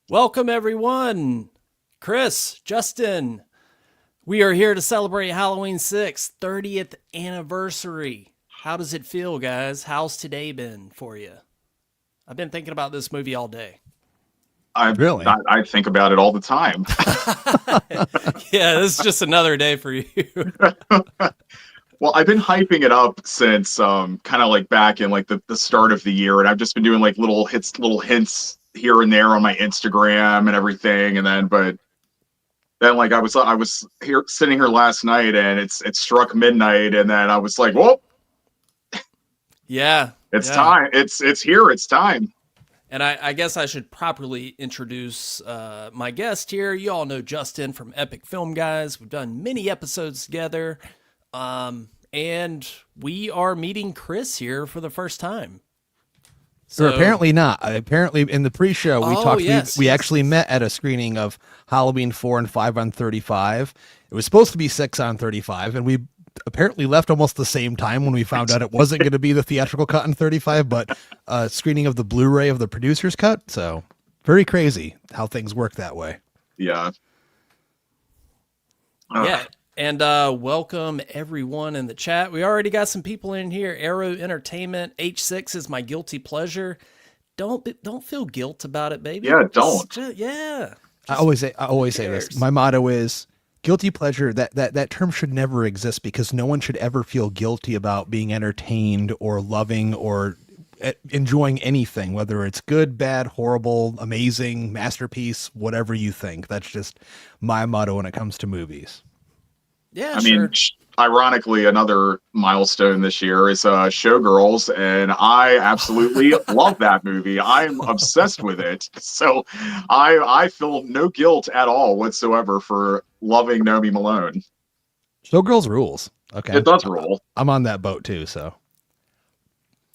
Welcome, everyone. Chris, Justin, we are here to celebrate Halloween 6th, 30th anniversary. How does it feel, guys? How's today been for you? I've been thinking about this movie all day. I, Really? I think about it all the time. Yeah, this is just another day for you. Well, I've been hyping it up since kind of like back in like the start of the year, and I've just been doing like little hints here and there on my Instagram and everything. And but then like I was here sitting here last night, and it struck midnight, and then I was like, "Whoa, Yeah, it's yeah. time! It's here! It's time!" And I guess I should properly introduce my guest here. You all know Justin from Epic Film Guys. We've done many episodes together. And we are meeting Chris here for the first time. Or apparently not. Apparently, in the pre-show, we Oh, talked. yes, we yes, actually yes. met at a screening of Halloween 4 and 5 on 35. It was supposed to be 6 on 35, and we apparently left almost the same time when we found out it wasn't going to be the theatrical cut on 35, but screening of the Blu-ray of the producer's cut. So very crazy how things work that way. Yeah. Yeah. And welcome everyone in the chat. We already got some people in here. Arrow Entertainment, H6 is my guilty pleasure. Don't feel guilt about it, baby. Yeah, don't. Yeah. I always say this. cares? My motto is guilty pleasure. That term should never exist because no one should ever feel guilty about being entertained or loving or enjoying anything, whether it's good, bad, horrible, amazing, masterpiece, whatever you think. That's just my motto when it comes to movies. Yeah, I sure. mean, ironically, another milestone this year is Showgirls, and I absolutely love that movie. I'm obsessed with it, so I feel no guilt at all whatsoever for loving Nomi Malone. Showgirls rules. Okay, It does rule. I'm on that boat too. So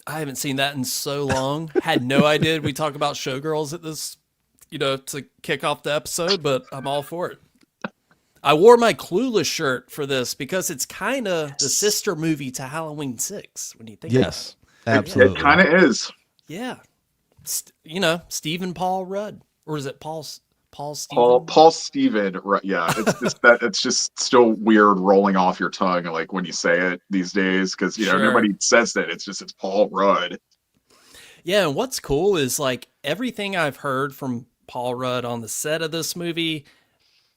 I haven't seen that in so long. Had no idea we talk about Showgirls at this, to kick off the episode, but I'm all for it. I wore my Clueless shirt for this because it's kind of the sister movie to Halloween 6 when you think yes, about absolutely. It kind of is. it. Yeah. Stephen Paul Rudd. Or is it Paul Stephen? Paul Steven, right? Yeah, it's just still weird rolling off your tongue like when you say it these days because Sure. nobody says that. It's Paul Rudd. Yeah, and what's cool is like everything I've heard from Paul Rudd on the set of this movie,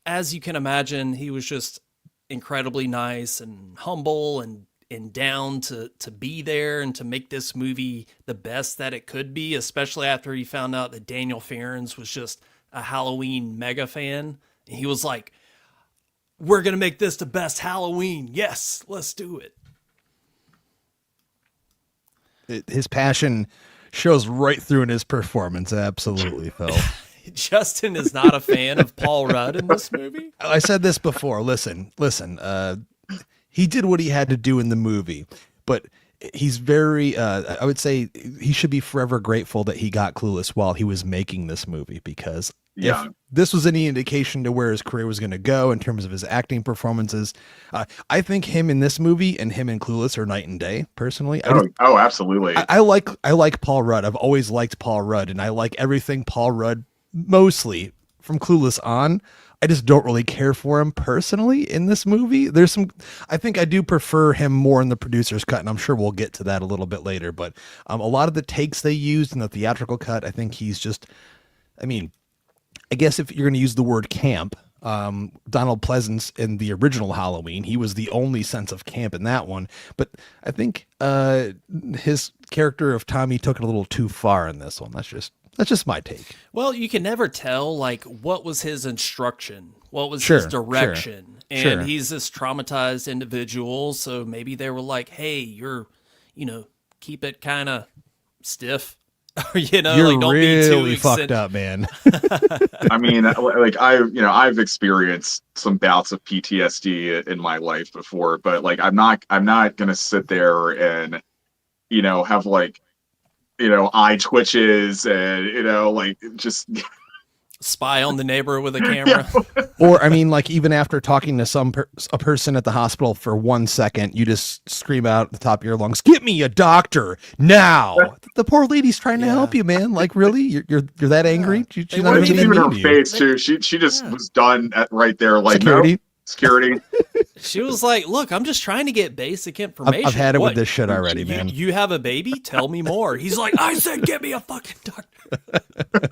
as you can imagine, he was just incredibly nice and humble and down to be there and to make this movie the best that it could be, especially after he found out that Daniel Farrens was just a Halloween mega fan. And he was like, "We're going to make this the best Halloween. Yes, let's do it." His passion shows right through in his performance. Absolutely, Phil. Justin is not a fan of Paul Rudd in this movie. I said this before. Listen. He did what he had to do in the movie, but he's very. I would say he should be forever grateful that he got Clueless while he was making this movie because Yeah. if this was any indication to where his career was going to go in terms of his acting performances, I think him in this movie and him in Clueless are night and day. Personally, Oh, absolutely. I like Paul Rudd. I've always liked Paul Rudd, and I like everything Paul Rudd mostly from Clueless on. I just don't really care for him personally in this movie. I think I do prefer him more in the producer's cut, and I'm sure we'll get to that a little bit later. But a lot of the takes they used in the theatrical cut, I think he's just, I mean, I guess if you're going to use the word camp, Donald Pleasance in the original Halloween, he was the only sense of camp in that one. But I think his character of Tommy took it a little too far in this one. That's just my take. Well, you can never tell, like, what was his instruction? What was Sure, his direction? And sure. he's this traumatized individual, so maybe they were like, hey, keep it kind of stiff. You're like, don't be too really fucked up, man. I mean, like I've experienced some bouts of PTSD in my life before, but like I'm not gonna sit there and have like eye twitches and like just Spy on the neighbor with a Yeah. camera. Or, I mean, like, even after talking to a person at the hospital for 1 second, you just scream out at the top of your lungs, "Get me a doctor now!" The poor lady's trying to help you, man. Like, really? You're that angry? She's They not weren't even Even that her mean to you. face too. She just Yeah. was done at right there. Like, Security. no security. She was like, "Look, I'm just trying to get basic information. I've had it What, with this shit already, you, man. You have a baby? Tell me more." He's like, "I said, get me a fucking doctor."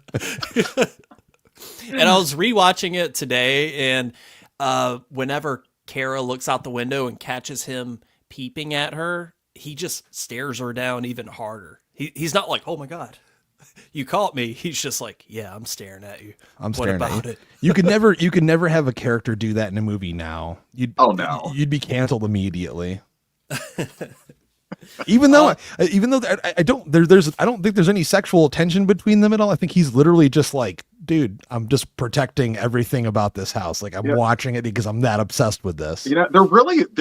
And I was rewatching it today, and whenever Kara looks out the window and catches him peeping at her, he just stares her down even harder. He's not like, "Oh my God, you caught me." He's just like, "Yeah, I'm staring at you. I'm What staring about at you. it?" You could never have a character do that in a movie now. Oh, no. You'd be canceled immediately. Even though I don't think there's any sexual tension between them at all. I think he's literally just like, dude, I'm just protecting everything about this house. Like, I'm watching it because I'm that obsessed with this. You know, there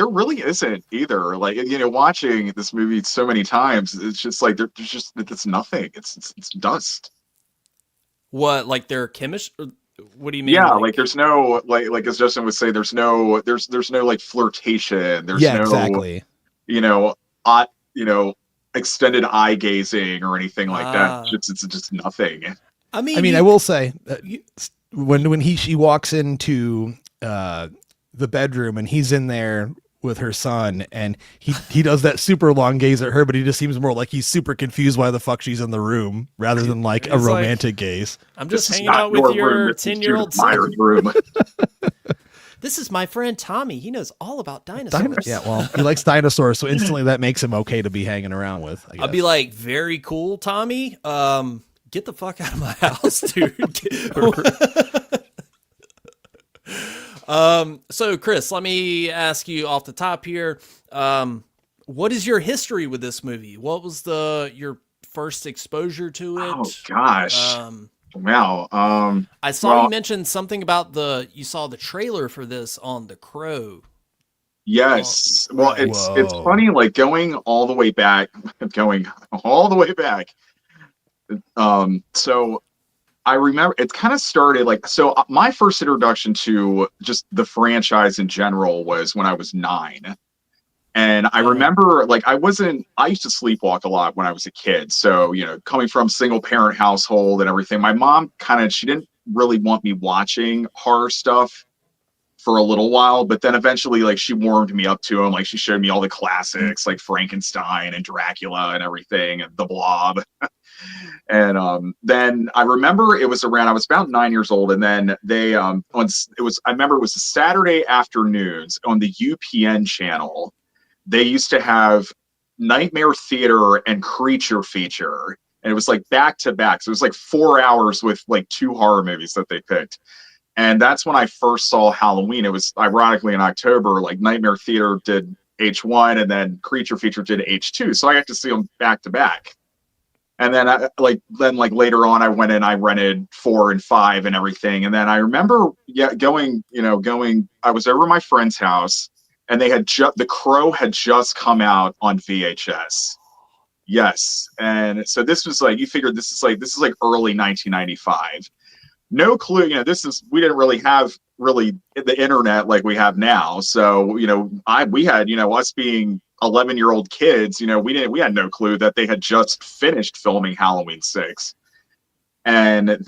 really isn't either. Like, you know, watching this movie so many times, it's just like it's nothing. It's dust. What, like their chemistry? What do you mean? Yeah, like there's no like as Justin would say, there's no like flirtation. There's Yeah, no exactly. you know, you know, extended eye gazing or anything like that. It's just nothing. I mean, I will say that when she walks into the bedroom and he's in there with her son and he does that super long gaze at her, but he just seems more like he's super confused why the fuck she's in the room rather than like a romantic gaze. I'm just This is hanging not out with your room, this is 10-year-old Judith Meyer's son. room. This is my friend Tommy. He knows all about dinosaurs. Yeah, well, he likes dinosaurs, so instantly that makes him okay to be hanging around with. I guess. I'll be like, "Very cool, Tommy. Get the fuck out of my house, dude." So Chris, let me ask you off the top here. What is your history with this movie? What was your first exposure to it? Oh gosh. Wow. I saw you mention something about you saw the trailer for this on The Crow. Yes. Oh, Well, right. it's funny, like going all the way back. So I remember it kind of started like, so my first introduction to just the franchise in general was when I was 9. And I remember like I used to sleepwalk a lot when I was a kid. So, you know, coming from single parent household and everything, my mom she didn't really want me watching horror stuff for a little while, but then eventually like she warmed me up to them. Like she showed me all the classics like Frankenstein and Dracula and everything and The Blob. And then I remember I was about 9 years old, and then they I remember it was a Saturday afternoons on the UPN channel. They used to have Nightmare Theater and Creature Feature, and it was like back to back. So it was like 4 hours with like 2 horror movies that they picked. And that's when I first saw Halloween. It was ironically in October. Like Nightmare Theater did H1 and then Creature Feature did H2. So I got to see them back to back. And then later on I went and I rented 4 and 5 and everything. And then I remember going, I was over at my friend's house and they had The Crow had just come out on VHS. Yes. And so this was like, you figured this is like early 1995. No clue, we didn't really have the internet like we have now. So, we had, us being 11-year-old kids, we had no clue that they had just finished filming Halloween 6. And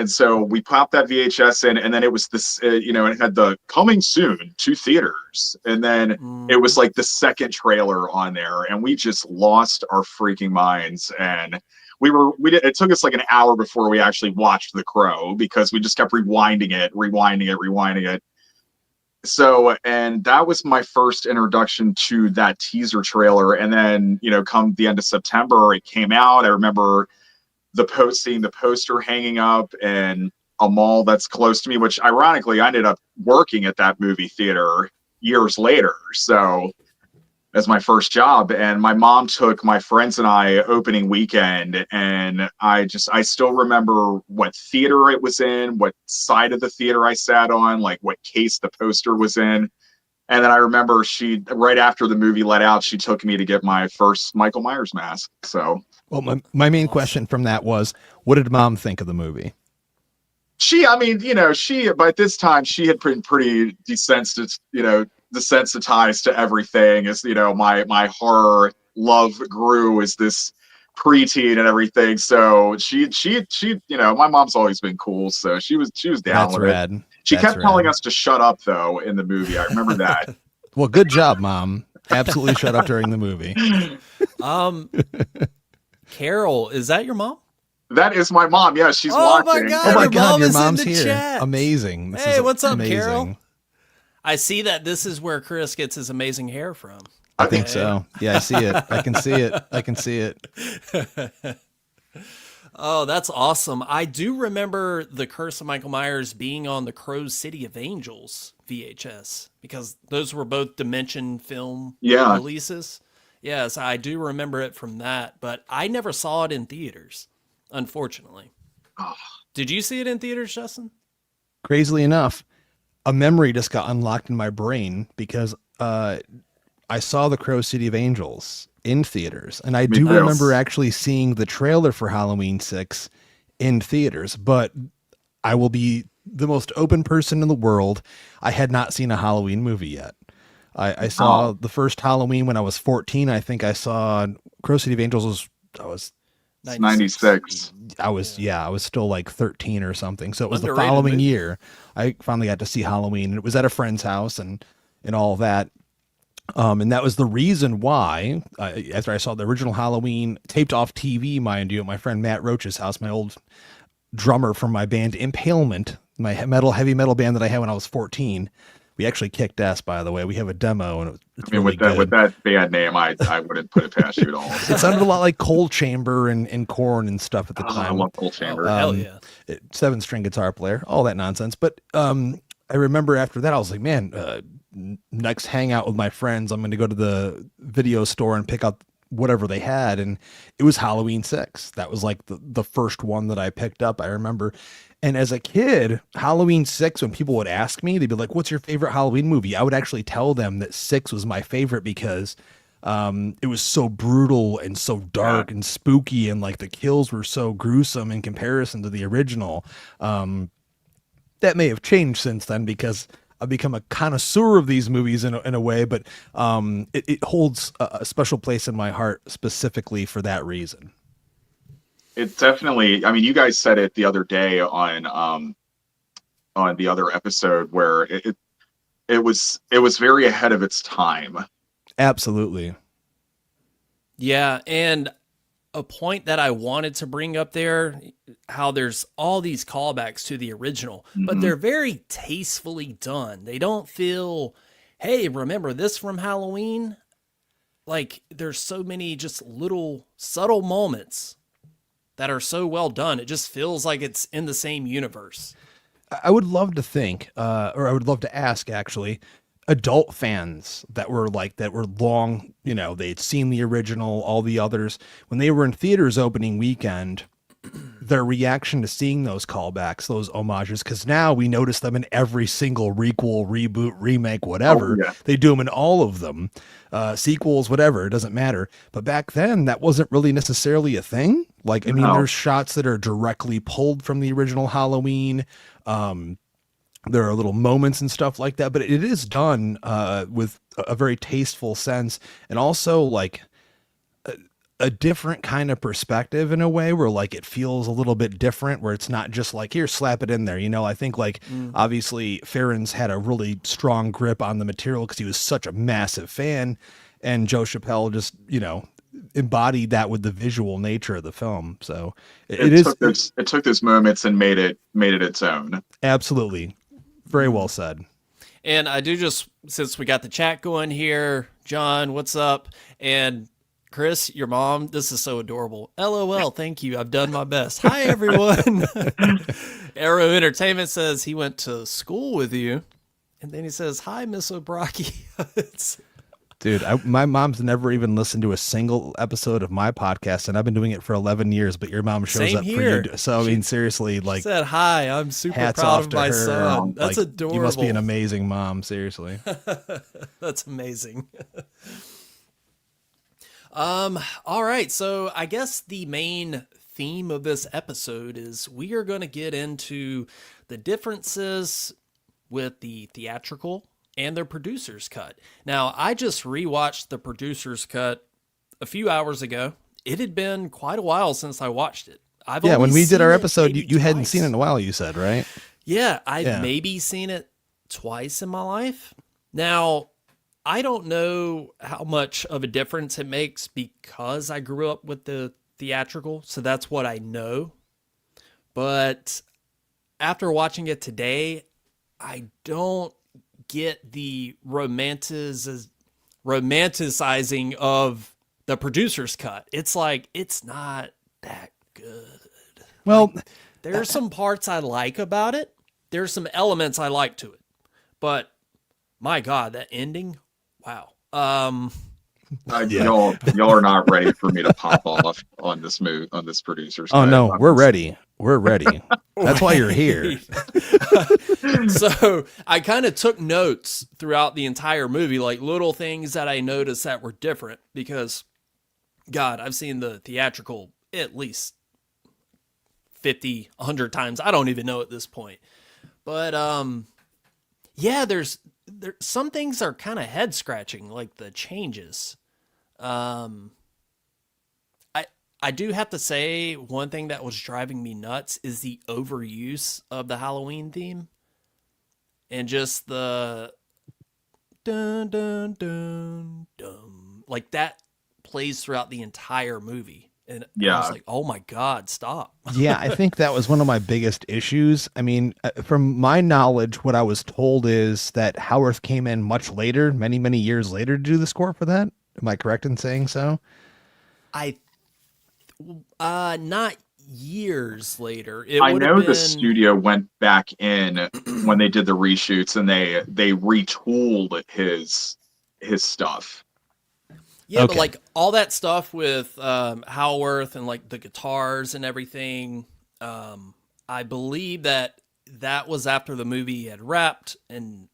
so we popped that VHS in, and then it was this, it had the coming soon to theaters. And then it was like the second trailer on there, and we just lost our freaking minds. And it took us like an hour before we actually watched The Crow because we just kept rewinding it. So, and that was my first introduction to that teaser trailer. And then, come the end of September, it came out. I remember seeing the poster hanging up in a mall that's close to me, which ironically I ended up working at that movie theater years later. So as my first job, and my mom took my friends and I opening weekend, and I still remember what theater it was in, what side of the theater I sat on, like what case the poster was in. And then I remember right after the movie let out, she took me to get my first Michael Myers mask. So, well, my main question from that was, what did Mom think of the movie? I mean, by this time she had been pretty desensitized to everything. As my horror love grew as this preteen and everything. So my mom's always been cool, so she was down That's with it. rad. She That's kept telling rad. us to shut up though in the movie. I remember that. Well, good job, Mom. Absolutely shut up during the movie. Um, Carol, is that your mom? That is my mom. Yeah, she's Oh my watching. God. Oh my Your God, mom your is in mom's the here. chat. Amazing. This Hey, is what's up, amazing. Carol? I see that this is where Chris gets his amazing hair from. I think so. Yeah, I see it. I can see it. I can see it. Oh, that's awesome. I do remember The Curse of Michael Myers being on the Crow's City of Angels VHS because those were both Dimension film Yeah. releases. Yes, I do remember it from that, but I never saw it in theaters, unfortunately. Oh. Did you see it in theaters, Justin? Crazily enough, a memory just got unlocked in my brain because I saw The Crow City of Angels in theaters, and I do too. remember actually seeing the trailer for Halloween 6 in theaters, but I will be the most open person in the world. I had not seen a Halloween movie yet. I saw the first Halloween when I was 14. I think I saw Crow City of Angels I was 96. I was still like 13 or something. So it was the Underrated following movie. year I finally got to see Halloween, and it was at a friend's house and all that. And that was the reason why, after I saw the original Halloween taped off TV, mind you, at my friend Matt Roach's house, my old drummer from my band Impalement, my heavy metal band that I had when I was 14. We actually kicked ass, by the way. We have a demo, and it's I mean, really with that band name, I wouldn't put it past you at all. It sounded a lot like Cold Chamber and Korn and stuff at the I time. love Cold Chamber. Hell yeah. 7-string guitar player, all that nonsense. But I remember after that, I was like, man, next hangout with my friends, I'm going to go to the video store and pick up whatever they had. And it was Halloween 6. That was like the first one that I picked up, I remember. And as a kid, Halloween 6, when people would ask me, they'd be like, what's your favorite Halloween movie? I would actually tell them that 6 was my favorite because it was so brutal and so dark and spooky, and like the kills were so gruesome in comparison to the original. That may have changed since then because I've become a connoisseur of these movies in a way, but it holds a special place in my heart specifically for that reason. It definitely. I mean, you guys said it the other day on the other episode where it was very ahead of its time. Absolutely. Yeah, and a point that I wanted to bring up there, how there's all these callbacks to the original, but they're very tastefully done. They don't feel, hey, remember this from Halloween? Like, there's so many just little subtle moments that are so well done. It just feels like it's in the same universe. I would love to think, or I would love to ask actually, adult fans that were long, they'd seen the original, all the others, when they were in theaters opening weekend, their reaction to seeing those callbacks, those homages, because now we notice them in every single requel, reboot, remake, whatever. Oh, yeah. They do them in all of them, sequels, whatever, it doesn't matter. But back then, that wasn't really necessarily a thing. Like, I mean, there's shots that are directly pulled from the original Halloween. There are little moments and stuff like that, but it is done with a very tasteful sense, and also like a different kind of perspective in a way where like it feels a little bit different, where it's not just like, here, slap it in there. I think like obviously Farron's had a really strong grip on the material because he was such a massive fan, and Joe Chappelle just, embodied that with the visual nature of the film. So it took those moments and made it its own. Absolutely. Very well said. And I do just, since we got the chat going here, John, what's up? And Chris, your mom, this is so adorable. LOL, thank you. I've done my best. Hi, everyone. Arrow Entertainment says he went to school with you. And then he says, hi, Miss O'Brocki. Dude, my mom's never even listened to a single episode of my podcast, and I've been doing it for 11 years, but your mom shows Same up here. for you. So, I mean, seriously, like, said, hi, I'm super hats proud off of to my her. son. That's Like, adorable. You must be an amazing mom, seriously. That's amazing. All right. So I guess the main theme of this episode is we are going to get into the differences with the theatrical and the producer's cut. Now, I just rewatched the producer's cut a few hours ago. It had been quite a while since I watched it. When we did our episode, you hadn't seen it in a while, you said, right? Yeah, I've maybe seen it twice in my life. Now, I don't know how much of a difference it makes because I grew up with the theatrical, so that's what I know. But after watching it today, I don't get the romanticizing of the producer's cut. It's like, it's not that good. Well, There's some parts I like about it. There's some elements I like to it. But my God, that ending, wow. Y'all are not ready for me to pop off on this producer's oh cut. no, we're ready. We're ready. That's why you're here. So I kind of took notes throughout the entire movie, like little things that I noticed that were different because, God, I've seen the theatrical at least 50, 100 times. I don't even know at this point. But yeah, there's some things are kind of head scratching, like the changes. I do have to say one thing that was driving me nuts is the overuse of the Halloween theme and just the dun dun dun dun, like that plays throughout the entire movie. And I was like, oh my God, stop. Yeah, I think that was one of my biggest issues. I mean, from my knowledge, what I was told is that Howarth came in much later, many, many years later to do the score for that. Am I correct in saying so? Not years later. I know the studio went back in when they did the reshoots and they retooled his stuff. Yeah, okay. But like all that stuff with Howarth and like the guitars and everything, I believe that was after the movie had wrapped, and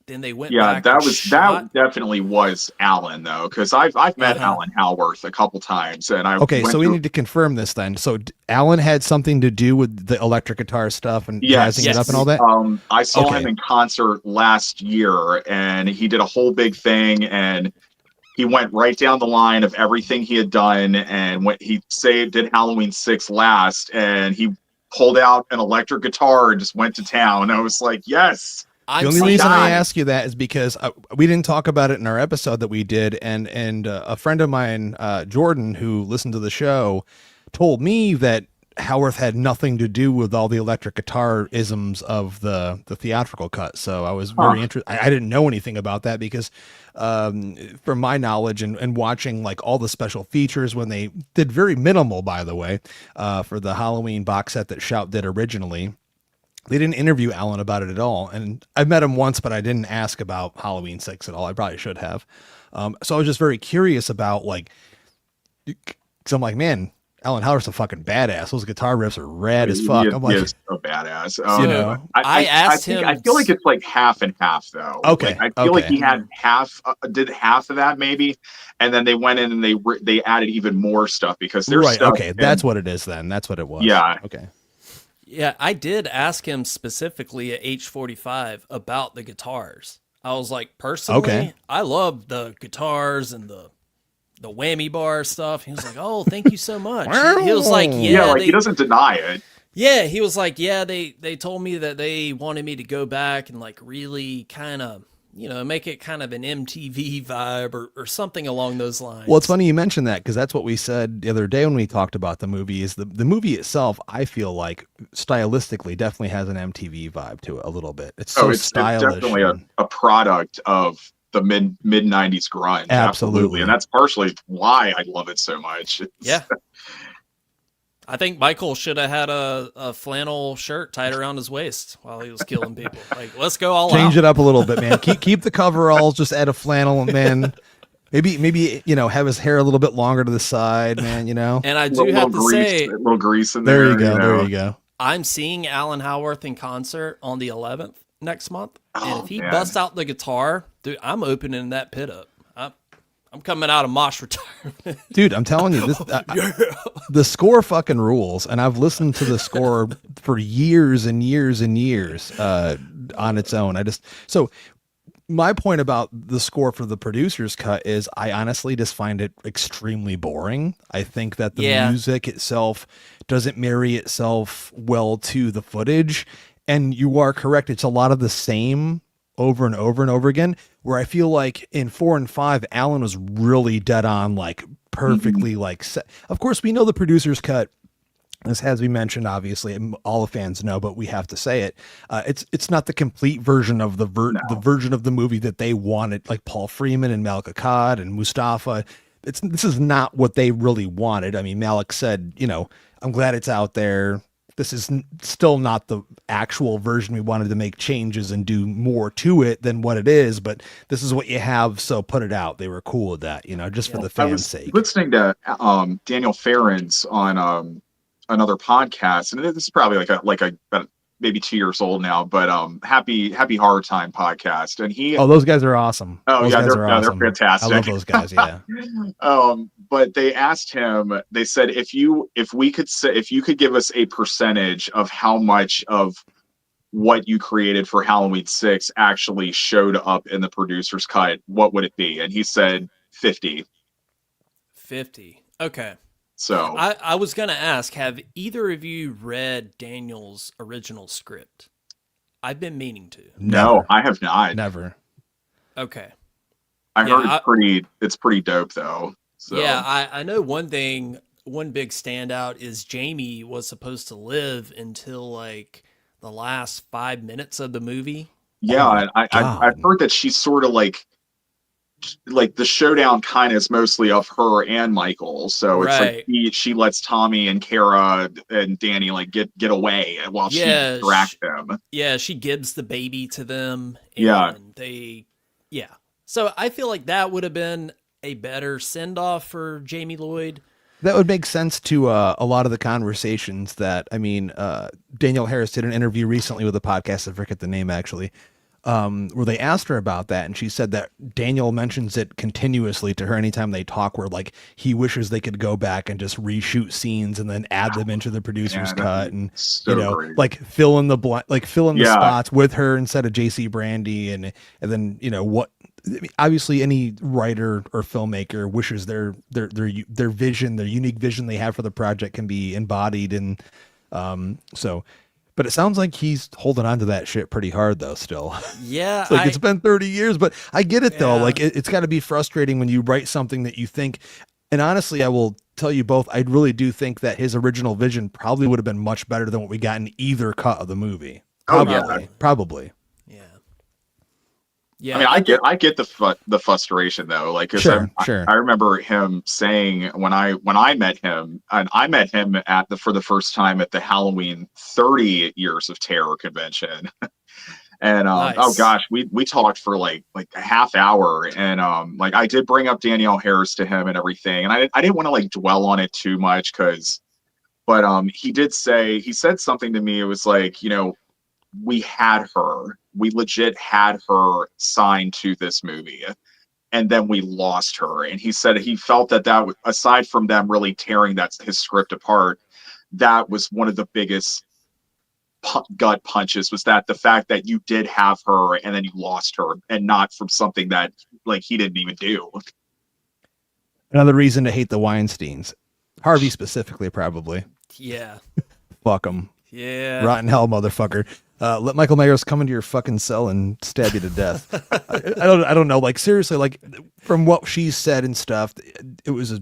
then they went back. Yeah, that definitely was Alan though, because I've met Alan Howarth a couple times, and so we need to confirm this then. So Alan had something to do with the electric guitar stuff and jazzing it up and all that. I saw him in concert last year, and he did a whole big thing, and he went right down the line of everything he had done, and when he did Halloween 6 last, and he pulled out an electric guitar and just went to town. I was like, yes. The only reason I ask you that is because we didn't talk about it in our episode that we did, and a friend of mine, Jordan, who listened to the show, told me that Howarth had nothing to do with all the electric guitar isms of the theatrical cut. So I was very interested. I didn't know anything about that because from my knowledge and watching like all the special features when they did very minimal, by the way, for the Halloween box set that Shout did originally, they didn't interview Alan about it at all. And I've met him once, but I didn't ask about Halloween 6 at all. I probably should have. So I was just very curious about like, because I'm like, man, Alan Howarth's a fucking badass. Those guitar riffs are rad as fuck. I'm like, he is a badass. I asked him. I feel like it's like half and half though. Okay. Like, I feel like he had did half of that maybe, and then they went in and they added even more stuff because there's stuff. Okay, that's what it is then. That's what it was. Yeah. Okay. Yeah, I did ask him specifically at H45 about the guitars. I was like, personally, I love the guitars and the whammy bar stuff. He was like, oh, thank you so much. He was like, he doesn't deny it. Yeah, he was like, yeah, they told me that they wanted me to go back and like really kind of, make it kind of an MTV vibe or something along those lines. Well, it's funny you mentioned that because that's what we said the other day when we talked about the movie. Is the movie itself, I feel like stylistically definitely has an MTV vibe to it a little bit. It's so stylish. It's definitely a product of the mid 90s grunge. Absolutely. And that's partially why I love it so much. Yeah. I think Michael should have had a flannel shirt tied around his waist while he was killing people. Like, let's go all Change it up a little bit, man. Keep the coveralls, just add a flannel, man. Maybe have his hair a little bit longer to the side, man, And I do have to say, a little grease in there. There you go. There you go. I'm seeing Alan Howarth in concert on the 11th next month. And if he busts out the guitar, dude, I'm opening that pit up. I'm coming out of Mosh retirement. Dude, I'm telling you, the score fucking rules, and I've listened to the score for years and years and years on its own. So my point about the score for the producer's cut is I honestly just find it extremely boring. I think that the music itself doesn't marry itself well to the footage, and you are correct. It's a lot of the same over and over and over again, where I feel like in 4 and 5, Alan was really dead on, like perfectly like set. Of course, we know the producer's cut, this has been mentioned, obviously, and all the fans know, but we have to say it. It's not the complete version of the version of the movie that they wanted, like Paul Freeman and Malek Akkad and Mustafa. This is not what they really wanted. I mean, Malek said, I'm glad it's out there. This is still not the actual version. We wanted to make changes and do more to it than what it is, but this is what you have, so put it out. They were cool with that, just for the fans' sake. Listening to Daniel Farrens on another podcast, and this is probably like a maybe 2 years old now, but happy hard time podcast, and those guys are awesome. They're fantastic. I love those guys. Yeah. But they asked him, they said, if you could give us a percentage of how much of what you created for Halloween 6 actually showed up in the producer's cut, what would it be? And he said 50. 50. Okay. So I was going to ask, have either of you read Daniel's original script? I've been meaning to. No, I have not. Never. Okay. I heard it's pretty dope though. So. Yeah, I know one big standout is Jamie was supposed to live until like the last 5 minutes of the movie. Yeah, I've heard that she's sort of like the showdown kind of is mostly of her and Michael. So it's like she lets Tommy and Kara and Danny like get away while she distracts them. Yeah, she gives the baby to them. And So I feel like that would have been a better send-off for Jamie Lloyd. That would make sense to a lot of the conversations that, Danielle Harris did an interview recently with a podcast, I forget the name actually, where they asked her about that, and she said that Daniel mentions it continuously to her anytime they talk, where like he wishes they could go back and just reshoot scenes and then add them into the producer's cut, and great. like fill in the spots with her instead of JC Brandy, and then obviously any writer or filmmaker wishes their vision, their unique vision they have for the project can be embodied, and but it sounds like he's holding on to that shit pretty hard though still. Yeah. It's been 30 years, but I get it though. Like it's got to be frustrating when you write something that you think, and honestly, I will tell you both, I really do think that his original vision probably would have been much better than what we got in either cut of the movie. Probably. Yeah, I mean, I get the frustration though. Like, sure. I remember him saying when I met him, and I met him for the first time at the Halloween 30 Years of Terror convention, and nice. Oh gosh, we talked for like a half hour, and like I did bring up Danielle Harris to him and everything, and I didn't want to like dwell on it too much but he said something to me. It was like, we legit had her signed to this movie, and then we lost her. And he said he felt that aside from them really tearing his script apart, that was one of the biggest gut punches, was that the fact that you did have her and then you lost her, and not from something that like he didn't even do. Another reason to hate the Weinsteins. Harvey specifically, probably. Yeah. Fuck them. Yeah. Rotten hell, motherfucker. Let Michael Myers come into your fucking cell and stab you to death. I don't know. Like, seriously, like from what she said and stuff, it was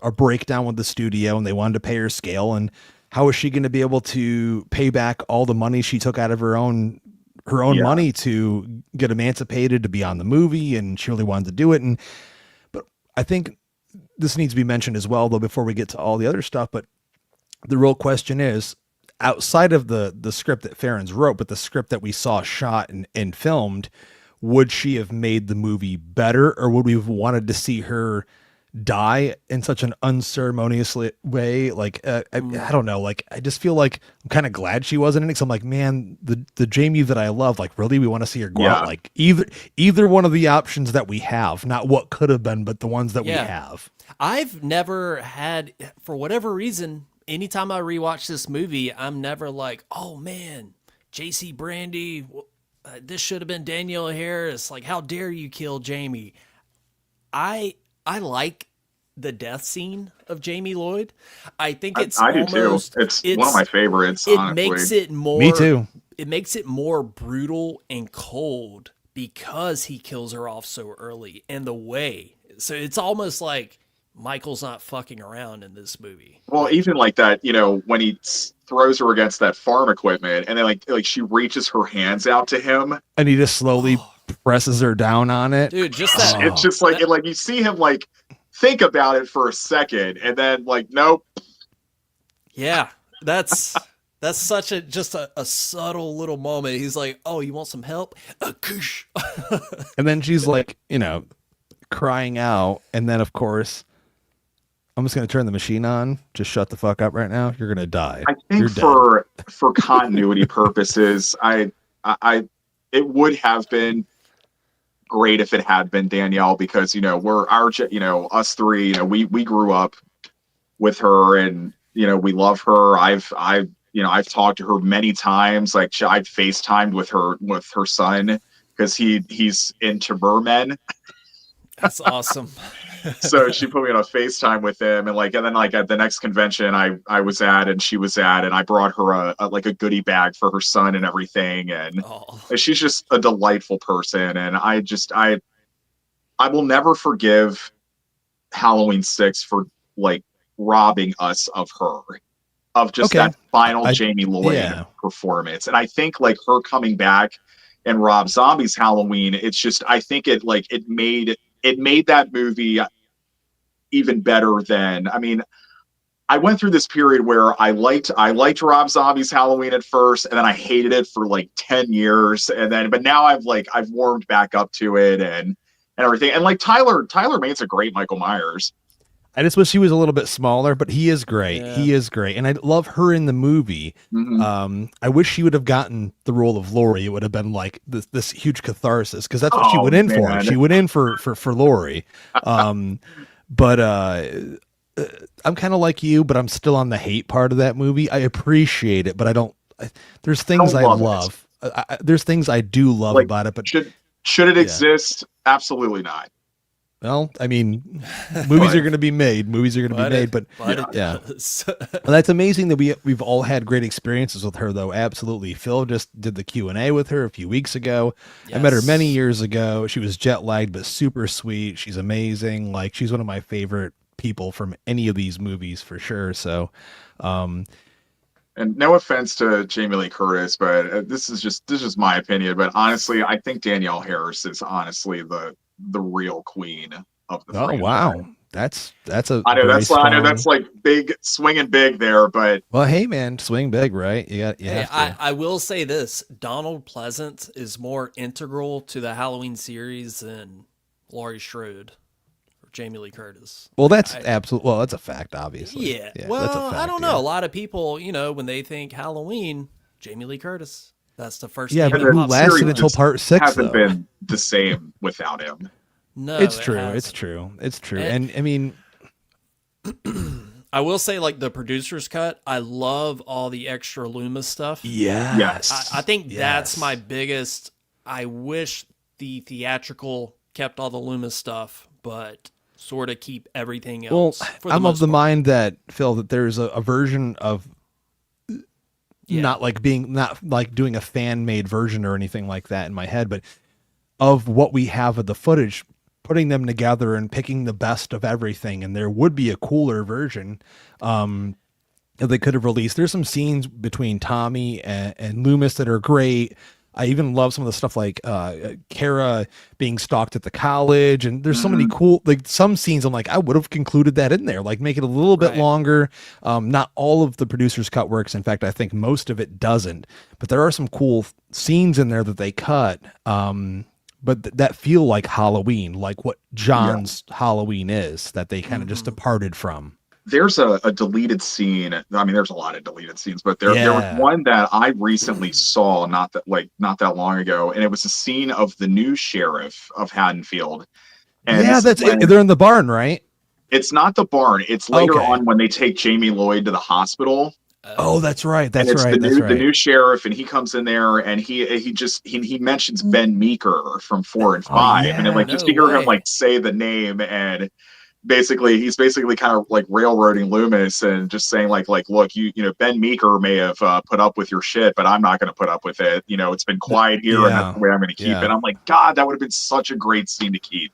a breakdown with the studio, and they wanted to pay her scale. And how is she going to be able to pay back all the money she took out of her own money to get emancipated, to be on the movie? And she really wanted to do it. But I think this needs to be mentioned as well, though, before we get to all the other stuff. But the real question is, outside of the script that Farrens wrote, but the script that we saw shot and filmed, would she have made the movie better, or would we have wanted to see her die in such an unceremonious way. Like, I don't know. Like, I just feel like I'm kind of glad she wasn't in it. 'Cause I'm like, man, the Jamie that I love, like, really, we want to see her go out. Like, either one of the options that we have, not what could have been, but the ones that we have. I've never had, for whatever reason, anytime I rewatch this movie, I'm never like, oh man, JC Brandy, this should have been Danielle Harris. Like, how dare you kill Jamie? I like the death scene of Jamie Lloyd. I think I do too. It's one of my favorites. It honestly. makes it more. Me too. It makes it more brutal and cold because he kills her off so early, and the way. So it's almost like Michael's not fucking around in this movie. Well, even like that, you know, when he throws her against that farm equipment, and then like she reaches her hands out to him, and he just slowly presses her down on it. Dude, just that. It's just like like you see him like think about it for a second, and then like nope. Yeah, that's such a subtle little moment. He's like, "Oh, you want some help?" And then she's like, you know, crying out, and then of course, I'm just gonna turn the machine on. Just shut the fuck up right now. You're gonna die. I think for continuity purposes, it would have been great if it had been Danielle, because you know us three, you know, we grew up with her, and you know we love her. I've talked to her many times. Like I've FaceTimed with her son because he's into mermen. That's awesome. So she put me on a FaceTime with him, and then at the next convention I was at and she was at, and I brought her a goodie bag for her son and everything, and she's just a delightful person, and I will never forgive Halloween 6 for like robbing us of her, of just that final Jamie Lloyd performance. And I think like her coming back and Rob Zombie's Halloween, it's just, I think it made that movie even better than, I mean, I went through this period where I liked Rob Zombie's Halloween at first, and then I hated it for like 10 years. But now I've warmed back up to it and everything. And like Tyler Mane's a great Michael Myers. I just wish he was a little bit smaller, but he is great. Yeah. He is great. And I love her in the movie. Mm-hmm. I wish she would have gotten the role of Laurie. It would have been like this huge catharsis, because that's what she went in for. She went in for Laurie. But I'm kind of like you, but I'm still on the hate part of that movie. I appreciate it, but I don't. There's things I love. There's things I do love about it. But should it exist? Absolutely not. Well, I mean, movies are going to be made. But yeah, well, that's amazing that we've all had great experiences with her, though. Absolutely. Phil just did the Q&A with her a few weeks ago. Yes. I met her many years ago. She was jet lagged, but super sweet. She's amazing. Like, she's one of my favorite people from any of these movies for sure. So, and no offense to Jamie Lee Curtis, but this is just my opinion. But honestly, I think Danielle Harris is honestly the real queen of the franchise. Oh wow, that's a I know that's like big swinging big there, but well, hey man, swing big, right? I will say this: Donald Pleasance is more integral to the Halloween series than Laurie Strode or Jamie Lee Curtis. Well, that's absolutely that's a fact, obviously. Yeah well, that's a fact, I don't know. A lot of people, you know, when they think Halloween, Jamie Lee Curtis. That's the first. Yeah, but who lasted until part 6? Hasn't been the same without him. No, it's true. It's true. And I mean, I will say, like the producer's cut, I love all the extra Loomis stuff. Yes. I think that's my biggest. I wish the theatrical kept all the Loomis stuff, but sort of keep everything else. Well, I'm of the mind that Phil, that there's a version of. Not like doing a fan made version or anything like that in my head, but of what we have of the footage, putting them together and picking the best of everything. And there would be a cooler version that they could have released. There's some scenes between Tommy and Loomis that are great. I even love some of the stuff like Kara being stalked at the college, and there's so many cool, like some scenes I'm like, I would have concluded that in there, like make it a little bit longer. Not all of the producer's cut works. In fact, I think most of it doesn't, but there are some cool scenes in there that they cut. but that feel like Halloween, like what John's Halloween is, that they kind of just departed from. There's a deleted scene. I mean, there's a lot of deleted scenes, but there was Yeah. one that I recently saw not that long ago, and it was a scene of the new sheriff of Haddonfield. And Yeah, this is they're in the barn, right? it's not the barn. It's later Okay. on when they take Jamie Lloyd to the hospital. Oh, that's right. And That's it's right. the new sheriff, and he comes in there, and he mentions Ben Meeker from 4 and 5, yeah. and then like No just to hear him way. like say the name, and he's basically kind of like railroading Loomis and just saying like look, you know, Ben Meeker may have put up with your shit, but I'm not going to put up with it. You know, it's been quiet here, and that's the way I'm going to keep it. I'm like, God, that would have been such a great scene to keep.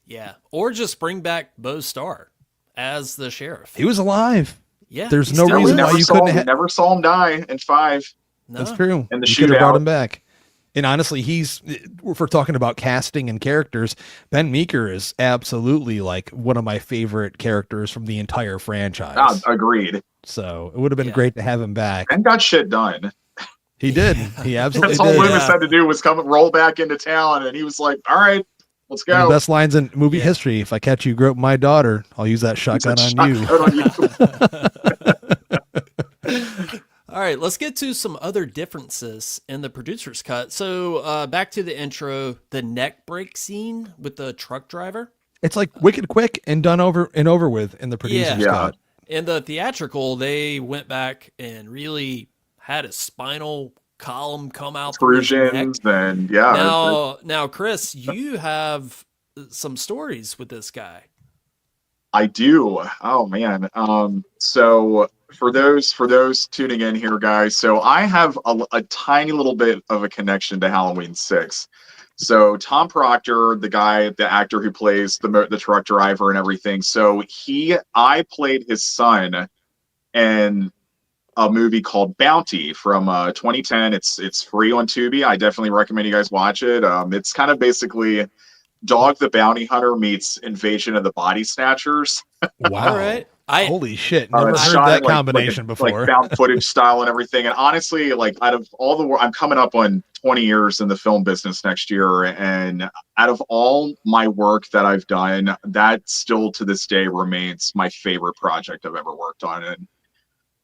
Yeah. Or just bring back Bo Starr as the sheriff. He was alive. Yeah. There's he no still reason is. why you couldn't We never saw him die in 5. No. That's true. And the you could have brought shootout. him back. And honestly, if we're talking about casting and characters, Ben Meeker is absolutely like one of my favorite characters from the entire franchise. Agreed. So it would have been great to have him back. And got shit done. He did. He absolutely That's all did. Loomis had to do was roll back into town, and he was like, all right, let's One of go. the best lines in movie history. If I catch you groping my daughter, I'll use that shotgun on you. All right, let's get to some other differences in the producer's cut. So back to the intro, the neck break scene with the truck driver. It's like wicked quick and done over with in the producer's cut. In the theatrical, they went back and really had a spinal column come out through his neck. And Now, Chris, you have some stories with this guy. I do. Oh man. So for those tuning in here, guys, so I have a tiny little bit of a connection to Halloween 6. So Tom Proctor, the actor who plays the truck driver and everything. So I played his son in a movie called Bounty from 2010. It's free on Tubi. I definitely recommend you guys watch it. It's kind of basically Dog the Bounty Hunter meets Invasion of the Body Snatchers. Wow. All right. Holy shit. Never heard that combination before. Like found footage style and everything. And honestly, like out of all the work, I'm coming up on 20 years in the film business next year. And out of all my work that I've done, that still to this day remains my favorite project I've ever worked on.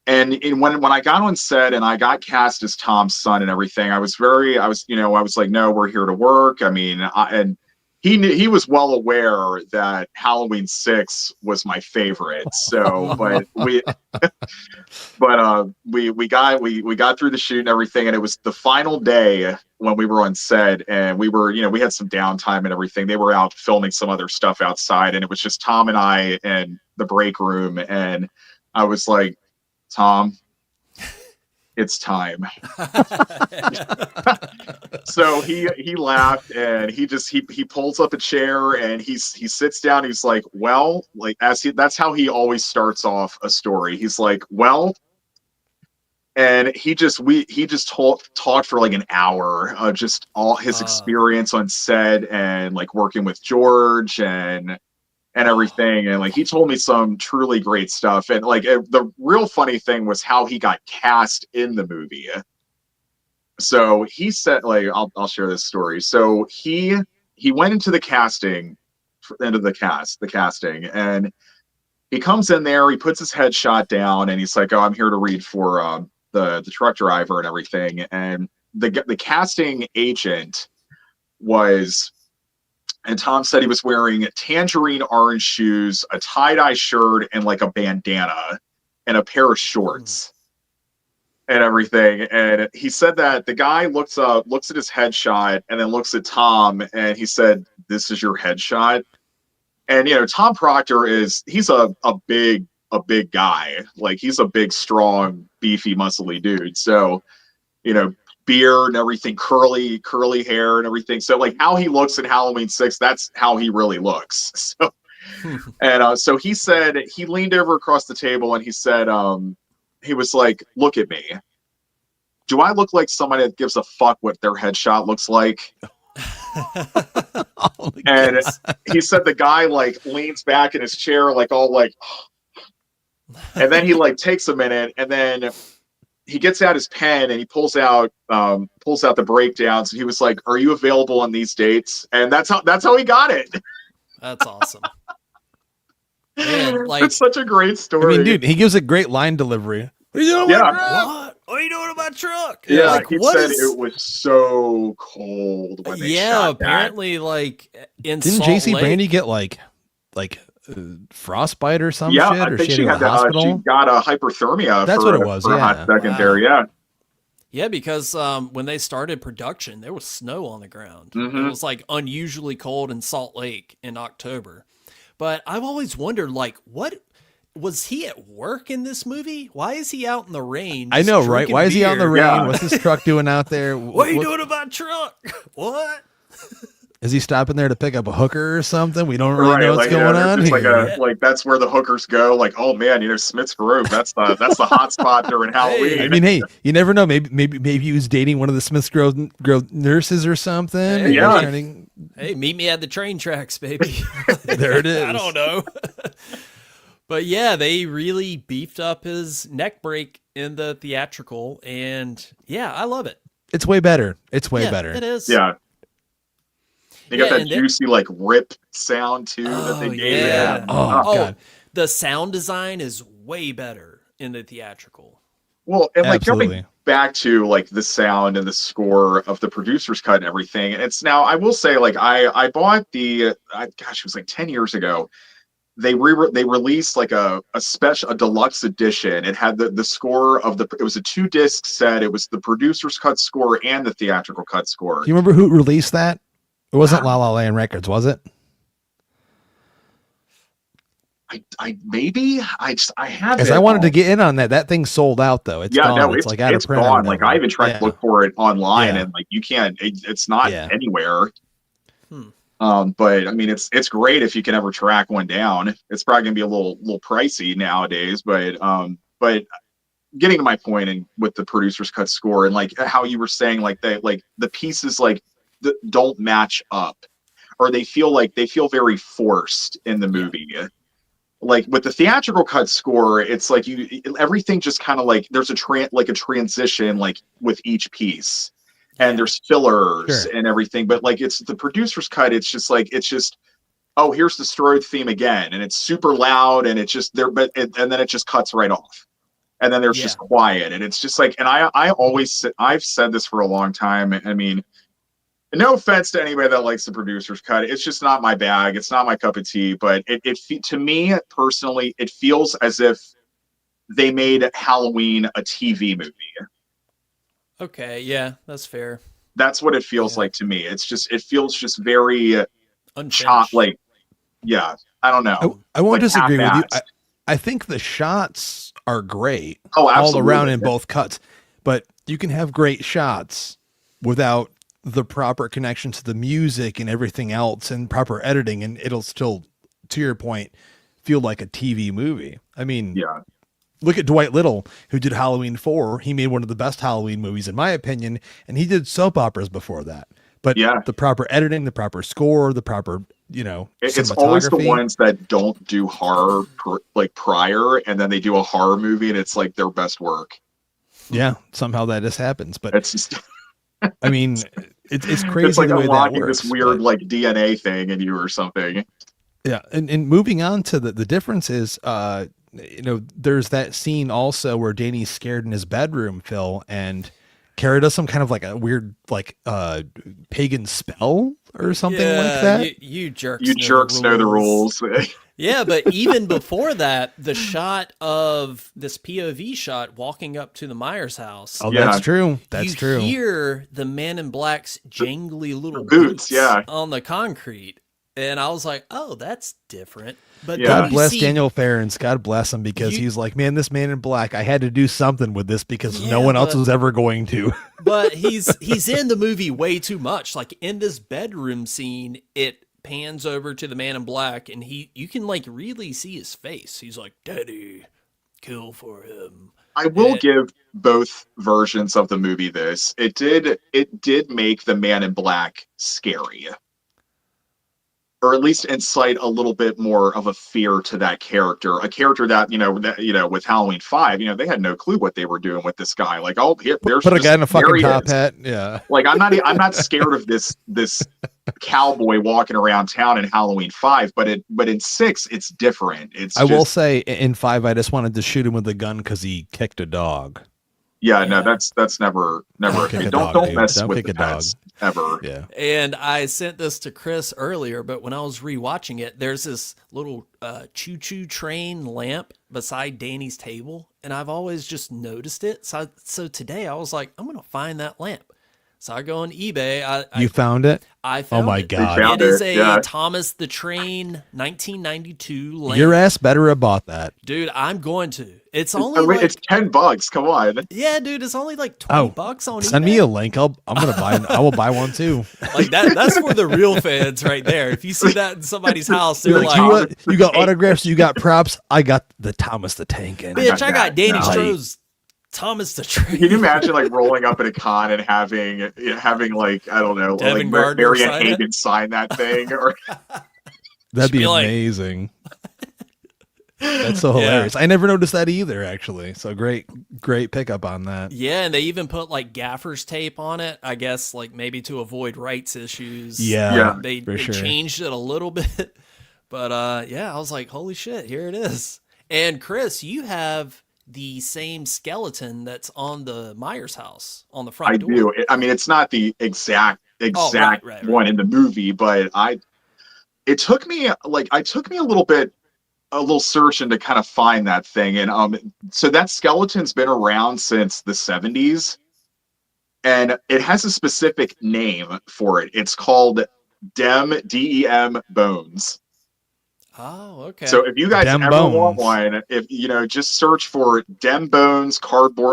And when I got on set and I got cast as Tom's son and everything, I was like, no, we're here to work. I mean, he was well aware that Halloween 6 was my favorite. So, but we got through the shoot and everything, and it was the final day when we were on set, and we had some downtime and everything. They were out filming some other stuff outside, and it was just Tom and I in the break room, and I was like, Tom, it's time. So he laughed, and he pulls up a chair, and he sits down. He's like, well, like that's how he always starts off a story. He's like, well, and he just talked for like an hour of just all his experience on set and like working with George and everything, and like he told me some truly great stuff. And like the real funny thing was how he got cast in the movie. So he said, like, I'll share this story. So he went into the casting, and he comes in there, he puts his headshot down, and he's like, oh, I'm here to read for the truck driver and everything. And the casting agent and Tom said he was wearing tangerine orange shoes, a tie-dye shirt, and like a bandana and a pair of shorts and everything. And he said that the guy looks at his headshot and then looks at Tom, and he said, this is your headshot. And, Tom Proctor he's a big guy. Like, he's a big, strong, beefy, muscly dude. So, beard and everything, curly hair and everything. So like how he looks in Halloween 6, that's how he really looks. So, and so he said, he leaned over across the table and he said, he was like, look at me. Do I look like somebody that gives a fuck what their headshot looks like? And he said the guy like leans back in his chair, like all like, and then he like takes a minute, and then he gets out his pen and he pulls out the breakdowns. He was like, "Are you available on these dates?" And that's how he got it. That's awesome. Man, like, It's such a great I story. mean, dude, he gives a great line delivery. What are you doing? Yeah. what? What are you doing about truck? Yeah, Like, he what said is? it was so cold when they Yeah, shot apparently, like in Didn't Salt JC Lake. Brandy get like frostbite or some that. Yeah, shit? I Or think she she had to go had to the hospital? she got a hyperthermia That's for, what it was, for a hot yeah. second Wow. there. Yeah. Yeah, because when they started production, there was snow on the ground. Mhm. It was like unusually cold in Salt Lake in October. But I've always wondered, like, what was he at work in this movie? Why is he out in the rain? I just know, right? drinking Why is he on the beer? rain? Yeah. What's his truck doing out there? What are you doing about truck? What? Is he stopping there to pick up a hooker or something? We don't really Right, know what's like going there's on just here. like that's where the hookers go. Like, oh man, Smith's Grove. That's the hot spot during Halloween. I mean, hey, you never know. Maybe he was dating one of the Smiths Grove nurses or something. Hey, Maybe he yeah. was trying Hey, meet me at the train tracks, baby. There it is. I don't know. But yeah, they really beefed up his neck break in the theatrical, and yeah, I love it. It's way better. It's way Yeah, better. It is. Yeah, you got Yeah, that and then- juicy like rip sound too that they Oh, gave yeah. it. Oh, God. The sound design is way better in the theatrical. Well, and like Absolutely. jumping back to like the sound and the score of the producer's cut and everything. It's now I will say like I bought gosh, it was like 10 years ago. They released like a deluxe edition. It had the score of it was a 2-disc set. It was the producer's cut score and the theatrical cut score. Do you remember who released that? It wasn't La La Land Records, was it? I maybe I have Because it I wanted to all. get in on that. That thing's sold out though. It's gone. No, it's like out of print. or gone. Like whatever. I even tried Yeah. to look for it online, Yeah. and like you can't. It's not Yeah. anywhere. Hmm. But I mean, it's great if you can ever track one down. It's probably gonna be a little pricey nowadays, but getting to my point and with the producer's cut score and like how you were saying like the pieces like don't match up, or they feel very forced in the movie. Like with the theatrical cut score, it's like everything just kind of like there's a transition like with each piece, and there's fillers Sure. and everything. But like it's the producer's cut, it's just oh, here's the Strode theme again, and it's super loud, and it's just there, and then it just cuts right off, and then there's just quiet, and it's just like, and I've said this for a long time. I mean, no offense to anybody that likes the producer's cut. It's just not my bag. It's not my cup of tea. But to me personally, it feels as if they made Halloween a TV movie. Okay, yeah, that's fair. That's what it feels like to me. It feels just very Unfinished. like, yeah, I don't know. I won't Like disagree with you. half-assed. I think the shots are great Oh, all absolutely. around in both cuts, but you can have great shots without the proper connection to the music and everything else and proper editing, and it'll still, to your point, feel like a TV movie. I mean, Yeah. look at Dwight Little, who did Halloween 4. He made one of the best Halloween movies, in my opinion, and he did soap operas before that. But the proper editing, the proper score, the proper, it's always the cinematography. ones that don't do horror prior, and then they do a horror movie, and it's like their best work. Yeah, somehow that just happens. But it's just, I mean, it's crazy it's like the way that unlocking works. this weird but- like DNA thing in you or something. Yeah, and moving on to the difference is, there's that scene also where Danny's scared in his bedroom, Phil, and Kara does some kind of like a weird like pagan spell or something like that. You jerks. You jerks know the rules. Yeah, but even before that, the shot of this POV shot walking up to the Myers house. Oh, that's true. That's true. You hear the Man in Black's jangly little boots, yeah, on the concrete. And I was like, oh, that's different. But God bless Daniel Ferrens. God bless him, because he's like, man, this Man in Black, I had to do something with this because no one else was ever going to. But he's in the movie way too much. Like in this bedroom scene, it pans over to the Man in Black, and you can like really see his face. He's like, "Daddy, kill for him." I will give both versions of the movie this. It did make the Man in Black scary. or at least incite a little bit more of a fear to that character, a character that with Halloween 5, they had no clue what they were doing with this guy. Like, oh, here, there's Put a just, guy in a there fucking he top is. hat. Yeah. Like, I'm not scared of this cowboy walking around town in Halloween 5, but in 6 it's different. I will say in 5, I just wanted to shoot him with a gun because he kicked a dog. Yeah, no, that's never a kick thing. a Don't dog, dude. mess Don't with kick the a dog. pets ever. Yeah. And I sent this to Chris earlier, but when I was rewatching it, there's this little choo-choo train lamp beside Danny's table, and I've always just noticed it. So today I was like, I'm gonna find that lamp. So I go on eBay. You found it? I found Oh my it. God. You found It is it, a yeah. Thomas the Train 1992 lamp. Your ass better have bought that. Dude, I'm going to. It's I only mean, like it's $10. Come on. yeah, dude, it's only like $20 on eBay. Send me a link. I'm gonna buy. I will buy one too. Like that's for the real fans right there. If you see that in somebody's house, they're Like, like, You got autographs. You got props. I got the Thomas the Tank in. bitch, I got that. Danny No. Stroh's Thomas the Train. Can you imagine like rolling up at a con and having like, I don't know, Devin like Gardner Marianne sign it? Hagen sign that thing? Or That'd be be like- amazing. That's so hilarious. I never noticed that either, actually. So great pickup on that. Yeah, and they even put like gaffer's tape on it, I guess, like maybe to avoid rights issues. Yeah, They for sure. changed it a little bit. But yeah, I was like, holy shit, here it is. And Chris, you have the same skeleton that's on the Myers house on the front I door. do. I mean, it's not the exact right. one in the movie, but it took me a little searching to kind of find that thing. And so that skeleton's been around since the 70s, and it has a specific name for it. It's called DEM bones. Oh, okay. So if you guys Dem ever want bones. one, if just search for Dem bones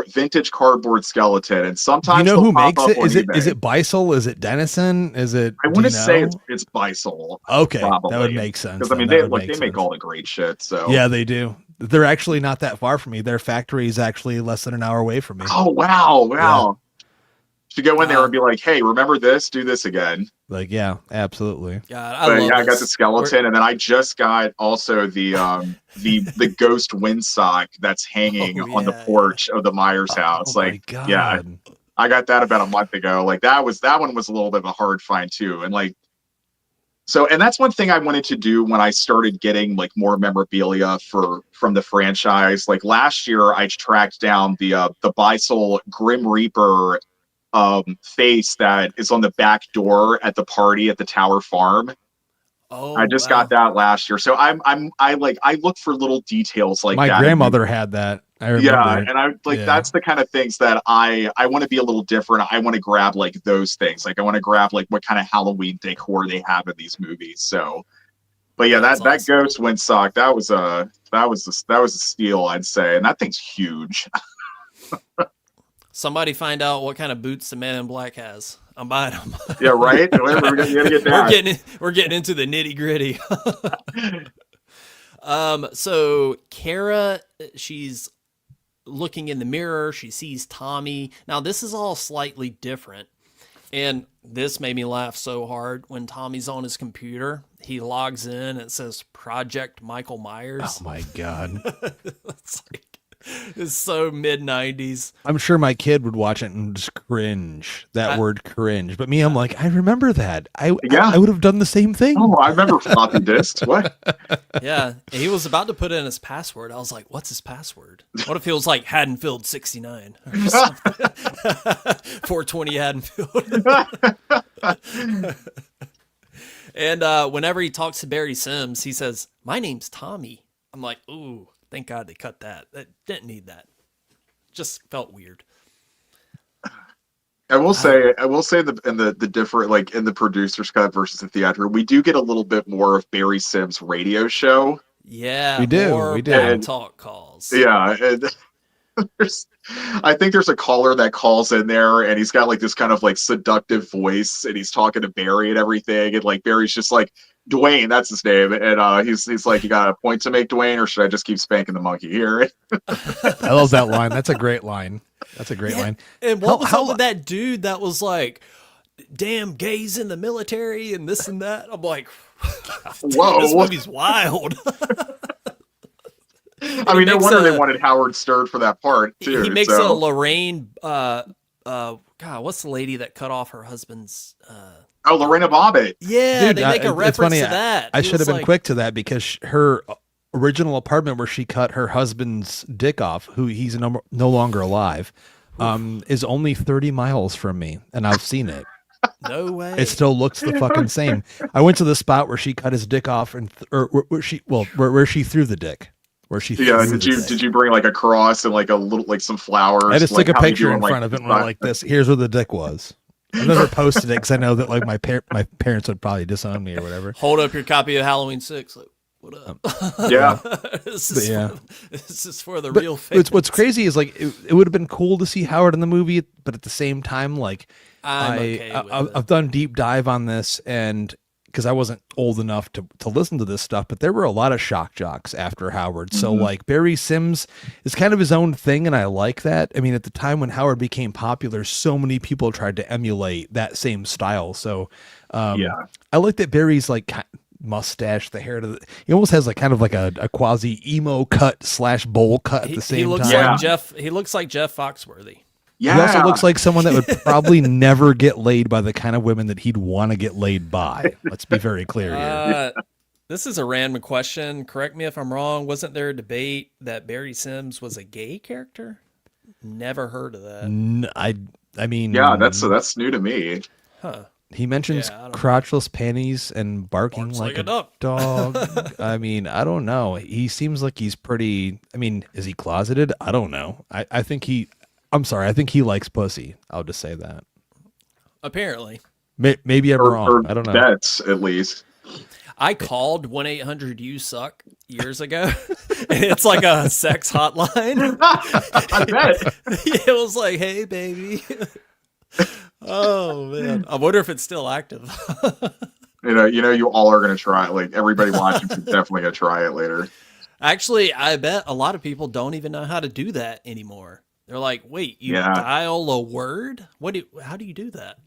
vintage cardboard skeleton, and Do sometimes you know they'll who pop makes up it? on Is it eBay. is it Beisel? Is it Dennison? Is it? I do want to you say know? it's Beisel. Okay. probably. That would make sense. Because I mean, then. they make all the great shit. So Yeah, they do. They're actually not that far from me. Their factory is actually less than an hour away from me. Oh wow! Should go in there and be like, "Hey, remember this? Do this again." Like, yeah, absolutely. God, I But love yeah, I got this. the skeleton, and then I just got also the the ghost windsock that's hanging Oh, on the yeah, porch of the Myers house. Oh Like, my God. yeah, I got that about a month ago. Like that one was a little bit of a hard find too, and like. So, and that's one thing I wanted to do when I started getting like more memorabilia from the franchise. Like last year, I tracked down the Beisel Grim Reaper face that is on the back door at the party at the Tower Farm. Oh, I just got that last year. So I look for little details like My that. grandmother had that. I remember. Yeah, and I like Yeah. that's the kind of things that I want to be a little different. I want to grab like those things. Like I want to grab like what kind of Halloween decor they have in these movies. So, but yeah, That's that awesome. ghost windsock that was a steal, I'd say, and that thing's huge. Somebody find out what kind of boots the Man in Black has. I'm buying them. Yeah, right. We're gonna get that. We're getting into the nitty gritty. So Kara, she's looking in the mirror. She sees Tommy. Now this is all slightly different, and this made me laugh so hard when Tommy's on his computer. He logs in. It says Project Michael Myers. Oh my God. It's so mid-90s. I'm sure my kid would watch it and just cringe. Word cringe. But me, I'm like, I remember that. I would have done the same thing. Oh, I remember floppy disks. What? Yeah, and he was about to put in his password. I was like, what's his password? What if he was like Haddonfield 69 or something? 420 Haddonfield. And whenever he talks to Barry Sims, he says, "My name's Tommy." I'm like, ooh, thank God they cut that. That didn't need that. Just felt weird. I will say the different, like in the producer's cut versus the theatrical, we do get a little bit more of Barry Sims' radio show. Yeah, We do, more we do. back talk calls. Yeah, and I think there's a caller that calls in there, and he's got like this kind of like seductive voice, and he's talking to Barry and everything, and like Barry's just like, Dwayne, that's his name, and he's like, "You got a point to make, Dwayne, or should I just keep spanking the monkey here?" I love that line. That's a great line. That's a great line. And what was up with that dude that was like, damn gays in the military and this and that? I'm like, Whoa. This movie's wild. I mean, no wonder they wanted Howard Stern for that part too. He makes a Lorraine. God, what's the lady that cut off her husband's? Oh, Lorena Bobbitt. Yeah, Dude, they make a reference funny, to that. I It should was have been like, quick to that because her original apartment where she cut her husband's dick off, who he's no longer alive, is only 30 miles from me, and I've seen it. No way. It still looks the fucking same. I went to the spot where she cut his dick off, and where she threw the dick. Where she Yeah, threw the dick. did you bring like a cross and like a little like some flowers? I just like, took a how you picture doing, in like, front of it and went like this. Here's where the dick was. I've never posted it because I know that like my parents would probably disown me or whatever. Hold up your copy of Halloween 6. Like, what up? Yeah. this is yeah. this is for the real fans. What's crazy is like it would have been cool to see Howard in the movie, but at the same time, like I've done deep dive on this, and because I wasn't old enough to listen to this stuff, but there were a lot of shock jocks after Howard. So like Barry Sims is kind of his own thing, and I like that. I mean, at the time when Howard became popular, so many people tried to emulate that same style. So I like that Barry's like mustache, the hair he almost has like kind of like a quasi emo cut / bowl cut at the same time. He looks like Jeff Foxworthy. Yeah. He also looks like someone that would probably never get laid by the kind of women that he'd want to get laid by. Let's be very clear here. This is a random question. Correct me if I'm wrong. Wasn't there a debate that Barry Sims was a gay character? Never heard of that. I mean, yeah, that's new to me. Huh. He mentions crotchless panties and barking like a dog. I mean, I don't know. He seems like he's pretty. I mean, is he closeted? I don't know. I think he likes pussy. I'll just say that. Apparently. Maybe I'm wrong. I don't know. Bets, at least. I called 1-800-YOU-SUCK years ago. And it's like a sex hotline. I bet. It was like, hey, baby. Oh, man. I wonder if it's still active. You all are going to try it. Like, everybody watching is definitely going to try it later. Actually, I bet a lot of people don't even know how to do that anymore. They're like, wait, you dial a word? How do you do that?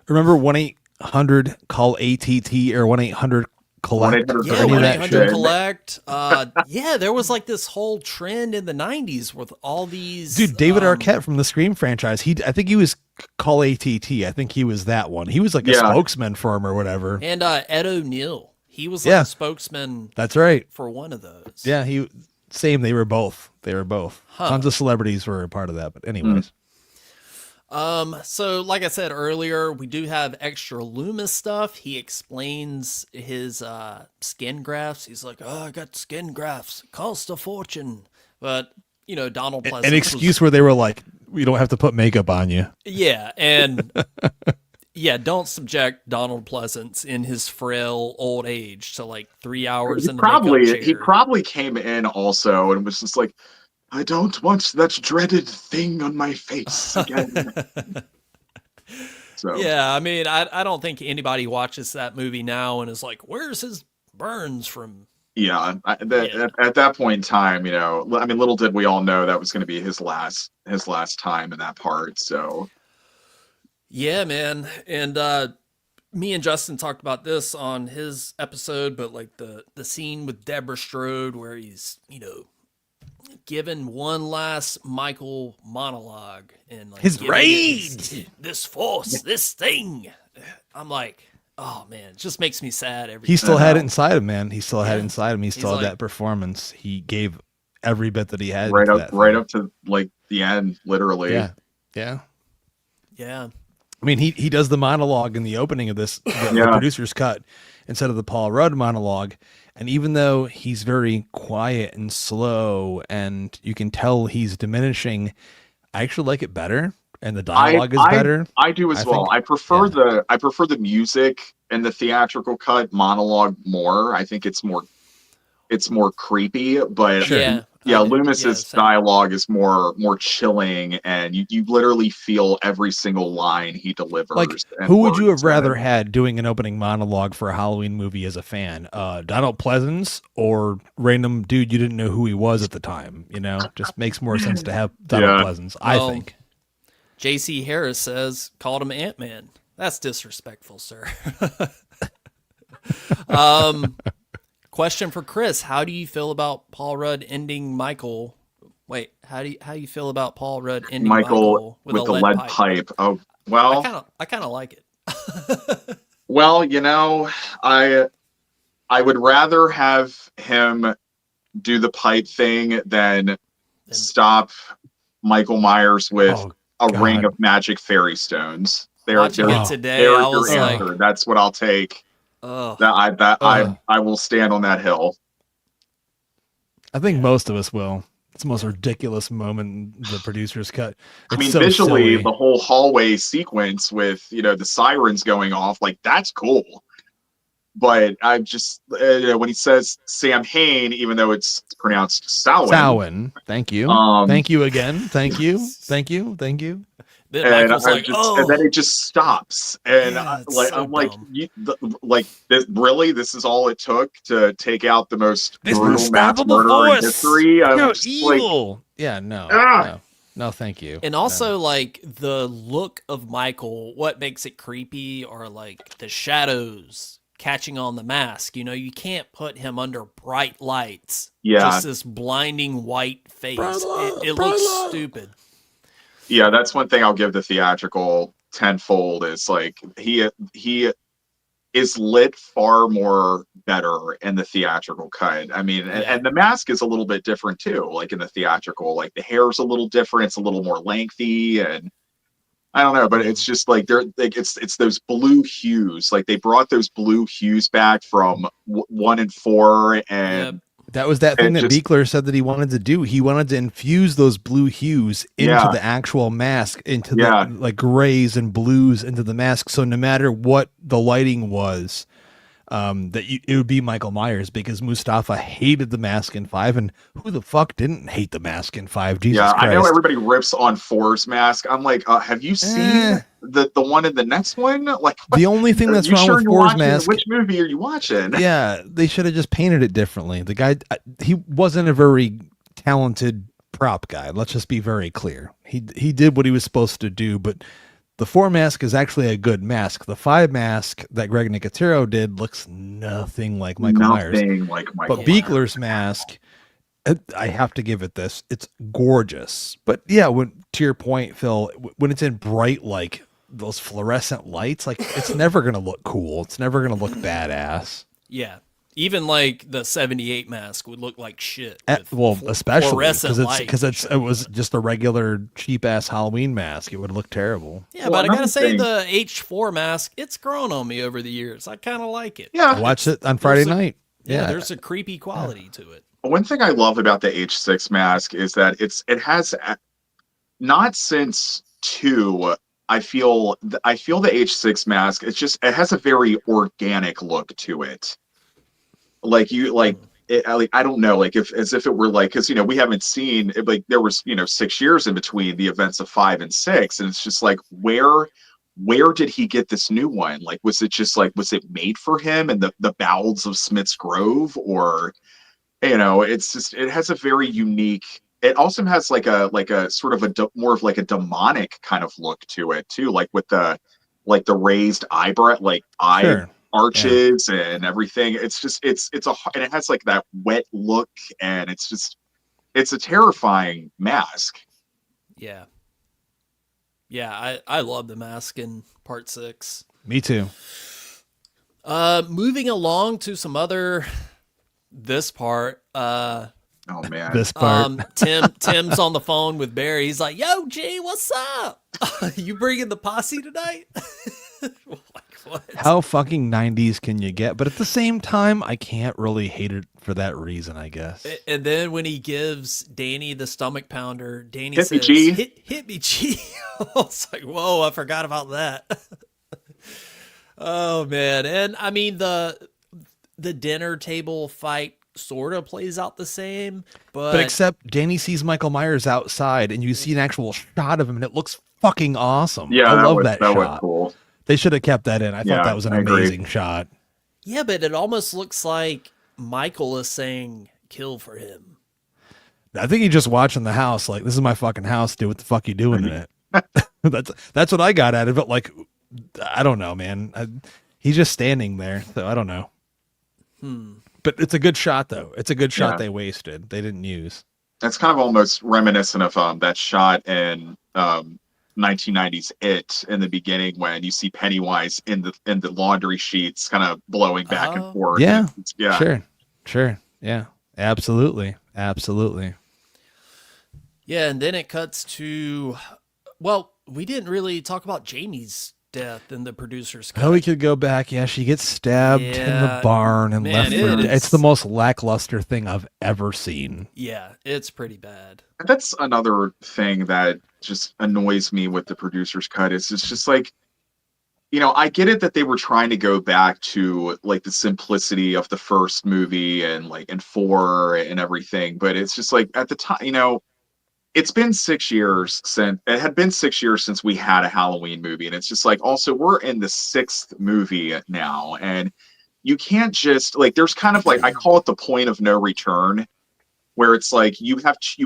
Remember 1-800-CALL-ATT or 1-800-COLLECT? Yeah, 1-800-COLLECT. There was like this whole trend in the 90s with all these. Dude, David Arquette from the Scream franchise. I think he was Call ATT. I think he was that one. He was like a spokesman for him or whatever. And Ed O'Neill. He was like a spokesman. That's right. For one of those. Yeah, same. They were both. Tons of celebrities were a part of that. But anyways. So like I said earlier, we do have extra Loomis stuff. He explains his skin grafts. He's like, oh, I got skin grafts. Cost a fortune. But, Donald Pleasence. An excuse where they were like, we don't have to put makeup on you. Yeah, and don't subject Donald Pleasence in his frail old age to like 3 hours in the makeup chair. He probably came in also and was just like, I don't want that dreaded thing on my face again. So yeah, I mean, I don't think anybody watches that movie now and is like, where's his burns from? Yeah, at that point in time, I mean, little did we all know that was going to be his last time in that part. So yeah, man, and me and Justin talked about this on his episode, but like the scene with Deborah Strode where he's given one last Michael monologue and like his rage, this force, this thing. I'm like, oh man, it just makes me sad. He still had it inside him, man. He still had it inside him. He still had that performance. He gave every bit that he had. Right up to like the end, literally. Yeah. I mean, he does the monologue in the opening of this, the producer's cut, instead of the Paul Rudd monologue. And even though he's very quiet and slow, and you can tell he's diminishing, I actually like it better, and the dialogue is better. I do as well. I prefer the music and the theatrical cut monologue more. I think it's more creepy, but Loomis's dialogue is more chilling, and you literally feel every single line he delivers. Like, who would you have rather had doing an opening monologue for a Halloween movie as a fan? Donald Pleasence or random dude you didn't know who he was at the time? Just makes more sense to have Donald Pleasence, I think. J.C. Harris called him Ant-Man. That's disrespectful, sir. Question for Chris: how do you feel about Paul Rudd ending Michael? Wait, how you feel about Paul Rudd ending Michael with a with the lead lead pipe? pipe. Oh I well, kind of like it. well, I would rather have him do the pipe thing than And stop Michael Myers with Oh a ring God. of magic fairy stones. watching it Oh. today, They're I your was like, answer. That's what I'll take. oh, Ugh. I will stand on that hill. I think Yeah. most of us will. It's the most ridiculous moment in the producer's cut. I It's mean, so visually, silly. the whole hallway sequence with the sirens going off, like that's cool. But I just when he says Sam Hain, even though it's pronounced Samhain, Samhain. Thank you. um, Thank you again. Thank you. Thank you. Thank you. then and Michael's I'm like, just and then oh, it just stops, and yeah, it's so I'm like, dumb. really, this is all it took to take out the most This brutal mass unstoppable murderer in force. history. I'm You're just like, evil. Yeah, no. ah, No. No, thank you. And No. also, like, the look of Michael, what makes it creepy are, like, the shadows catching on the mask. You can't put him under bright lights. yeah, Just this blinding white face. Brother, It looks brother. stupid. yeah. That's one thing I'll give the theatrical tenfold is like he is lit far more better in the theatrical cut. I mean, Yeah. and the mask is a little bit different too. Like in the theatrical, like the hair's a little different. It's a little more lengthy, and I don't know, but it's just like they're like it's those blue hues. Like they brought those blue hues back from 1 and 4, Yep. and That was that thing it that just Beekler said that he wanted to do. He wanted to infuse those blue hues into yeah, the actual mask, into yeah. the like grays and blues into the mask. So no matter what the lighting was, it would be Michael Myers, because Mustafa hated the mask in 5, and who the fuck didn't hate the mask in 5? Jesus Yeah, Christ. I know everybody rips on 4's mask. I'm like, have you seen the one in the next one? Like, what? The only thing Are that's you wrong sure with you're 4's watching? mask, Which movie are you watching? yeah, they should have just painted it differently. The guy, he wasn't a very talented prop guy. Let's just be very clear. He did what he was supposed to do, but the 4 mask is actually a good mask. The 5 mask that Greg Nicotero did looks nothing like Michael Myers. Nothing like Michael But Myers. Beekler's mask, I have to give it this. It's gorgeous. But yeah, to your point, Phil, when it's in bright, like those fluorescent lights, like it's never going to look cool. It's never going to look badass. Yeah. Even, like, the 78 mask would look like shit. Well, especially fluorescent because it was just a regular cheap ass Halloween mask. It would look terrible. Yeah, Well, but I gotta another say, thing- the H4 mask, it's grown on me over the years. I kind of like it. Yeah, I watched it on Friday there's a- night. Yeah, Yeah. there's a creepy quality to it. one thing I love about the H6 mask is that it has not since 2. I feel the H6 mask. It has a very organic look to it. Like you like. I don't know, like as if it were like, because we haven't seen it, like there was 6 years in between the events of 5 and 6, and it's just like where did he get this new one? Like was it made for him in the bowels of Smith's Grove, or it's just, it has a very unique. It also has like a sort of more of like a demonic kind of look to it too, like with the raised eyebrow, like eye Sure. arches and everything. It's just and it has like that wet look, and it's a terrifying mask. Yeah. Yeah, I love the mask in part 6. Me too. Moving along to some other this part. Oh man. This part. Tim's on the phone with Barry. He's like, "Yo, G, what's up? You bringing the posse tonight?" Like, what? How fucking 90s can you get? But at the same time, I can't really hate it for that reason, I guess. And then when he gives Danny the stomach pounder, Danny Hit me, says, G. Hit me, G. I was like, whoa, I forgot about that. Oh, man. And I mean, the dinner table fight sort of plays out the same, But except Danny sees Michael Myers outside, and you see an actual shot of him, and it looks fucking awesome. Yeah, I love that that was shot. cool. They should have kept that in. I Yeah, thought that was an I agree. amazing shot. yeah, but it almost looks like Michael is saying, kill for him. I think he's just watching the house, like, this is my fucking house, dude. What the fuck you doing in it? That's what I got out of it. Like, I don't know, man. He's just standing there, so I don't know. But it's a good shot, though. It's a good shot Yeah. they wasted. They didn't use. That's kind of almost reminiscent of that shot in 1990's It in the beginning when you see Pennywise in the laundry sheets kind of blowing back and Oh, forth. Yeah. Yeah. Sure. Yeah. Absolutely. yeah. And then it cuts to, well, we didn't really talk about Jamie's death in the producer's cut. Oh, we could go back. Yeah, she gets stabbed in the Yeah, barn and man, left for it dead. It's is- the most lackluster thing I've ever seen. Yeah, it's pretty bad. That's another thing that just annoys me with the producer's cut is it's just like, I get it that they were trying to go back to like the simplicity of the first movie and like and four and everything, but it's just like at the time, it's been 6 years since it had been 6 years since we had a Halloween movie, and it's just like also we're in the sixth movie now, and you can't just like there's kind of like I call it the point of no return, where it's like you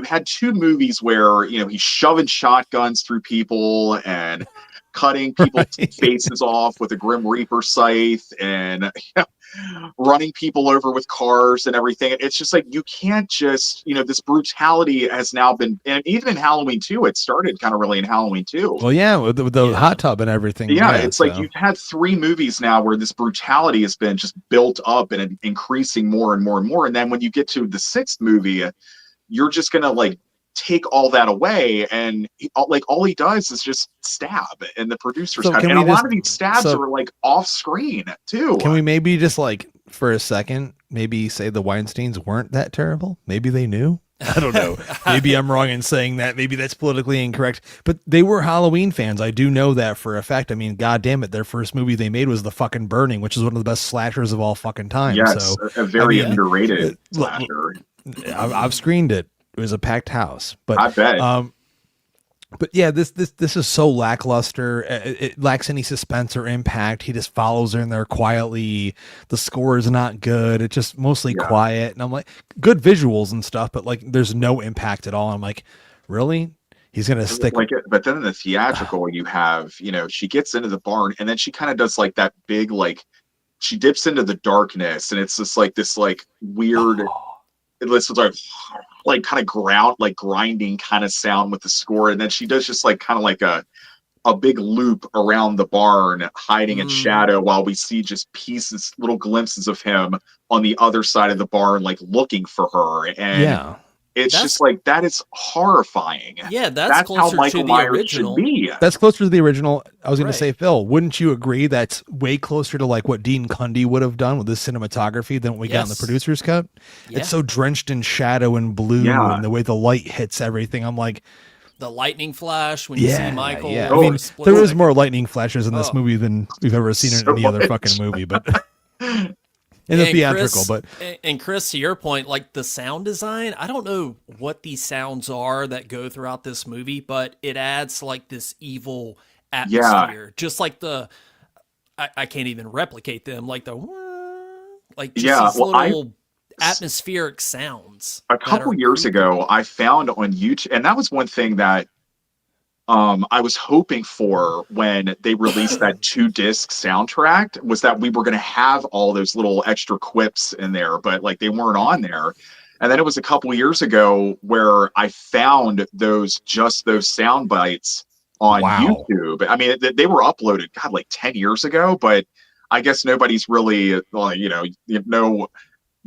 had two movies where he's shoving shotguns through people and cutting people's Right. faces off with a Grim Reaper scythe and running people over with cars and everything. It's just like you can't just this brutality has now been, and even in Halloween 2 it started kind of really in Halloween 2. Well, yeah, with the Yeah. hot tub and everything. Yeah, it's like so. you've had three movies now where this brutality has been just built up and increasing more and more and more. And then when you get to the sixth movie, you're just gonna like take all that away, and all he does is just stab in the producer's So cut. can And a we lot just- of these stabs so- are like off screen too. Can we maybe just like for a second, maybe say the Weinsteins weren't that terrible? Maybe they knew. I don't know. Maybe I'm wrong in saying that. Maybe that's politically incorrect. But they were Halloween fans. I do know that for a fact. I mean, God damn it, their first movie they made was The fucking Burning, which is one of the best slashers of all fucking time. Yes, So a very I mean, underrated look, slasher. I've screened it. It was a packed house. But I bet. But yeah, this is so lackluster. It lacks any suspense or impact. He just follows her in there quietly. The score is not good. It's just mostly Yeah. quiet. And I'm like, good visuals and stuff, but like, there's no impact at all. I'm like, really? He's gonna stick. Like it, but then in the theatrical, you have she gets into the barn, and then she kind of does like that big like she dips into the darkness, and it's just like this like weird. It listens like kind of grinding kind of sound with the score, and then she does just like kind of like a big loop around the barn, hiding in shadow, while we see just pieces, little glimpses of him on the other side of the barn, like looking for her. And Yeah. it's just like that is horrifying. Yeah, that's how closer Michael to the Myers original. should be. That's closer to the original. I was going Right. to say, Phil, wouldn't you agree that's way closer to like what Dean Cundy would have done with his cinematography than what we got in the Yes. producer's cut? Yeah. It's so drenched in shadow and blue Yeah. and the way the light hits everything. I'm like, The lightning flash when you see Michael. yeah. Oh, I mean, split there was second. more lightning flashes in this Oh. movie than we've ever seen in So any other much. fucking movie, but in the And theatrical. Chris, But and Chris, to your point, like the sound design, I don't know what these sounds are that go throughout this movie, but it adds like this evil atmosphere. Just like I can't even replicate them, like like just Yeah, these well, little atmospheric sounds. A that couple are years creepy. ago, I found on YouTube, and that was one thing that I was hoping for when they released that 2-disc soundtrack, was that we were going to have all those little extra quips in there, but like they weren't on there. And then it was a couple years ago where I found those sound bites on Wow. YouTube. I mean, they were uploaded, God, like 10 years ago, but I guess nobody's really,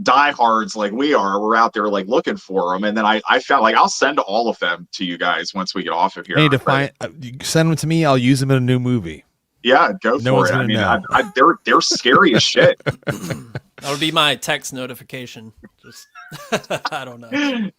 diehards like we are. We're out there like looking for them. And then I found like, I'll send all of them to you guys once we get off of here. I need to But, find, you send them to me. I'll use them in a new movie. yeah, go No for one's it. I gonna mean, know. they're scary as shit. That would be my text notification. Just I don't know.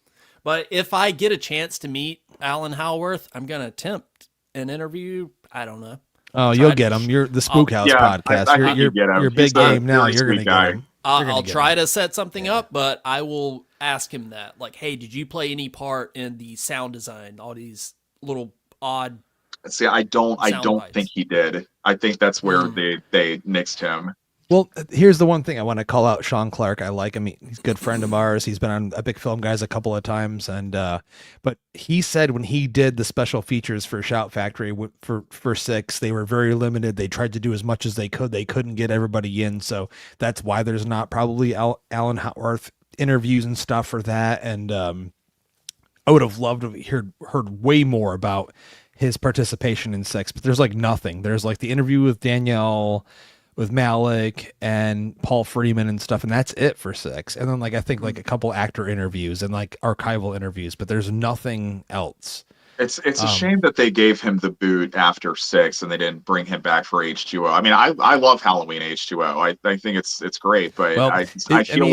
But if I get a chance to meet Alan Howarth, I'm gonna attempt an interview. I don't know. Oh, Try you'll to- get them. You're the Spook House Yeah, podcast. I you're think you get 'em. you're big He's a game now. very You're gonna sweet get guy. them. I'll try to set something up, but I will ask him that. Like, hey, did you play any part in the sound design? All these little odd. See, I don't Sound bites. think he did. I think that's where they nixed him. Well, here's the one thing I want to call out Sean Clark. I like him. He's a good friend of ours. He's been on Epic Film Guys a couple of times, and but he said when he did the special features for Shout Factory for 6, they were very limited. They tried to do as much as they could. They couldn't get everybody in, so that's why there's not probably Alan Howarth interviews and stuff for that. And I would have loved to heard way more about his participation in 6, but there's like nothing. There's like the interview with Danielle, with Malik and Paul Freeman and stuff, and that's it for 6. And then like I think like a couple actor interviews and like archival interviews, but there's nothing else. It's a shame that they gave him the boot after 6 and they didn't bring him back for H2O. I mean, I love Halloween H2O. I think it's great, but Well, I feel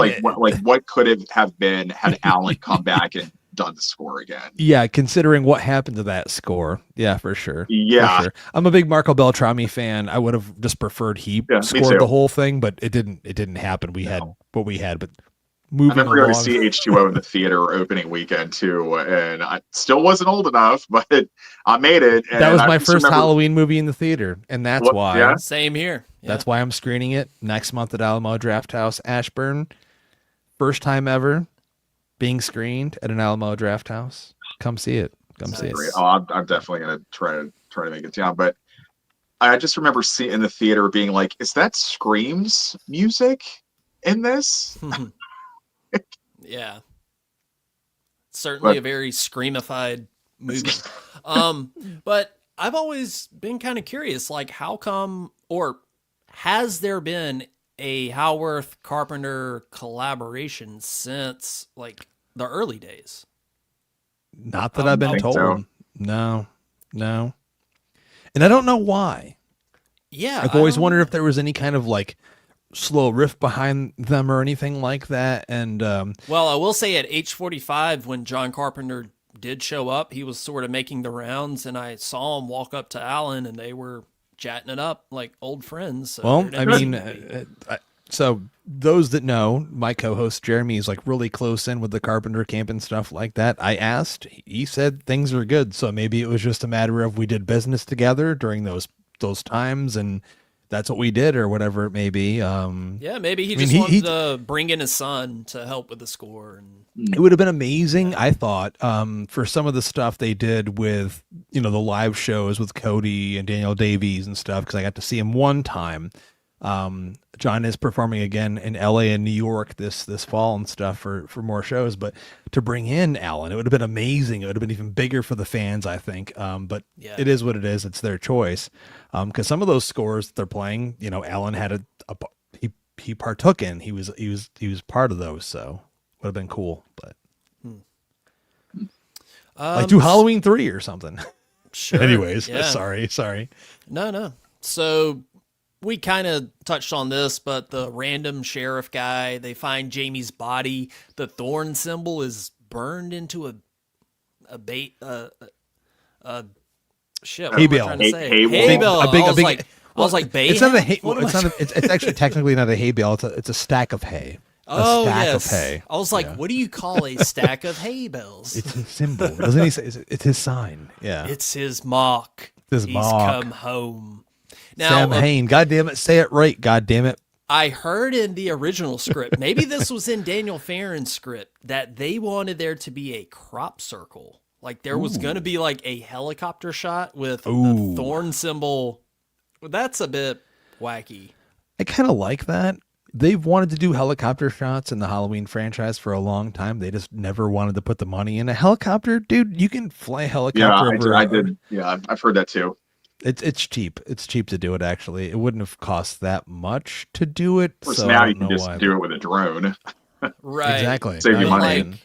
what could have been had Alan come back and done the score again. Yeah, considering what happened to that score. Yeah, for sure. Yeah. For sure. I'm a big Marco Beltrami fan. I would have just preferred he Me scored too. the whole thing, but it didn't happen. We had what we had, but I moving remember going to along. see H2O in the theater opening weekend too, and I still wasn't old enough, but I made it. And That was I my just first remember- Halloween movie in the theater, and that's What? why. Yeah. Same here. Yeah. That's why I'm screening it next month at Alamo Drafthouse, Ashburn. First time ever being screened at an Alamo Drafthouse. Come see it. Come see it. Great. Oh, I'm definitely gonna try to make it down. But I just remember seeing in the theater being like, "Is that Scream's music in this?" Yeah. Certainly But- a very screamified movie. But I've always been kind of curious, like how come, or has there been a Howarth Carpenter collaboration since like the early days? Not that I've been think told. so. No. And I don't know why. Yeah. I've I always don't- wondered if there was any kind of like slow riff behind them or anything like that. And Well, I will say at H45, when John Carpenter did show up, he was sort of making the rounds, and I saw him walk up to Alan, and they were chatting it up like old friends. So well, there I didn't mean, seem to be. so those that know, my co-host Jeremy is like really close in with the Carpenter camp and stuff like that. I asked, he said things are good. So maybe it was just a matter of we did business together during those times, and that's what we did, or whatever it may be. Yeah, maybe he I mean, just wanted he- to bring in his son to help with the score. And It would have been amazing, I thought, for some of the stuff they did with, the live shows with Cody and Daniel Davies and stuff, because I got to see him one time. John is performing again in LA and New York this fall and stuff for more shows, but to bring in Alan, it would have been amazing. It would have been even bigger for the fans, I think. But Yeah. it is what it is. It's their choice. Because some of those scores they're playing, Alan had he partook in. He was part of those, so would have been cool. But like do Halloween 3 or something. Sure. Anyways, yeah. sorry. No. So we kind of touched on this, but the random sheriff guy, they find Jamie's body. The thorn symbol is burned into a bait. Shit. What Hay am I bale. trying to say? Hay Hay bale. bale. A big- I a was big- like, I was like, bay. It's not a hay. What Well, am I- it's actually technically not a hay bale. It's a stack of hay. Oh, stack yes. of hay. I was like, Yeah. what do you call a stack of hay bales? It's his symbol. Doesn't he say it's his sign? Yeah. It's his mark. His He's mark. come home. Now, Sam Hain. God damn it. Say it right. God damn it. I heard in the original script, maybe this was in Daniel Farron's script, that they wanted there to be a crop circle. Like there was going to be like a helicopter shot with Ooh. the thorn symbol. That's a bit wacky. I kind of like that. They've wanted to do helicopter shots in the Halloween franchise for a long time. They just never wanted to put the money in a helicopter. Dude, you can fly a Yeah, helicopter over. I did. Yeah, I've heard that too. It's cheap. It's cheap to do it, actually. It wouldn't have cost that much to do it. Of course, So I now don't you can know just why. do it with a drone. Right. Exactly. Save you Not money. even-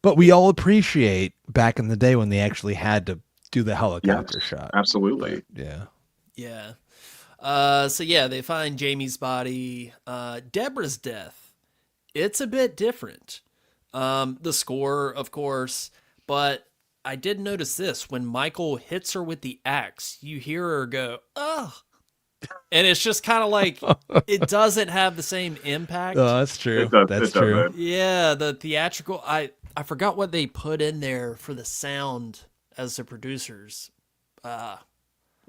But we all appreciate back in the day when they actually had to do the helicopter Yes, shot. Absolutely. Yeah. Yeah. So yeah, they find Jamie's body. Deborah's death. It's a bit different. The score, of course, but I did notice this. When Michael hits her with the axe, you hear her go, "Ugh." And it's just kind of like, it doesn't have the same impact. Oh, that's true. It does- That's it does true. it. Yeah, the theatrical, I forgot what they put in there for the sound as the producers.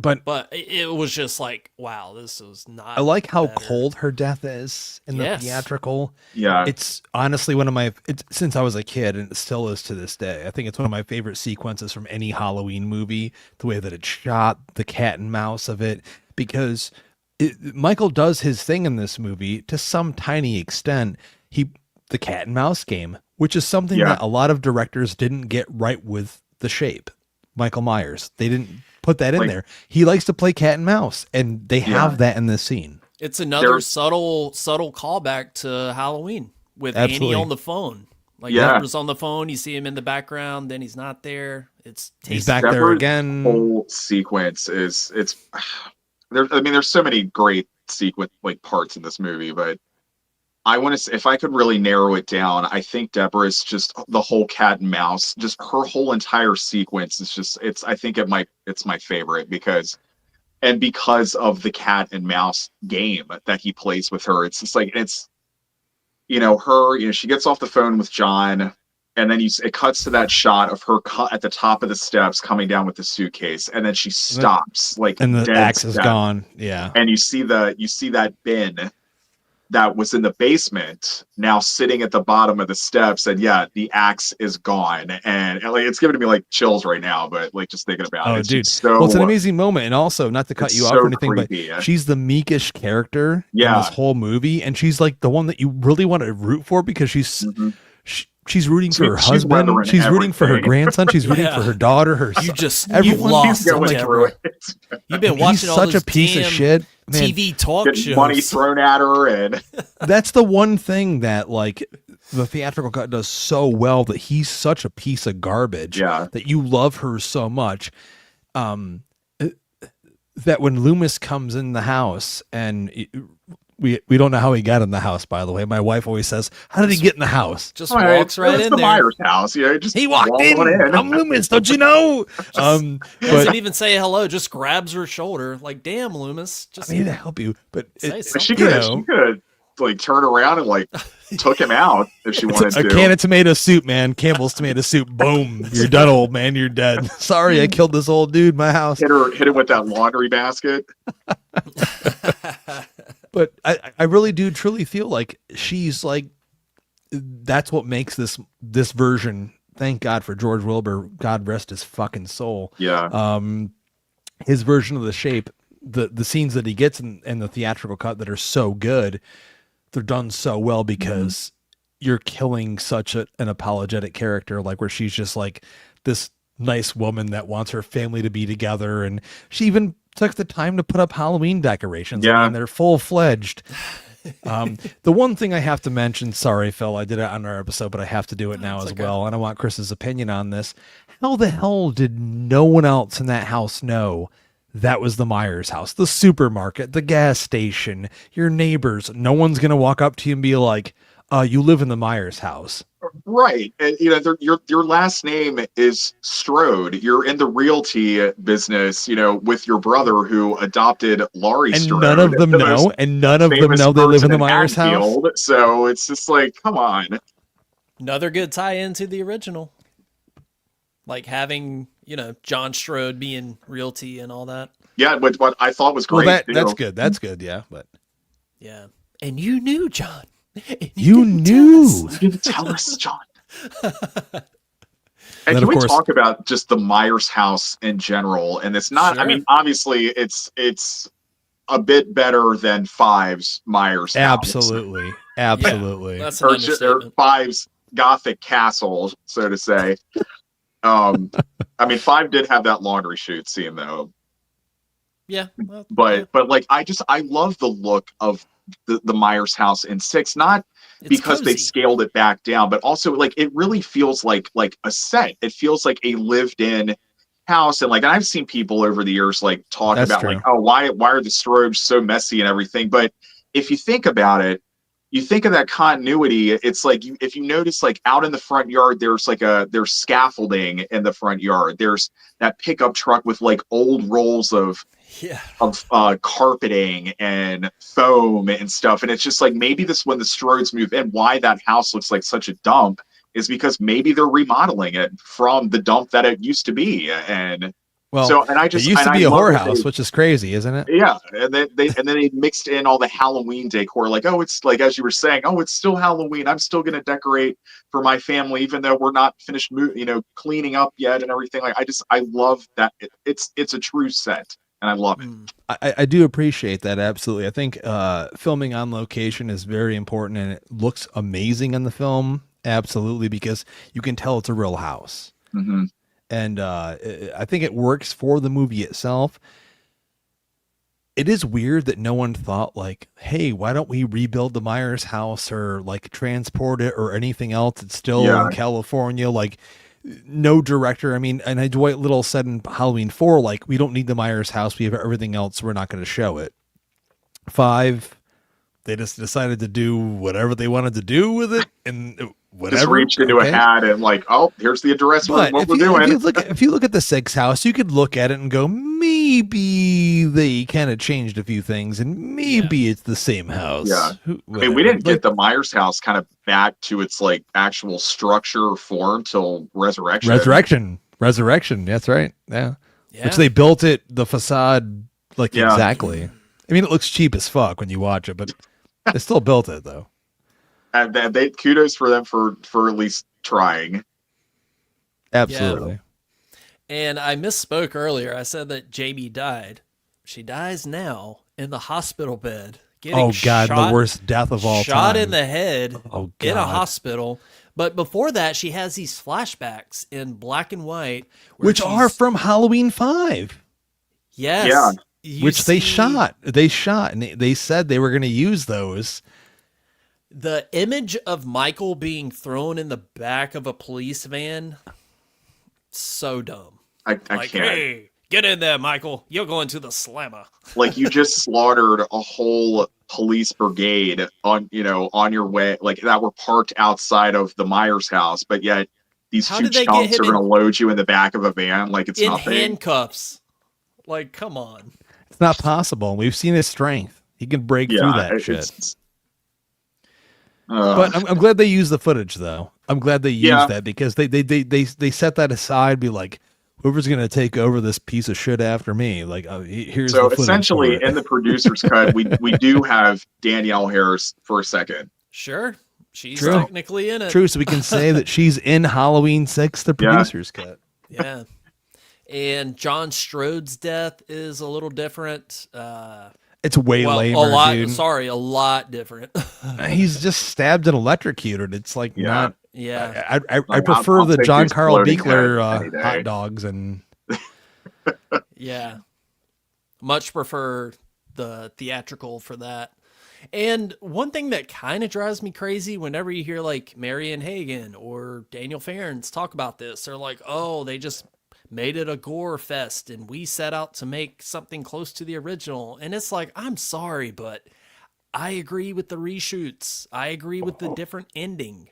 But it was just like, wow, this was not. I like how better. cold her death is in the theatrical. Yeah. It's honestly one of my, since I was a kid, and it still is to this day, I think it's one of my favorite sequences from any Halloween movie, the way that it's shot, the cat and mouse of it, because Michael does his thing in this movie to some tiny extent. The cat and mouse game, which is something that a lot of directors didn't get right with The Shape. Michael Myers, they didn't put that in there. He likes to play cat and mouse, and they have that in this scene. It's another subtle callback to Halloween with Annie on the phone. Like Deborah's on the phone, you see him in the background, then he's not there. He's back there again. Whole sequence is there's so many great sequence parts in this movie, but I want to say, if I could really narrow it down, I think Deborah's just the whole cat and mouse, just her whole entire sequence is just, I think it's my favorite because of the cat and mouse game that he plays with her. It's just like, she gets off the phone with John, and then it cuts to that shot of her at the top of the steps coming down with the suitcase, and then she stops, and the axe is gone. Yeah. And you see that bin that was in the basement now sitting at the bottom of the steps, and the axe is gone, and it's giving me chills right now, but just thinking about it. Dude, it's an amazing moment. And also, not to cut you off or anything, creepy, but she's the meekest character in this whole movie, and she's the one that you really want to root for because she's rooting for her husband, she's rooting for her grandson, she's rooting for her daughter, you've lost going through it. You've been watching all such those a piece of shit. Man, TV talk shows. Money thrown at her, and that's the one thing that the theatrical cut does so well, that he's such a piece of garbage that you love her so much. That when Loomis comes in the house, and we don't know how he got in the house, by the way. My wife always says, "How did he get in the house?" Just walks right in the there. Myers house. He walked in. I'm Loomis, don't you know? Doesn't even say hello. Just grabs her shoulder. Like, damn, Loomis. I mean, to help you, but she could have turn around and took him out if she wanted to. A can of tomato soup, man. Campbell's tomato soup. Boom. You're done, old man. You're dead. Sorry, I killed this old dude in my house. Hit him with that laundry basket. But I really do truly feel like she's that's what makes this version. Thank God for George Wilbur. God rest his fucking soul. Yeah. His version of The Shape, the scenes that he gets in the theatrical cut that are so good, they're done so well because you're killing such an apologetic character, where she's just this nice woman that wants her family to be together, and she even took the time to put up Halloween decorations. Yeah. And they're full-fledged. The one thing I have to mention, sorry, Phil, I did it on our episode, but I have to do it now as well, and I want Chris's opinion on this. How the hell did no one else in that house know that was the Myers house? The supermarket, the gas station, your neighbors. No one's going to walk up to you and be like, you live in the Myers house. Right. And, your last name is Strode. You're in the realty business, with your brother who adopted Laurie Strode. None of them know. And none of them know they live in the Myers house. So it's just come on. Another good tie into the original. Having, John Strode being realty and all that. Yeah, what I thought was great. Well, that's good. That's good, yeah. But yeah. And you knew, John. You knew. You didn't tell us, John. And can we talk about just the Myers house in general? And it's not, Sure. I mean, obviously it's a bit better than Five's Myers house. Absolutely. Absolutely. Yeah, that's an or understatement. Five's Gothic castle, so to say. I mean, Five did have that laundry chute scene though. Yeah. Well, But I love the look of the Myers house in 6, not it's because they cozy. scaled it back down, but also it really feels like a set. It feels like a lived-in house, and I've seen people over the years talk That's about true. why are the Strobes so messy and everything. But if you think about it, you think of that continuity. It's if you notice out in the front yard, there's there's scaffolding in the front yard. There's that pickup truck with old rolls of carpeting and foam and stuff, and it's just maybe this when the Strodes move in, why that house looks like such a dump is because maybe they're remodeling it from the dump that it used to be. And Well, So, and I it just, used and to I be a love that whorehouse, which is crazy, isn't it? yeah, and then they mixed in all the Halloween decor, like, oh, it's like, as you were saying, oh, it's still Halloween. I'm still gonna decorate for my family, even though we're not finished, cleaning up yet and everything. Like, I love that. It's a true set, and I love it. Mm. I do appreciate that, absolutely. I think filming on location is very important, and it looks amazing in the film, absolutely, because you can tell it's a real house. Mm-hmm. And I think it works for the movie itself. It is weird that no one thought like, hey, why don't we rebuild the Myers house or like transport it or anything else? It's still Yeah, in California. Like, no director. I mean, and Dwight Little said in Halloween 4, like, we don't need the Myers house. We have everything else. We're not going to show it. 5, they just decided to do whatever they wanted to do with it, and whatever. just reached into a hat and like, oh, here's the address for But what if we're you, doing. if you look at the 6 house, you could look at it and go, maybe they kind of changed a few things, and maybe it's the same house. Yeah. I mean, we Whatever. didn't get Like, the Myers house kind of back to its like actual structure or form till Resurrection. Resurrection. That's right. Yeah. Yeah. Which they built it, the facade, like Yeah. exactly. I mean, it looks cheap as fuck when you watch it, but they still built it though. And they kudos for them for at least trying. Absolutely. And I misspoke earlier. I said that Jamie died. She dies now in the hospital bed. Getting Oh God, shot, the worst death of all shot time. in the head Oh, in a God. hospital. But before that, she has these flashbacks in black and white, where Which are she's- from Halloween 5. yes, Yeah. you Which they see shot. They shot, and they said they were going to use those. the image of Michael being thrown in the back of a police van. So dumb. I Like, can't. hey, get in there, Michael. You're going to the slammer. Like, you just slaughtered a whole police brigade on your way, like, that were parked outside of the Myers house, but yet these How two did they get chunks him are going to in- load you in the back of a van like it's In nothing. handcuffs. Like, come on. It's not possible. We've seen his strength. He can break through that shit. it's But I'm glad they used the footage, though. I'm glad they used Yeah. that because they set that aside. Be like, whoever's going to take over this piece of shit after me, like, here's so the footage essentially for it. in the producer's cut, we do have Danielle Harris for a second. Sure. She's True. technically in it. True, so we can say that she's in Halloween 6, the Yeah. producer's cut. Yeah. And John Strode's death is a little different. It's way lamer, a lot. dude. Sorry, a lot different. He's just stabbed and electrocuted. It's like Yeah. not. Yeah. I prefer I'll the take John these Carl floating Beekler heads any day. hot dogs and Yeah. Much prefer the theatrical for that. And one thing that kind of drives me crazy whenever you hear like Marion Hagen or Daniel Farrens talk about this, they're like, oh, they just made it a gore fest and we set out to make something close to the original. And it's like, I'm sorry, but I agree with the reshoots. I agree with the different ending.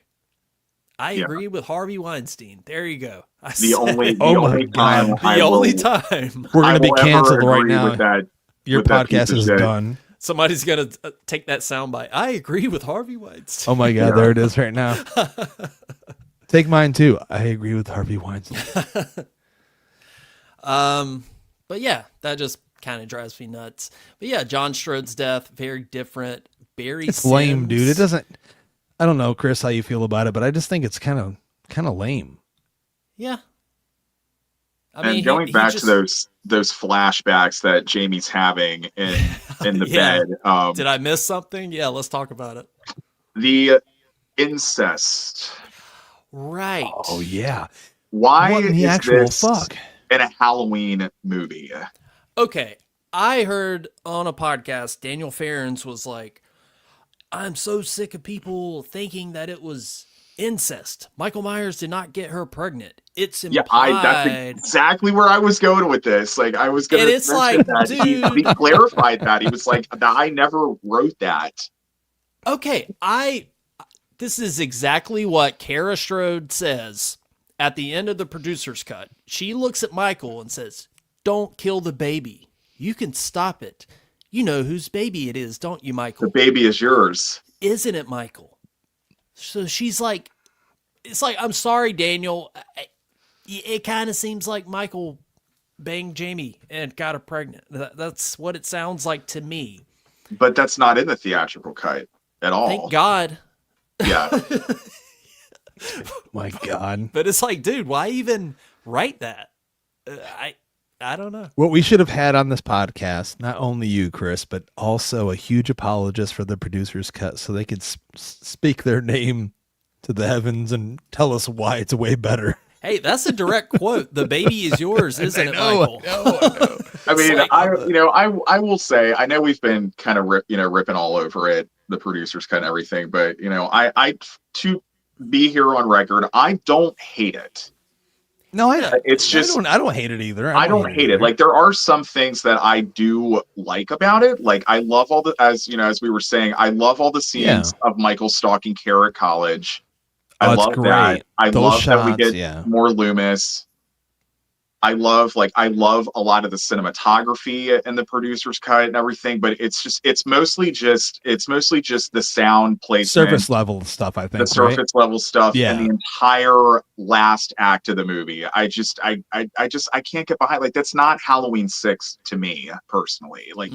I Yeah. agree with Harvey Weinstein. There you go. The only Oh my time God. I the only will- time we're I gonna be will ever canceled right agree now. with that. Your with that piece podcast of is shit. done. somebody's going to take that soundbite. I agree with Harvey Weinstein. Oh my God, Yeah. there it is right now. Take mine too. I agree with Harvey Weinstein. But yeah, that just kind of drives me nuts. But yeah, John Strode's death, very different. Barry It's lame, dude. It Sims- doesn't. I don't know, Chris, how you feel about it, but I just think it's kind of lame. Yeah. I And going back just- to those flashbacks that Jamie's having in the Yeah. bed, Did I miss something? Yeah, let's talk about it. the incest. Right. Oh yeah. Why What in the is actual this fuck? in a Halloween movie? Okay. I heard on a podcast, Daniel Farrens was like, I'm so sick of people thinking that it was incest. Michael Myers did not get her pregnant. It's Yeah, implied. that's exactly where I was going with this. Like, I was going And to it's mention like, that. He dude. clarified that. He was like, I never wrote that. Okay, this is exactly what Kara Strode says at the end of the producer's cut. She looks at Michael and says, "Don't kill the baby. You can stop it. You know whose baby it is, don't you, The Michael? baby is yours. Isn't it, Michael?" So she's like, it's like, I'm sorry, Daniel. It kind of seems like Michael banged Jamie and got her pregnant. That's what it sounds like to me. But that's not in the theatrical cut at all. Thank God. Yeah. My God. But it's like, dude, why even write that? I don't know. What we should have had on this podcast, not only you, Chris, but also a huge apologist for the producer's cut so they could speak their name to the heavens and tell us why it's way better. Hey, that's a direct quote. The baby is yours, isn't it, Michael? I mean, like- I will say, I know we've been kind of ripping all over it, the producer's cut and everything, but I to be here on record, I don't hate it. No, It's just I don't hate it either. I don't hate it. Like, there are some things that I do like about it. Like, I love all the, as we were saying, I love all the scenes of Michael stalking Kara at college. I love great. that. I Those love shots, that we get more Loomis. I love a lot of the cinematography in the producer's cut and everything, but it's mostly just the sound placement, surface level stuff. I think the surface level stuff, Yeah. and the entire last act of the movie. I can't get behind. Like, that's not Halloween 6 to me personally. Like,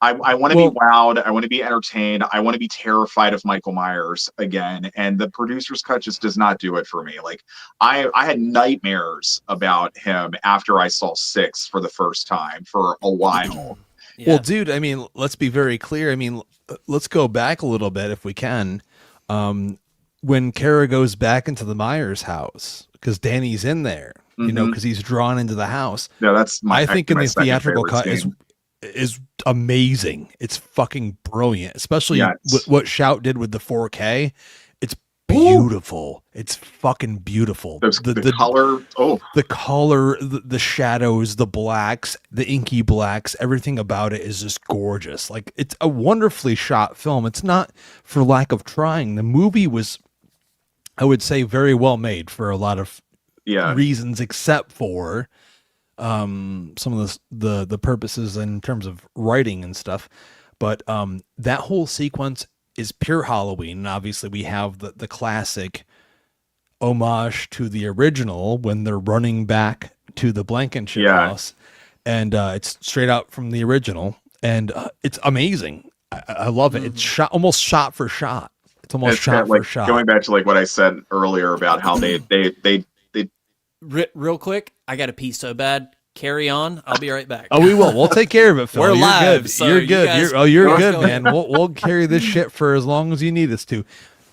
I want to be wowed. I want to be entertained. I want to be terrified of Michael Myers again. And the producer's cut just does not do it for me. Like, I had nightmares about him after I saw 6 for the first time for a while. Yeah. Well, dude, I mean, let's be very clear. I mean, let's go back a little bit if we can. When Kara goes back into the Myers house, because Danny's in there, you know, because he's drawn into the house. No, that's I think in the second theatrical favorite cut scene. is amazing. It's fucking brilliant, especially what Shout did with the 4K. It's beautiful. It's fucking beautiful. The color, the color, the shadows, the blacks, the inky blacks, everything about it is just gorgeous. Like, it's a wonderfully shot film. It's not for lack of trying. The movie was, I would say, very well made for a lot of reasons, except for some of the purposes in terms of writing and stuff. But that whole sequence is pure Halloween. And obviously we have the classic homage to the original when they're running back to the Blankenship house. And it's straight out from the original. And it's amazing. I love it. It's almost shot for shot. It's almost shot for shot. Going back to like what I said earlier about how they Real quick, I got to pee so bad. Carry on. I'll be right back. Oh, we will. We'll take care of it, Phil. We're You're live, good. so you're you good. guys- You're good, man. We'll carry this shit for as long as you need us to.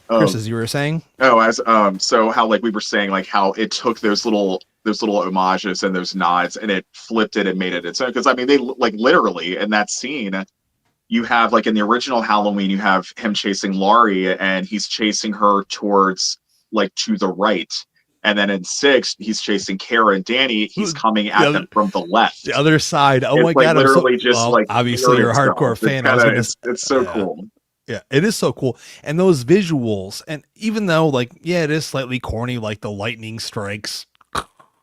Chris, as you were saying. So how, like we were saying, like how it took those little homages and those nods and it flipped it and made it its own. Because I mean, they like literally in that scene, you have like in the original Halloween, you have him chasing Laurie and he's chasing her towards like to the right. And then in 6, he's chasing Kara and Danny. He's coming at them from the left. The other side. Oh, my God. Literally just like obviously you're a hardcore fan. It's so cool. Yeah, it is so cool. And those visuals, and even though like, it is slightly corny, like the lightning strikes.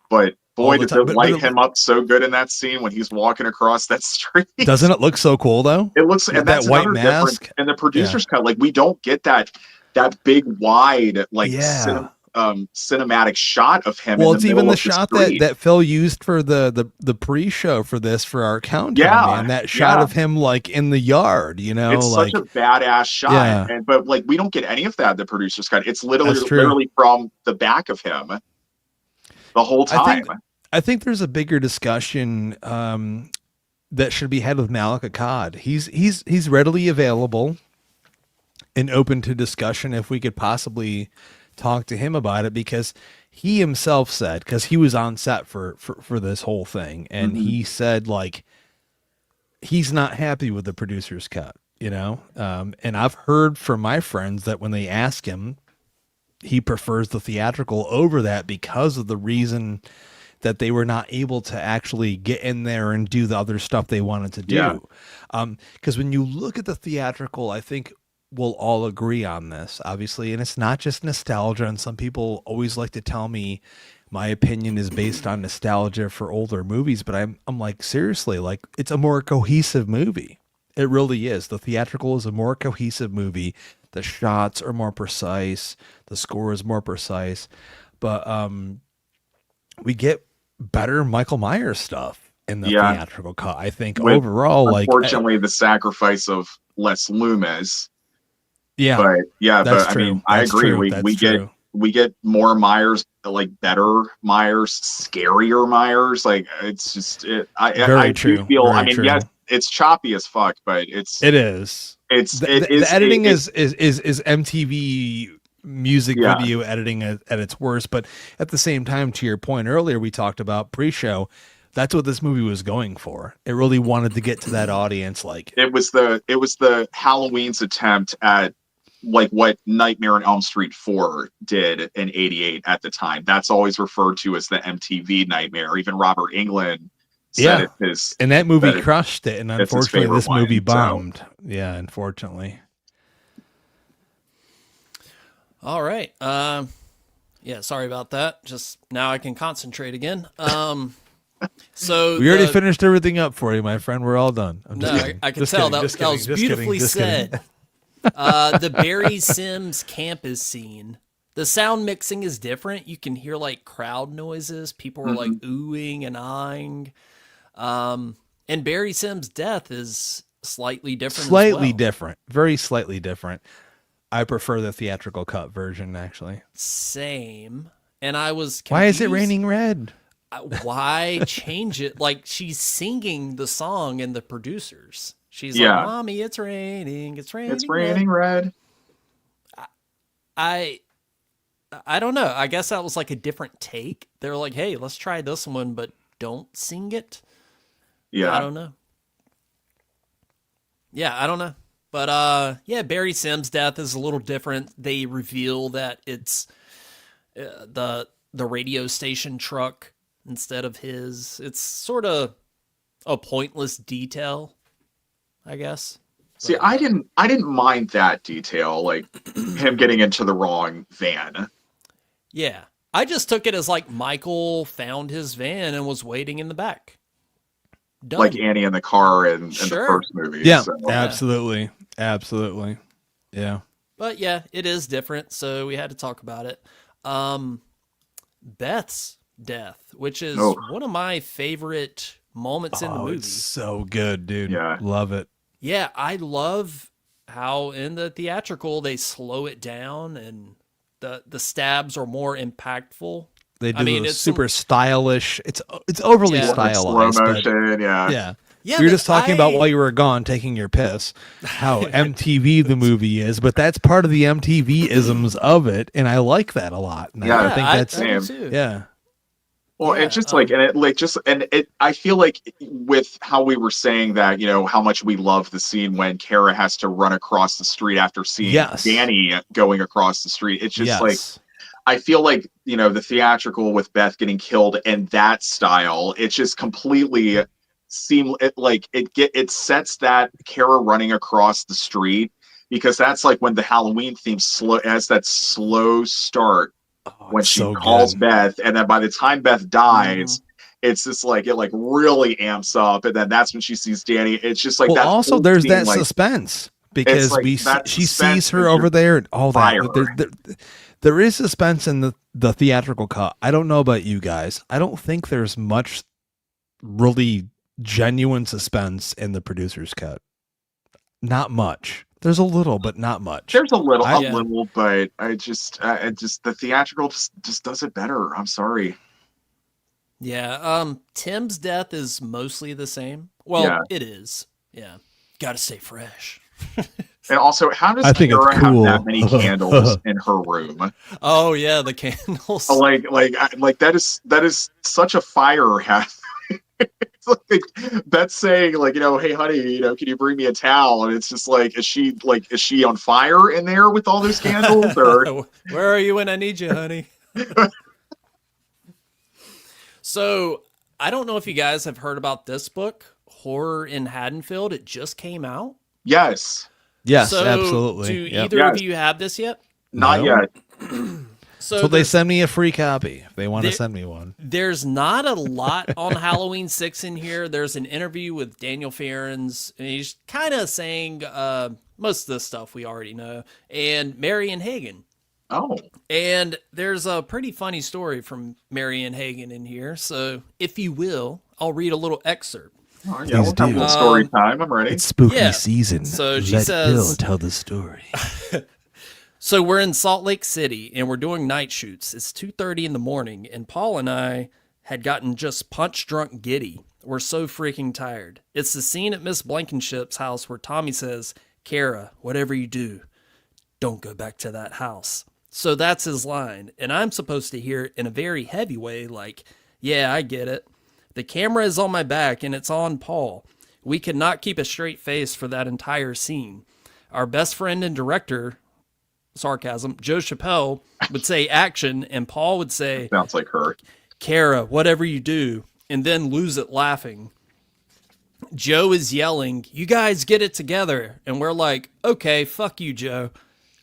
But boy, did it light him up so good in that scene when he's walking across that street. Doesn't it look so cool though? It looks, and that's that white another mask difference. And the producer's cut, like we don't get that big wide like cinematic shot of him. Well, in it's the even middle the of shot street. that Phil used for the pre-show for this for our countdown. Man. That shot of him like in the yard, you know, it's like such a badass shot. And but like we don't get any of that. The producer's cut. It's literally from the back of him the whole time. I think there's a bigger discussion that should be had with Malik Akkad. He's readily available and open to discussion if we could possibly talk to him about it, because he himself said, because he was on set for this whole thing, and he said like he's not happy with the producer's cut, you know, and I've heard from my friends that when they ask him, he prefers the theatrical over that because of the reason that they were not able to actually get in there and do the other stuff they wanted to do. Because when you look at the theatrical, I think we'll all agree on this, obviously, and it's not just nostalgia. And some people always like to tell me my opinion is based on nostalgia for older movies, but I'm like, seriously, like it's a more cohesive movie. It really is. The theatrical is a more cohesive movie. The shots are more precise. The score is more precise, but we get better Michael Myers stuff in the Yeah. theatrical cut. I think With, overall, like, unfortunately, the sacrifice of Les Loomis. yeah, But yeah, that's but I true. mean, I That's agree. true. We That's we get true. we get more Myers, like better Myers, scarier Myers. Like it's just I Very do true. feel. I Very mean, yes, true. it's choppy as fuck, but It is. it The is editing a is MTV music yeah. video editing at its worst, but at the same time, to your point earlier, we talked about pre-show. That's what this movie was going for. It really wanted to get to that audience. Like, It was the Halloween's attempt at like what Nightmare on Elm Street 4 did in '88 at the time. That's always referred to as the MTV Nightmare. Even Robert Englund said yeah, it's and that movie that crushed it, and it's his unfortunately, favorite this movie one. So bombed. Yeah, unfortunately. All right. Yeah, sorry about that. Just now I can concentrate again. So We already the- finished everything up for you, my friend. We're all done. I'm just No, kidding. I can Just tell kidding, that, just that was kidding, just kidding, beautifully just kidding. said. The Barry Sims campus scene. The sound mixing is different. You can hear like crowd noises. People are like oohing and eyeing. And Barry Sims' death is slightly different. Slightly as well. different. Very slightly different. I prefer the theatrical cut version, actually. Same. And I was confused. Why is it raining red? Why change it? Like she's singing the song and the producers. She's yeah, like, "Mommy, it's raining. It's raining. it's raining red. I don't know. I guess that was like a different take. They're like, "Hey, let's try this one, but don't sing it." Yeah, I don't know. Yeah, I don't know. But yeah, Barry Sims' death is a little different. They reveal that it's the radio station truck instead of his. It's sort of a pointless detail, I guess. See, I didn't mind that detail, like him getting into the wrong van. Yeah. I just took it as like Michael found his van and was waiting in the back. Done. Like Annie in the car in Sure. the first movie. Yeah, So. absolutely. Absolutely. Yeah. But yeah, it is different, so we had to talk about it. Beth's death, which is one of my favorite moments in the movie. It's so good, dude. Yeah. Love it. Yeah, I love how in the theatrical they slow it down and the stabs are more impactful. They do I mean, the it's super stylish. It's overly Yeah. stylized. Slow but motion, yeah. yeah. Yeah, We were but just talking about while you were gone taking your piss, how MTV the movie is, but that's part of the MTV isms of it, and I like that a lot. And Yeah, I think that's I do same. too. yeah. Well, Yeah, it's just like, and it like just, and it, I feel like with how we were saying that, how much we love the scene when Kara has to run across the street after seeing Yes. Danny going across the street. It's just like, Yes. I feel like, the theatrical with Beth getting killed and that style, it's just completely it sets that Kara running across the street, because that's like when the Halloween theme has that slow start when it's she so calls good. Beth, and then by the time Beth dies, it's just like it like really amps up, and then that's when she sees Danny. It's just like Well, that. also whole there's scene, that like, suspense because like that she suspense sees her is over just there and all that. fire. There is suspense in the theatrical cut. I don't know about you guys. I don't think there's much really genuine suspense in the producer's cut. Not much. There's a little, but not much. There's a little, Yeah. but I just the theatrical just does it better. I'm sorry. Yeah, Tim's death is mostly the same. Well, Yeah. it is. Yeah. Got to stay fresh. And also, how does I think it's Kara cool. have that many candles in her room? Oh yeah, the candles. Like that is such a fire hazard. It's like Beth's saying, like, hey honey, can you bring me a towel? And it's just like, is she on fire in there with all those candles? Or Where are you when I need you, honey? So I don't know if you guys have heard about this book, Horror in Haddonfield. It just came out. yes, Yes, So absolutely. do Yep. either Yes. of you have this yet? not No. yet. So So they the- send me a free copy if they want to There- send me one. There's not a lot on Halloween 6 in here. There's an interview with Daniel Farrens, and he's kind of saying most of the stuff we already know. And Marion Hagen. Oh, And there's a pretty funny story from Marion Hagen in here. So, if you will, I'll read a little excerpt. oh yeah, Please we'll have a do. little story time. I'm ready. It's spooky Yeah. season. So she Let Bill says, tell the story. so we're in Salt Lake City and we're doing night shoots. It's 2:30 in the morning and Paul and I had gotten just punch drunk giddy. We're so freaking tired. It's the scene at Miss Blankenship's house where Tommy says, "Kara, whatever you do, don't go back to that house." So that's his line, and I'm supposed to hear it in a very heavy way like, "Yeah, I get it. The camera is on my back and it's on Paul. We could not keep a straight face for that entire scene. Our best friend and director, sarcasm, Joe Chappelle, would say action, and Paul would say, Sounds like her. Kara, whatever you do," and then lose it laughing. Joe is yelling, "You guys get it together." And we're like, "Okay, fuck you, Joe."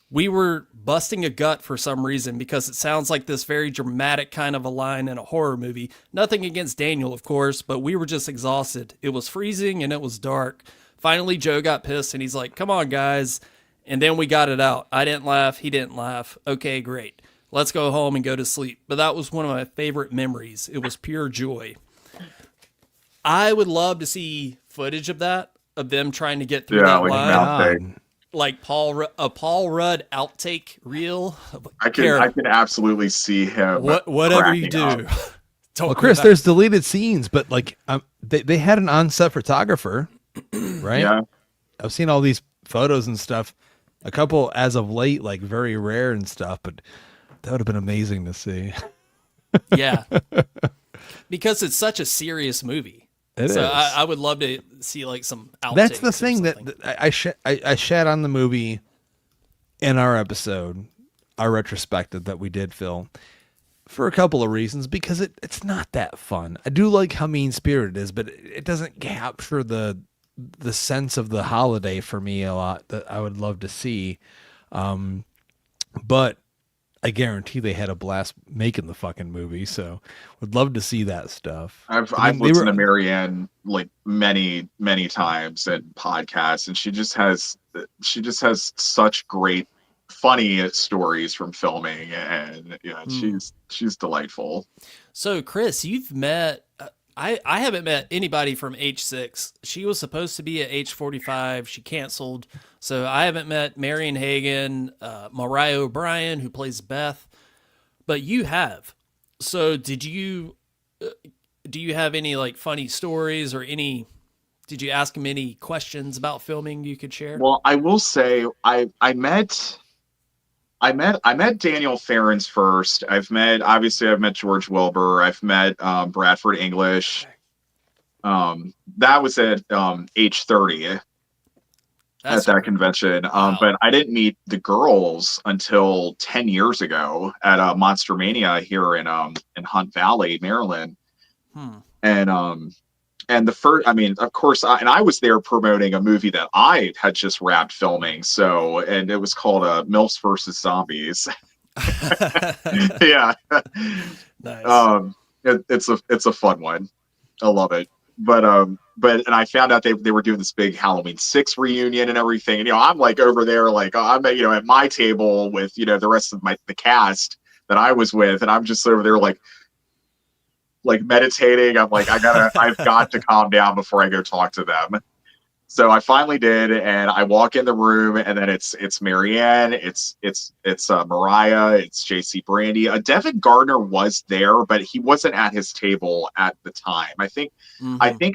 We were busting a gut for some reason because it sounds like this very dramatic kind of a line in a horror movie. Nothing against Daniel, of course, but we were just exhausted. It was freezing and it was dark. Finally, Joe got pissed and he's like, "Come on, guys." And then we got it out. I didn't laugh. He didn't laugh. Okay, great. Let's go home and go to sleep. But that was one of my favorite memories. It was pure joy. I would love to see footage of that, of them trying to get through Yeah, that like line. mouth thing. Like a Paul Rudd outtake reel. I can absolutely see him. Whatever you do. cracking up. Don't Well, go Chris, back. there's deleted scenes, but like they had an on-set photographer, right? Yeah. I've seen all these photos and stuff. A couple as of late, like very rare and stuff, but that would have been amazing to see. Yeah. Because it's such a serious movie. It so is. I would love to see like some outtakes. That's the or thing that something. I shat on the movie in our episode, our retrospective that we did, Phil, for a couple of reasons. Because it's not that fun. I do like how mean-spirited it is, but it doesn't capture the sense of the holiday for me a lot that I would love to see. But I guarantee they had a blast making the fucking movie, so would love to see that stuff. I've they listened were- to Marianne like many times in podcasts, and she just has such great funny stories from filming, and yeah, she's delightful. So, Chris, you've met. I haven't met anybody from H6. She was supposed to be at H45. She canceled. So I haven't met Marion Hagen, Mariah O'Brien, who plays Beth, but you have. So do you have any like funny stories or did you ask him any questions about filming you could share? Well, I will say I met Daniel Farrens first. I've met George Wilbur. I've met Bradford English. That was at H30 at that convention. Wow. But I didn't meet the girls until 10 years ago at Monster Mania here in Hunt Valley, Maryland. And the first, I mean, of course, I was there promoting a movie that I had just wrapped filming. So, and it was called MILFs versus Zombies. Yeah. Nice. It's a fun one. I love it. But and I found out they were doing this big Halloween 6 reunion and everything. And, I'm like over there, like I'm, at my table with, the rest of the cast that I was with. And I'm just over there like meditating. I'm like, I've got to calm down before I go talk to them. So I finally did, and I walk in the room, and then it's Marianne, it's Mariah, it's JC Brandy. Devin Gardner was there, but he wasn't at his table at the time. I think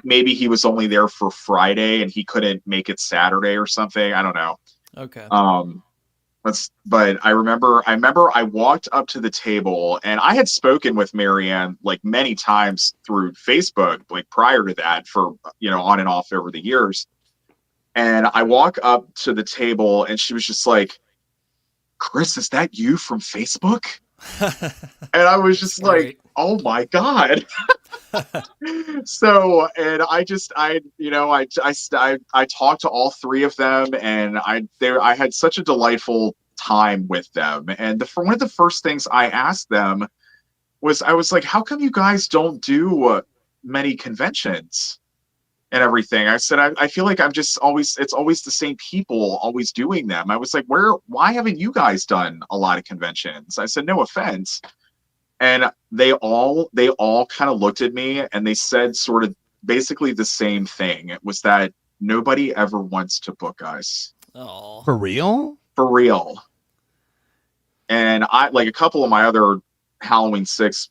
maybe he was only there for Friday, and he couldn't make it Saturday or something. I don't know. Okay. But I remember I walked up to the table, and I had spoken with Marianne like many times through Facebook, like prior to that, for on and off over the years. And I walk up to the table, and she was just like, "Chris, is that you from Facebook?" And I was just like, "Oh my God." So, and I talked to all three of them, and I had such a delightful time with them. And one of the first things I asked them was, I was like, "How come you guys don't do many conventions?" and everything. I said, I feel like it's always the same people always doing them. I was like, why haven't you guys done a lot of conventions? I said, no offense. And they all kind of looked at me and they said sort of basically the same thing. It was that nobody ever wants to book us. Oh, For real? For real. And I like a couple of my other Halloween 6,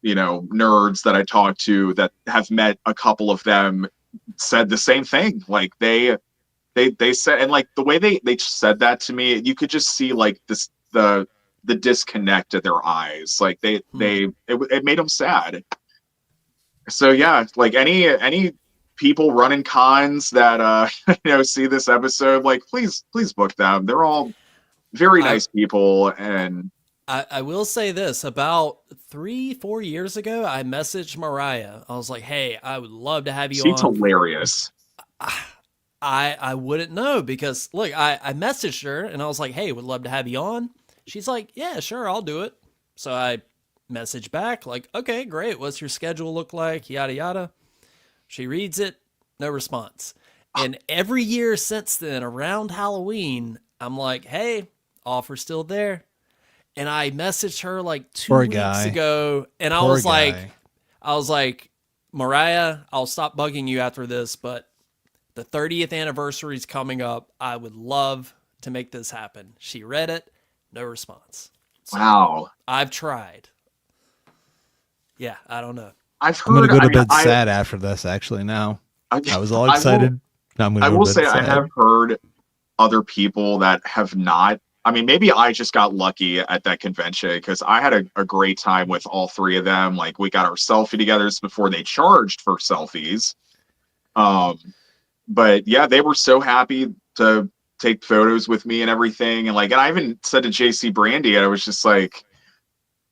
nerds that I talked to that have met a couple of them said the same thing. Like they said, and like the way they said that to me, you could just see like the disconnect in their eyes. Like it made them sad. So yeah, like any people running cons that see this episode, like please book them. They're all very nice people. And I will say this, about 3-4 years ago, I messaged Mariah. I was like, hey, I would love to have you she's on. hilarious. I wouldn't know because look, I messaged her and I was like, hey, would love to have you on. She's like, yeah, sure, I'll do it. So I messaged back like, okay, great. What's your schedule look like? Yada, yada. She reads it. No response. And every year since then, around Halloween, I'm like, hey, offer still there. And I messaged her like 2 weeks ago. And I was like, Mariah, I'll stop bugging you after this, but the 30th anniversary is coming up. I would love to make this happen. She read it. No response. So Wow. I've tried. Yeah, I don't know. I'm going to go to bed sad after this, actually, now. I was all excited. I will say I have heard other people that have not. I mean, maybe I just got lucky at that convention because I had a great time with all three of them. Like we got our selfie togethers before they charged for selfies. But yeah, they were so happy to take photos with me and everything. And I even said to JC Brandy, I was just like,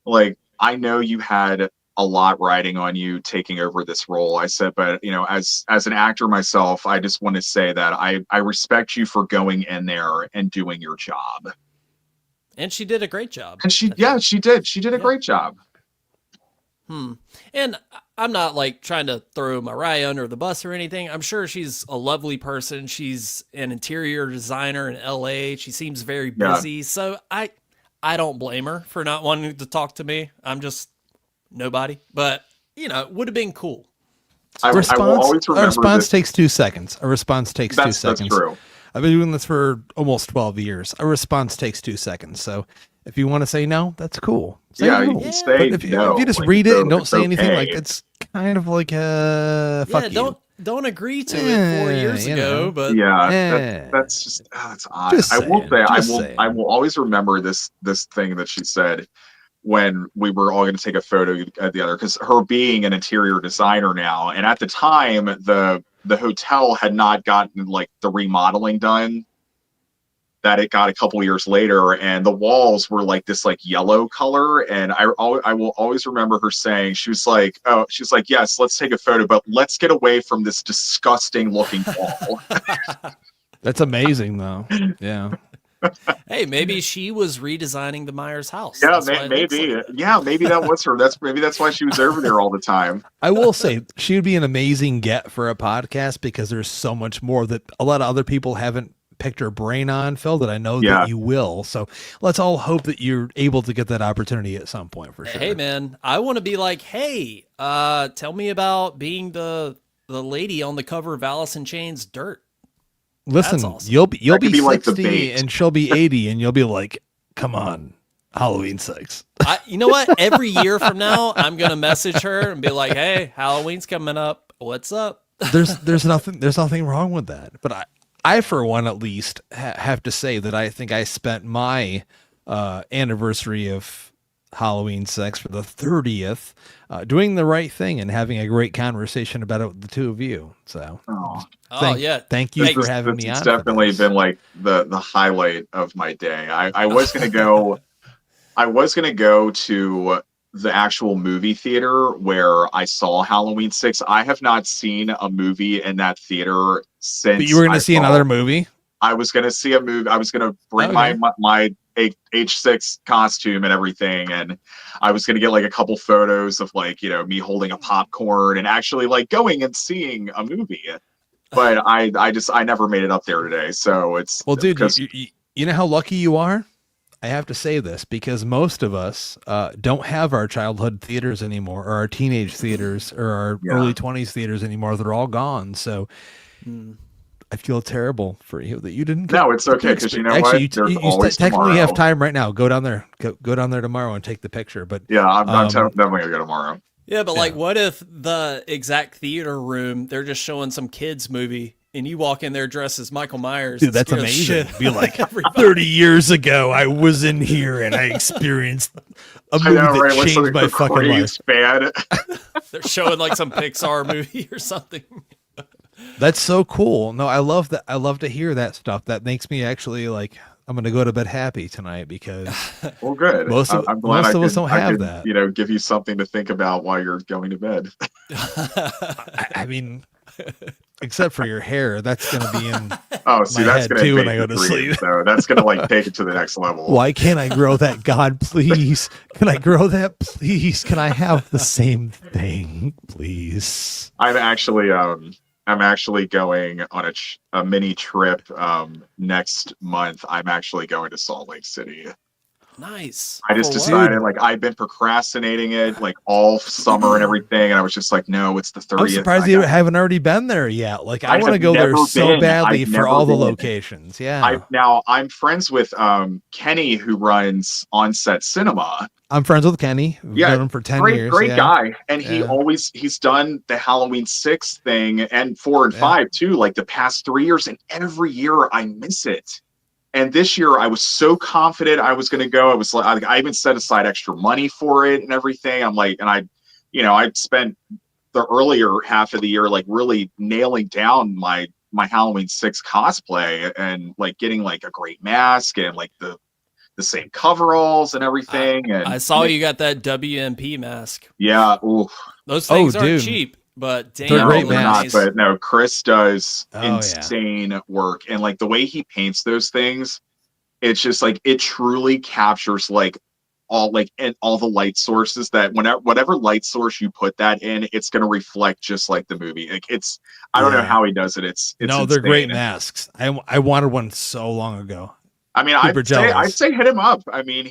I know you had a lot riding on you taking over this role. I said, but as an actor myself, I just want to say that I respect you for going in there and doing your job. And she did a great job. And she did. She did a great job. And I'm not trying to throw Mariah under the bus or anything. I'm sure she's a lovely person. She's an interior designer in LA. She seems very busy. Yeah. So I don't blame her for not wanting to talk to me. I'm just nobody. But, it would have been cool. I will always remember a response takes 2 seconds. A response takes 2 seconds. That's true. I've been doing this for almost 12 years. A response takes 2 seconds. So if you want to say no, that's cool. Say no. You can say if no. If you just read it and don't say anything, it's kind of like fuck you. Don't agree to it 4 years ago, but that's just that's odd. I will always remember this thing that she said when we were all going to take a photo at the other, because her being an interior designer now, and at the time the hotel had not gotten the remodeling done that it got a couple years later, and the walls were this yellow color. And I will always remember her saying, she was like, yes, let's take a photo, but let's get away from this disgusting looking wall. That's amazing though. Yeah. Hey, maybe she was redesigning the Myers house. Yeah, maybe. Maybe that was her. That's why she was over there all the time. I will say she would be an amazing get for a podcast because there's so much more that a lot of other people haven't picked her brain on, Phil, that I know that you will. So let's all hope that you're able to get that opportunity at some point for sure. Hey man, I want to be like, hey, tell me about being the lady on the cover of Alice in Chains Dirt. Listen, awesome. you'll be 60 and she'll be 80 and you'll be like, come on, Halloween 6. You know what? Every year from now, I'm going to message her and be like, hey, Halloween's coming up. What's up? There's nothing wrong with that. But I for one, at least have to say that I think I spent my anniversary of Halloween 6 for the 30th doing the right thing and having a great conversation about it with the two of you. So thank you for having me on. It's definitely been the highlight of my day. I was gonna go to the actual movie theater where I saw Halloween 6. I have not seen a movie in that theater since. But you were going to see another movie? I was going to see a movie. I was going to bring my H6 costume and everything, and I was going to get a couple photos of me holding a popcorn and actually going and seeing a movie. but I never made it up there today. So it's Well, dude, because you know how lucky you are? I have to say this because most of us don't have our childhood theaters anymore, or our teenage theaters, or our early 20s theaters anymore. They're all gone. So I feel terrible for you that you didn't get. no, it's okay because you know Actually, what? There's you always technically tomorrow. have time right now. Go down there. Go down there tomorrow and take the picture. But Yeah, I'm definitely gonna go tomorrow. Yeah, but like, Yeah. what if the exact theater room, they're just showing some kids movie and you walk in there dressed as Michael Myers? dude, and that's scare the amazing. shit Be like, out of everybody. 30 years ago, I was in here and I experienced a I movie know, that right? Like changed my the fucking life. craze fan. They're showing like some Pixar movie or something. That's so cool. No, I love that. I love to hear that stuff. That makes me actually like, I'm going to go to bed happy tonight because Well, good. I'm glad most of us don't I have could, that. you know, give you something to think about while you're going to bed. I mean, except for your hair, that's going to be in. Oh, see, My that's head, gonna too, when make I go the to dream, sleep. So that's gonna like take it to the next level. Why can't I grow that? God, please. Can I grow that? Please. Can I have the same thing, please? I'm actually going on a mini trip next month. I'm actually going to Salt Lake City. Nice. I just For what? decided like I've been procrastinating it like all summer and everything, and I was just like, no, it's the 30th. I'm surprised you haven't already been there yet. Like, I I want to have go there never so been. badly I've for never all the been. locations. Yeah. I'm friends with Kenny, who runs On-Set Cinema. I'm friends with Kenny. We've Yeah, known him for 10 great, years. great yeah. guy. And Yeah. he's done the Halloween 6 thing and 4 and Yeah. 5 too, like the past 3 years. And every year I miss it. And this year I was so confident I was going to go. I was like, I even set aside extra money for it and everything. I'm like, and I spent the earlier half of the year, like really nailing down my Halloween 6 cosplay and like getting like a great mask and like the same coveralls and everything. And I saw you got that WMP mask. yeah. Ooh. Those things aren't dude. cheap, but damn, They're great they're they're masks. not, but no, Chris does Oh, yeah. insane work. And like the way he paints those things, it's just like it truly captures like all the light sources that whatever light source you put that in, it's gonna reflect just like the movie. Like I don't know Yeah. how he does it. It's No, they're great insane. masks. I wanted one so long ago. I mean, Super I'd jealous. say hit him up. I mean,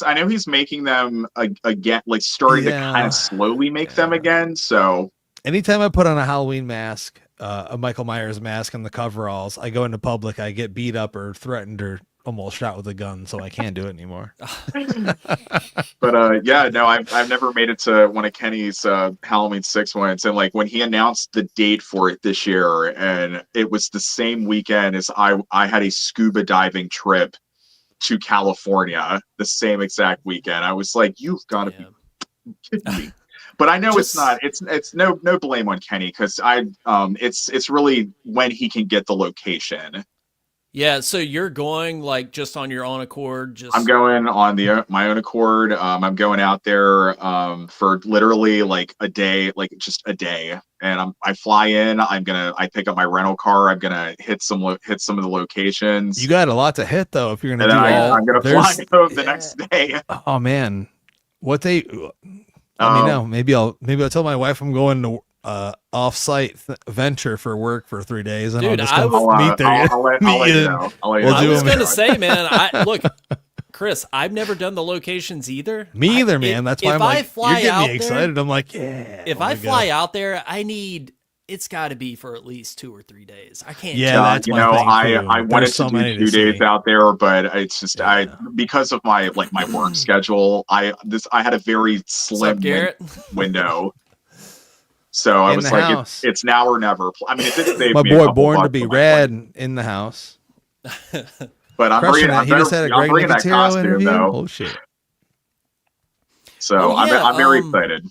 I know he's making them again, like starting to kind Yeah. of slowly make them again. So Anytime I put on a Halloween mask, a Michael Myers mask and the coveralls, I go into public, I get beat up or threatened or almost shot with a gun, so I can't do it anymore. but yeah, no, I've never made it to one of Kenny's Halloween 6 ones, and like when he announced the date for it this year, and it was the same weekend as I had a scuba diving trip to California the same exact weekend. I was like, you've got to be kidding me. But I know it's not. It's no blame on Kenny because it's really when he can get the location. Yeah, so you're going like just on your own accord. I'm going on my own accord. I'm going out there for literally like a day, like just a day, and I fly in. I pick up my rental car. I'm gonna hit some of the locations. You got a lot to hit though if you're gonna and do then all. I'm gonna fly home the next day. Oh man, what they? Let me know. Maybe I'll tell my wife I'm going to off-site venture for work for 3 days, and Dude, I'll just meet there. I'll let you know. I was gonna say, man. Look, Chris, I've never done the locations either. Me either, man. That's why I'm like, you're getting me excited. I'm like, yeah. If I fly out there, it's got to be for at least 2 or 3 days. I can't. Yeah, that's my thing, too. I wanted There's so to do many 2 to days see. out there, but it's just because of my work schedule. I had a very slim window, so I was like, it's now or never. I mean, it did save my me a boy couple born to bucks be on my rad in the house. But I'm bringing that costume interview. though. Oh shit! So I'm very excited.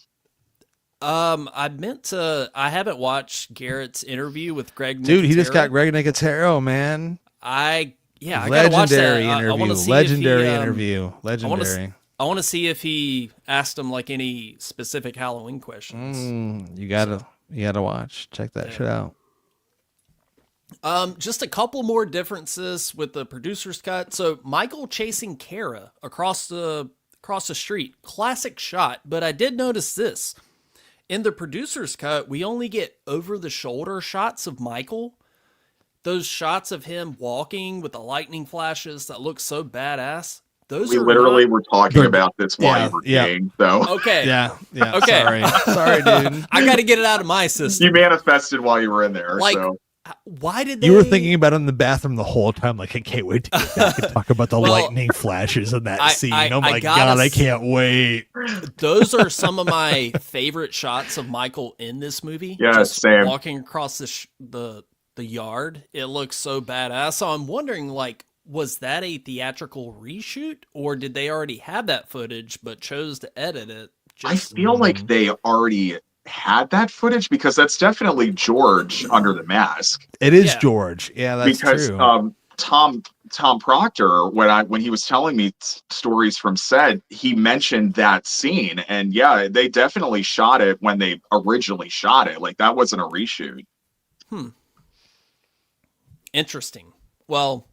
I haven't watched Garrett's interview with Greg Nicotero. Dude, he just got Greg Nicotero, man. I gotta watch that. Legendary interview. I want to see if he asked him like any specific Halloween questions. You gotta watch. Check that shit out. Just a couple more differences with the producer's cut. So Michael chasing Kara across the street, classic shot. But I did notice this. In the producer's cut, we only get over the shoulder shots of Michael. Those shots of him walking with the lightning flashes that look so badass. Those We are literally not were talking about this while you were yeah. peeing, so okay. Yeah. Okay. Sorry, dude. I got to get it out of my system. you manifested while you were in there. Like, So why did they? You were thinking about it in the bathroom the whole time. Like, I can't wait to get back and talk about the Well, lightning flashes in that scene. Oh my gotta God, I can't wait. Those are some of my favorite shots of Michael in this movie. Yeah, just same. walking across the yard. It looks so badass. So I'm wondering, like, was that a theatrical reshoot, or did they already have that footage but chose to edit it? I feel like they already had that footage, because that's definitely George under the mask. It is Yeah. George. Yeah, that's Because true. Tom Proctor, when he was telling me stories from set, he mentioned that scene, and yeah, they definitely shot it when they originally shot it. Like, that wasn't a reshoot. Interesting. Well,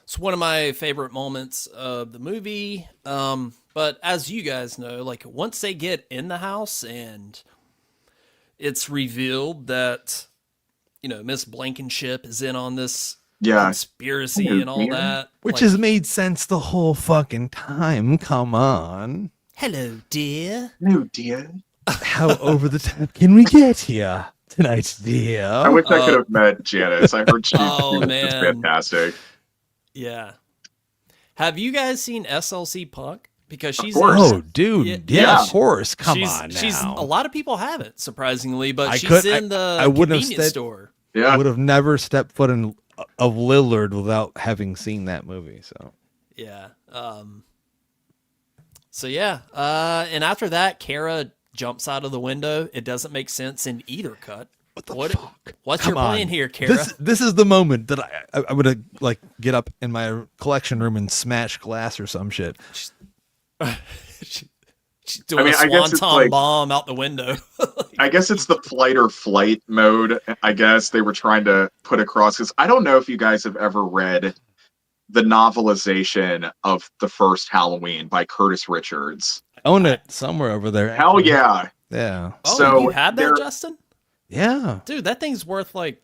it's one of my favorite moments of the movie. But as you guys know, like, once they get in the house and it's revealed that, Miss Blankenship is in on this Yeah. conspiracy Hello, and all dear. that. Which like, has made sense the whole fucking time. Come on. hello, dear. No, dear. How over the top can we get here tonight, dear? I wish I could have met Janice. I heard she Oh, was just man. fantastic. Yeah. Have you guys seen SLC Punk? Because she's course. Oh, dude. Yeah, of course. Come on now. She's a lot of people haven't, surprisingly, but I she's could- in the I wouldn't have convenience said- store. I Yeah. would have never stepped foot in of Lillard without having seen that movie. So Yeah. So yeah. And after that, Kara jumps out of the window. It doesn't make sense in either cut. what the fuck? What's Come your plan on. here, Kara? This is the moment that I would like get up in my collection room and smash glass or some shit. She's doing I a guess it's swanton like- bomb out the window. I guess it's the flight or flight mode, I guess they were trying to put across. Because I don't know if you guys have ever read the novelization of the first Halloween by Curtis Richards. I own it somewhere over there. Hell actually. yeah. Yeah. Oh, So you had that, there- Justin? Yeah. Dude, that thing's worth like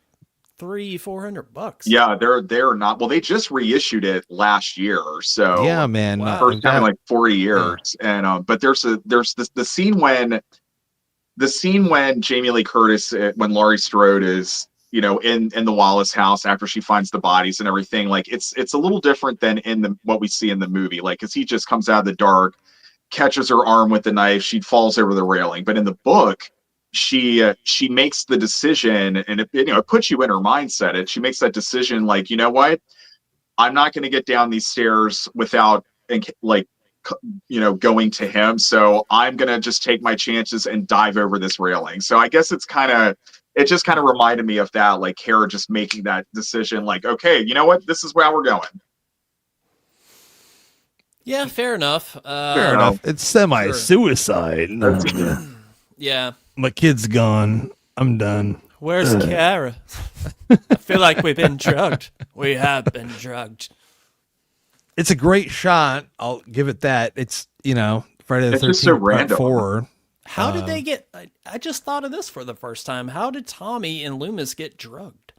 $300-400. Yeah, they're not. Well, they just reissued it last year. So Yeah, man. Wow. first time in like 40 years. And but there's the scene when Jamie Lee Curtis, when Laurie Strode is, in the Wallace house after she finds the bodies and everything. Like, it's a little different than in what we see in the movie. Like, because he just comes out of the dark, catches her arm with the knife, she falls over the railing. But in the book, she makes the decision, and it puts you in her mindset. She makes that decision, like, you know what, I'm not going to get down these stairs without, like, going to him. So I'm going to just take my chances and dive over this railing. So I guess it just kind of reminded me of that, like Kara just making that decision, like, okay, you know what, this is where we're going. Yeah, fair enough. Fair enough. It's semi-suicide. Yeah. My kid's gone. I'm done. Where's Kara? I feel like we've been drugged. We have been drugged. It's a great shot. I'll give it that. It's, Friday the It's just so 13th Part random. 4. How did they get... I just thought of this for the first time. How did Tommy and Loomis get drugged?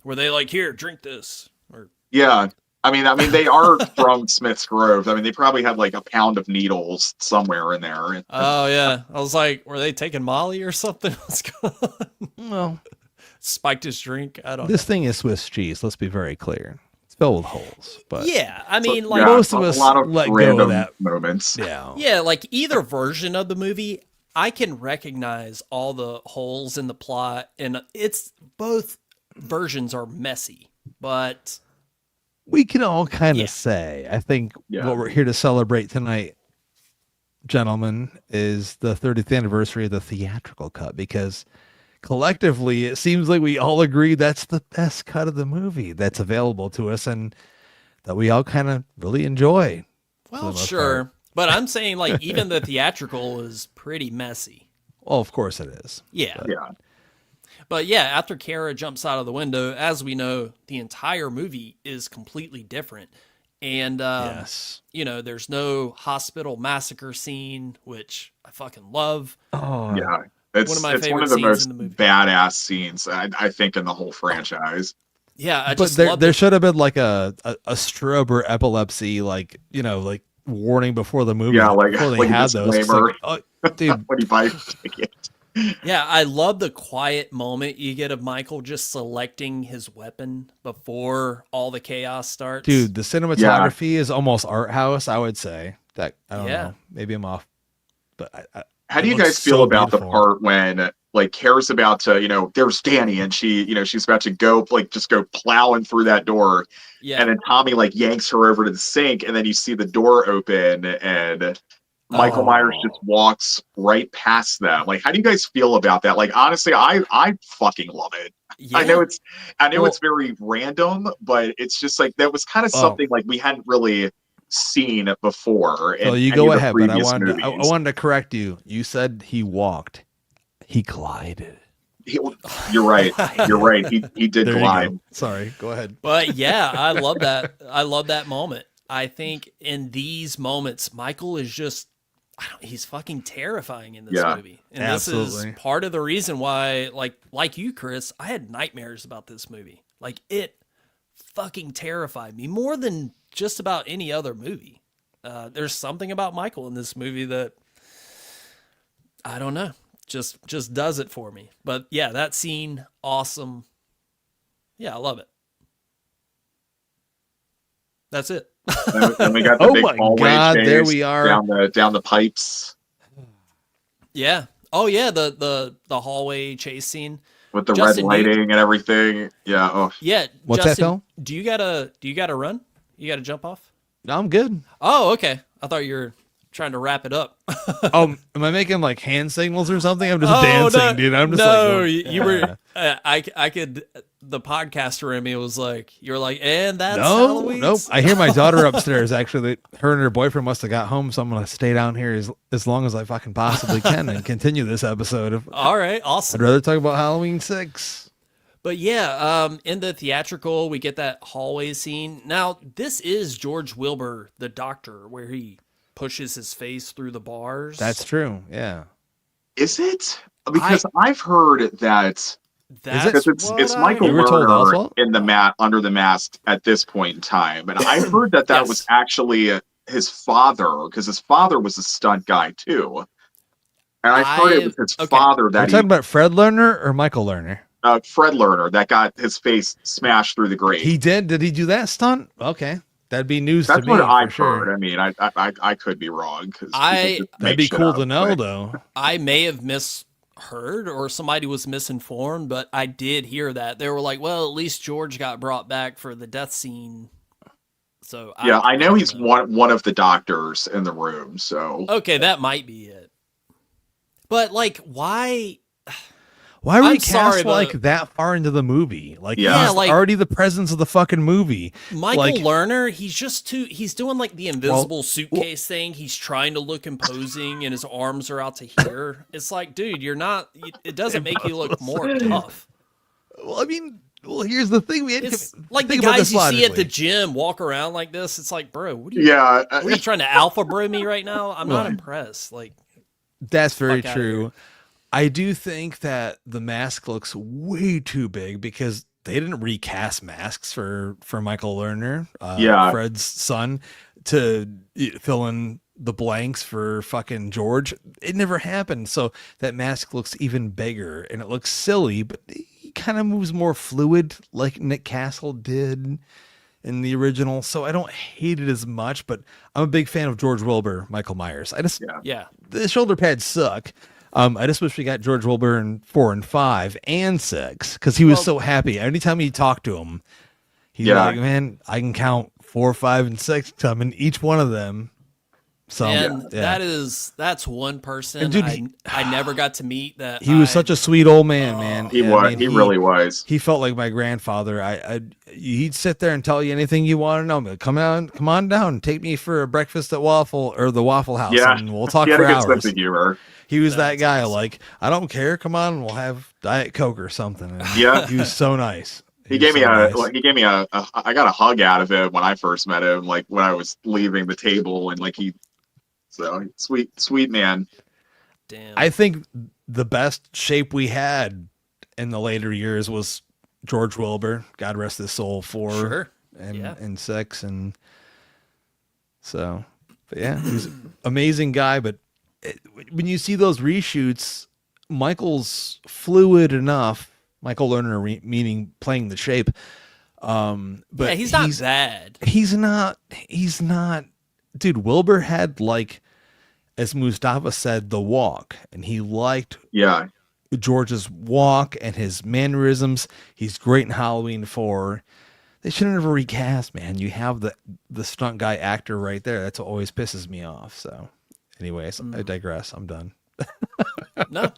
Were they like, here, drink this? Or Yeah. I mean, they are from Smith's Grove. I mean, they probably had like a pound of needles somewhere in there. oh, yeah. I was like, were they taking Molly or something? What's going on? Well, Spiked his drink? I don't know. this thing is Swiss cheese. Let's be very clear. It's filled with holes. But Yeah, I mean, So, like... yeah, most of a us lot of let go of random that. moments. yeah. Yeah, like either version of the movie, I can recognize all the holes in the plot, and it's both versions are messy, but We can all kind of Yeah. say, I think Yeah. what we're here to celebrate tonight, gentlemen, is the 30th anniversary of the theatrical cut, because collectively it seems like we all agree that's the best cut of the movie that's available to us and that we all kind of really enjoy. well, the most sure. part. But I'm saying like even the theatrical is pretty messy. Well, of course it is. Yeah. Yeah. But yeah, after Kara jumps out of the window, as we know, the entire movie is completely different. And, Yes. you know, there's no hospital massacre scene, which I fucking love. Oh, Yeah, One of my it's one favorite of the scenes in most the movie. badass scenes I think in the whole franchise. Yeah, I but just there love there it. should have been like a strobe or epilepsy, like, you know, like warning before the movie. Yeah, Before they like a had those. It's disclaimer like, oh, dude, when you buy a ticket. Yeah, I love the quiet moment you get of Michael just selecting his weapon before all the chaos starts. dude, the Yeah. cinematography is almost art house. I would say that. I don't Yeah. know. Maybe I'm off, but How it do you looks guys feel so about the beautiful. part when like Kara's about to, there's Danny and she's about to go like just go plowing through that door, Yeah. and then Tommy like yanks her over to the sink, and then you see the door open and Michael Myers just walks right past them. Like, how do you guys feel about that? Like, honestly, I fucking love it. Yeah. I know it's Well- very random, but it's just like that was kind of Oh. something like we hadn't really seen before. So in you any go of the ahead, but I previous wanted I movies. wanted to correct you. You said he walked. He glided. You're right. You're right. He did There you glide. go. Sorry. Go ahead. But yeah, I love that. I love that moment. I think in these moments, Michael is just, he's fucking terrifying in this Yeah. movie. And Absolutely. this is part of the reason why, like you, Chris, I had nightmares about this movie. Like, it fucking terrified me more than just about any other movie. There's something about Michael in this movie that, I don't know, just does it for me. But yeah, that scene, awesome. Yeah, I love it. That's it. And we got the Oh big my hallway God, chase there we are. down the pipes Yeah. Oh yeah, the hallway chase scene. with the Justin, red lighting and everything. Yeah. Oh, Yeah. What's that, Justin, Phil? do you gotta run? You gotta jump off? No, I'm good. Oh, okay. I thought you were trying to wrap it up. Oh, am I making like hand signals or something? I'm just dancing, no, dude. I'm just no, like, you were. I could. The podcaster in me was like, you were like, and that's no, Halloween. nope. I hear my daughter upstairs. Actually, her and her boyfriend must have got home, so I'm gonna stay down here as long as I fucking possibly can and continue this episode. All right, I'd awesome. rather talk about Halloween 6. But yeah, in the theatrical, we get that hallway scene. Now, this is George Wilbur, the doctor, where he pushes his face through the bars. That's true. Yeah. is it? Because I've heard that That's because what it's I Michael You were told Lerner also? in the under the mask at this point in time, and I heard that Yes. was actually his father, because his father was a stunt guy too. And I heard it was his okay. father Are you that talking about Fred Lerner or Michael Lerner? Fred Lerner, that got his face smashed through the grate. He did. Did he do that stunt? Okay, that'd be news That's to me. what for I've sure. heard. I mean, I could be wrong. That'd be cool to know, though. I may have misheard or somebody was misinformed, but I did hear that. They were like, well, at least George got brought back for the death scene. So Yeah, I know don't he's one of the doctors in the room. So Okay, that might be it. But like, why? Why I'm recast sorry, but- like that far into the movie? Like, Yeah. he's like- already the presence of the fucking movie. Michael Like- Lerner, he's doing like the invisible suitcase thing. He's trying to look imposing and his arms are out to here. It's like, dude, you're not, it doesn't make you look more tough. Well, I mean, here's the thing. We had It's to like the think about guys this you see at the logically. gym walk around like this. It's like, bro, what are you, yeah, what are you trying to alpha bro me right now? I'm not impressed. Like, That's very Fuck outta true. I do think that the mask looks way too big because they didn't recast masks for Michael Lerner, Yeah. Fred's son, to fill in the blanks for fucking George. It never happened. So that mask looks even bigger and it looks silly, but he kind of moves more fluid like Nick Castle did in the original. So I don't hate it as much, but I'm a big fan of George Wilbur, Michael Myers. yeah. The shoulder pads suck. I just wish we got George Wilbur in 4 and 5 and 6 because he was so happy. Anytime you talk to him, he's Yeah. like, man, I can count 4, 5, and 6 coming each one of them. So And yeah. that's one person And dude, I never got to meet that. He was such a sweet old man, man. he Yeah, was. I mean, he really was. He felt like my grandfather. He'd sit there and tell you anything you want to know. But come on down, take me for a breakfast at the Waffle House, Yeah, and we'll talk he had for a good hours. sense of humor. He was that guy. Like, I don't care. Come on, we'll have Diet Coke or something. And Yeah. he was so nice. He was gave me so nice. I got a hug out of him when I first met him, like when I was leaving the table, and so sweet man. Damn. I think the best shape we had in the later years was George Wilbur, God rest his soul, 4 Sure. and Yeah. 6, and so, but yeah, he's an amazing guy. But when you see those reshoots, Michael's fluid enough. Michael Lerner, meaning playing the shape. But Yeah, he's not bad. He's not. He's not. Dude, Wilbur had, like, as Mustafa said, the walk, and he liked Yeah, George's walk and his mannerisms. He's great in Halloween 4. They should have never recast, man. You have the stunt guy actor right there. That's what always pisses me off. So, anyways, I digress. I'm done. No,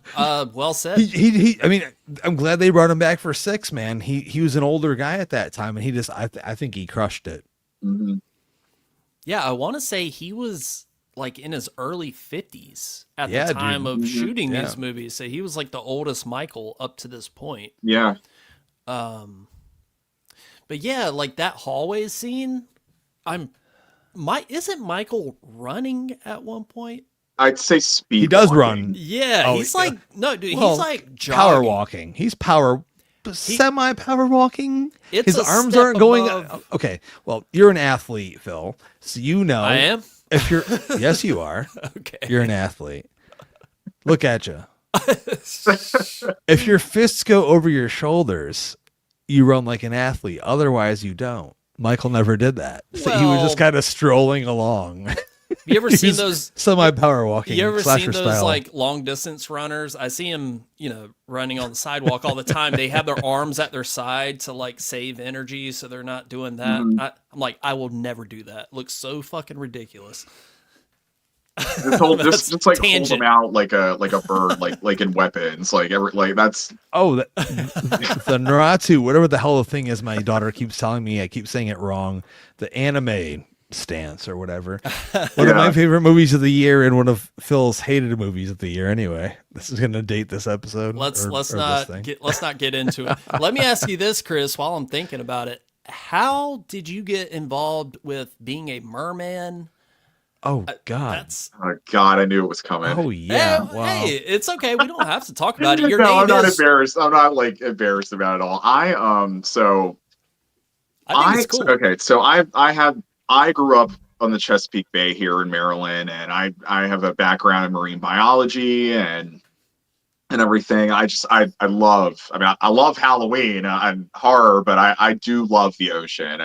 well said. I mean, I'm glad they brought him back for 6, man. He was an older guy at that time, and I think he crushed it. mm-hmm. Yeah, I want to say he was like in his early 50s at Yeah, the time dude. of shooting Yeah. these movies. So he was like the oldest Michael up to this point. Yeah. But yeah, like that hallway scene, isn't Michael running at one point? I'd say speed. He does walking. run. Yeah, Oh, he's yeah. like no, dude, Well, he's like power jogging. walking. He's semi power walking. It's His a arms step aren't going. above- Okay, well, you're an athlete, Phil, so you know. I am. If you're, yes, you are. Okay. You're an athlete. Look at you. If your fists go over your shoulders, you run like an athlete. Otherwise, you don't. Michael never did that. So he was Well- just kind of strolling along. You ever seen those? Semi power walking? You ever slasher seen those style. like long distance runners? I see them, running on the sidewalk all the time. They have their arms at their side to like save energy, so they're not doing that. Mhm. I'm like, I will never do that. It looks so fucking ridiculous. Just like hold tangent. them out like a bird, like in weapons, that's Oh, the Naruto, whatever the hell the thing is, my daughter keeps telling me. I keep saying it wrong. The anime stance or whatever. One of my favorite movies of the year and one of Phil's hated movies of the year. Anyway, this is going to date this episode. Let's this not thing. get into it. Let me ask you this, Chris, while I'm thinking about it. How did you get involved with being a merman? Oh God! That's oh god, I knew it was coming. Oh yeah! Hey, Wow. hey, it's okay. We don't have to talk about it. Your No, name I'm not is. embarrassed. I'm not like embarrassed about it all. I think it's cool. Okay, so I grew up on the Chesapeake Bay here in Maryland, and I have a background in marine biology and everything. I love Halloween and horror, but I do love the ocean.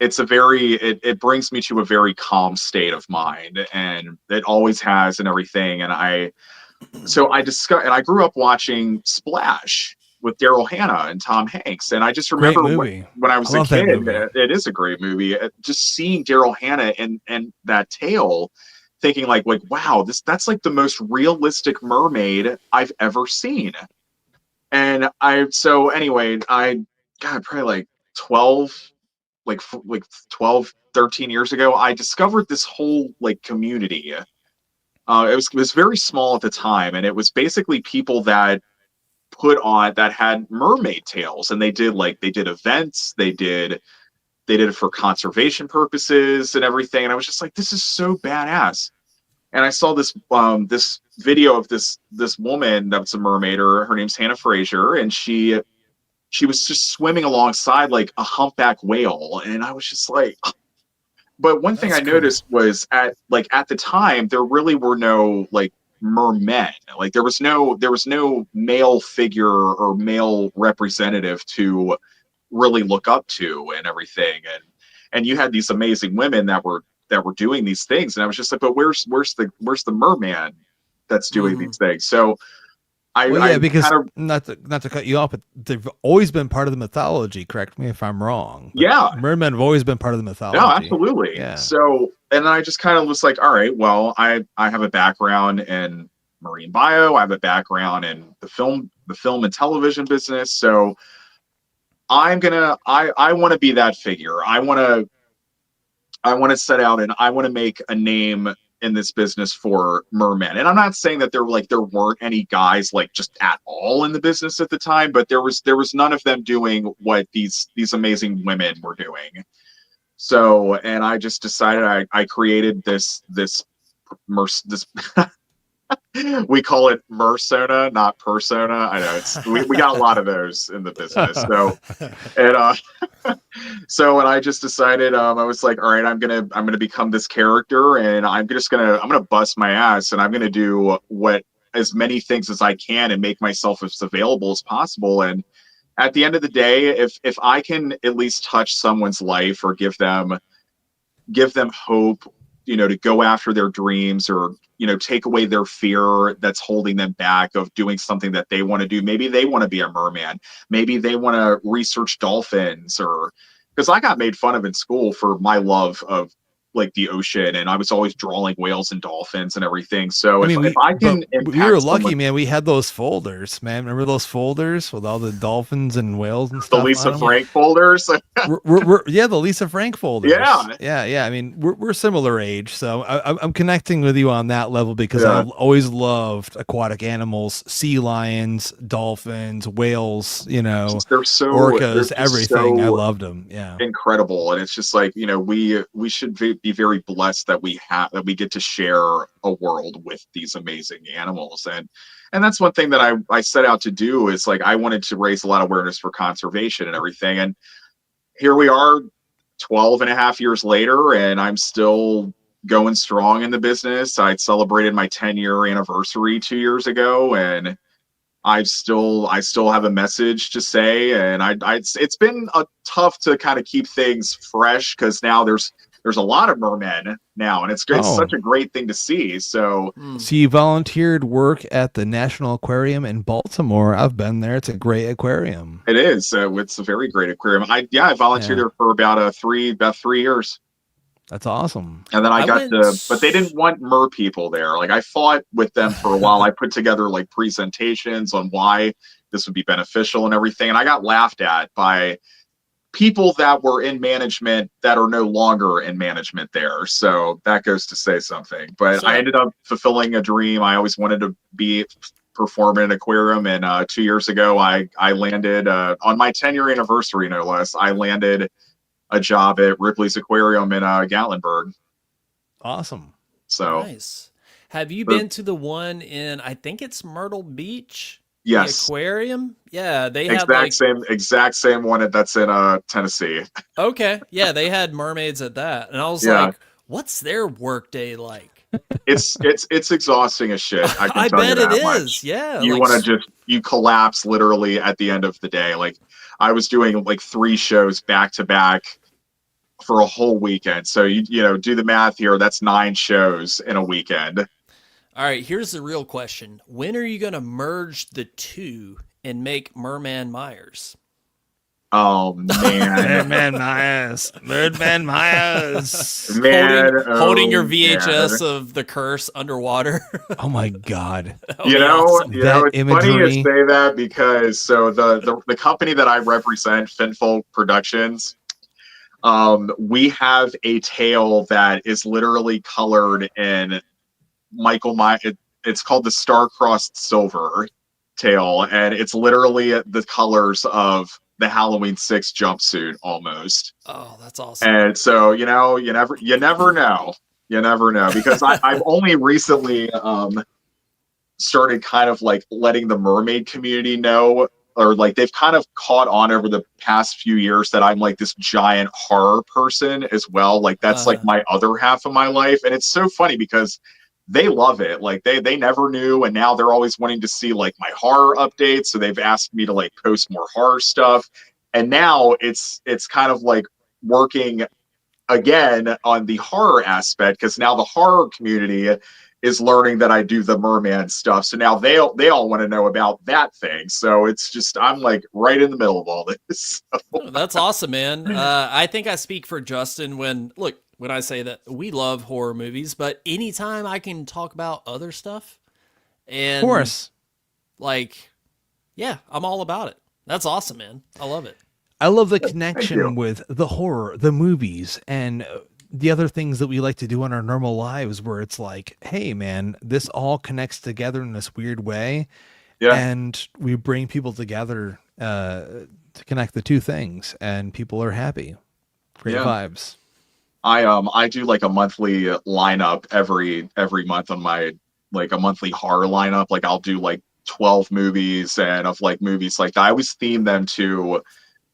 It brings me to a very calm state of mind, and it always has and everything. And I grew up watching Splash with Daryl Hannah and Tom Hanks, and I just remember Great movie. when I was I a love that kid. movie. It is a great movie. Just seeing Daryl Hannah and that tale, thinking like wow, that's like the most realistic mermaid I've ever seen. And I probably like 12 like 12 13 years ago, I discovered this whole like community. It was very small at the time, and it was basically people that had mermaid tales, and they did events, they did it for conservation purposes and everything. And I was just like, this is so badass. And I saw this video of this woman that's a mermaid. Her name's Hannah Fraser, and she was just swimming alongside like a humpback whale, and I was just like. But one thing I noticed was at the time there really were no like mermen. Like there was no male figure or male representative to really look up to and everything. And you had these amazing women that were doing these things, and I was just like, but where's the merman that's doing these things? So because not to cut you off, but they've always been part of the mythology. Correct me if I'm wrong. But yeah, mermen have always been part of the mythology. no, absolutely. Yeah. So, and then I just kind of was like, all right, well, I have a background in marine bio. I have a background in the film and television business. So I want to be that figure. I want to set out and I want to make a name in this business for mermen. And I'm not saying that there weren't any guys like just at all in the business at the time, but there was none of them doing what these amazing women were doing. So, and I just decided I created this we call it mersona, not persona. I know we got a lot of those in the business. So, and so, and I just decided, I was like, all right, I'm gonna become this character, and I'm gonna bust my ass, and I'm gonna do what as many things as I can and make myself as available as possible. And at the end of the day, if I can at least touch someone's life or give them hope, to go after their dreams, or take away their fear that's holding them back of doing something that they want to do. Maybe they want to be a merman, maybe they want to research dolphins, or because I got made fun of in school for my love of like the ocean, and I was always drawing whales and dolphins and everything. So if I can impact we were lucky, someone, man. We had those folders, man. Remember those folders with all the dolphins and whales and the stuff? Lisa on them? Frank folders. Yeah, the Lisa Frank folders. Yeah. I mean, we're similar age, so I'm connecting with you on that level because I've always loved aquatic animals, sea lions, dolphins, whales. They're orcas, everything. I loved them. Yeah, incredible. And it's just like, we should be very blessed that we get to share a world with these amazing animals. And that's one thing that I set out to do, is like I wanted to raise a lot of awareness for conservation and everything. And here we are 12 and a half years later, and I'm still going strong in the business. I celebrated my 10-year anniversary 2 years ago, and I still have a message to say. And it's been tough to kind of keep things fresh, because now there's a lot of mermen now, and it's such a great thing to see. So you volunteered work at the National Aquarium in Baltimore. I've been there. It's a great aquarium. It is. It's a very great aquarium. I volunteered there for about 3 years. That's awesome. And then but they didn't want mer people there. Like I fought with them for a while. I put together like presentations on why this would be beneficial and everything. And I got laughed at by people that were in management that are no longer in management there. So that goes to say something. But I ended up fulfilling a dream. I always wanted to perform in an aquarium. And 2 years ago, I landed on my 10-year anniversary, no less. I landed a job at Ripley's Aquarium in Gatlinburg. Awesome. So nice. Have you been to the one in, I think it's Myrtle Beach? Yes. The aquarium? Yeah, they had exact same one that's in Tennessee. Okay. Yeah, they had mermaids at that. And I was like, what's their work day like? It's exhausting as shit. I bet it is. Yeah. You want to you collapse literally at the end of the day. Like I was doing like 3 shows back to back for a whole weekend. So you do the math here. That's 9 shows in a weekend. All right, here's the real question. When are you going to merge the two and make Merman Myers? Oh, man. Merman Myers. Merman Myers. Man, holding your VHS of The Curse underwater. Oh, my God. Awesome. It's imagery. Funny you say that, because so the company that I represent, Finfolk Productions, we have a tail that is literally colored in Michael Myers. It's called the Star-Crossed Silver tail, and it's literally the colors of the Halloween 6 jumpsuit almost. Oh, that's awesome. And so you never know, because I've only recently started kind of like letting the mermaid community know, or like they've kind of caught on over the past few years that I'm like this giant horror person as well. Like that's like my other half of my life, and it's so funny because they love it. Like they never knew, and now they're always wanting to see like my horror updates. So they've asked me to like post more horror stuff. And now it's kind of like working again on the horror aspect, because now the horror community is learning that I do the merman stuff. So now they all want to know about that thing. So it's just, I'm like right in the middle of all this. So. That's awesome, man. I think I speak for Justin when I say that we love horror movies, but anytime I can talk about other stuff, and of course, like, yeah, I'm all about it. That's awesome, man. I love it. I love the connection with the horror, the movies, and the other things that we like to do in our normal lives where it's like, hey man, this all connects together in this weird way. Yeah. And we bring people together to connect the two things, and people are happy. Great Yeah. vibes. I do like a monthly lineup every month on my, like, a monthly horror lineup. Like I'll do like 12 movies, and of like movies like that. I always theme them to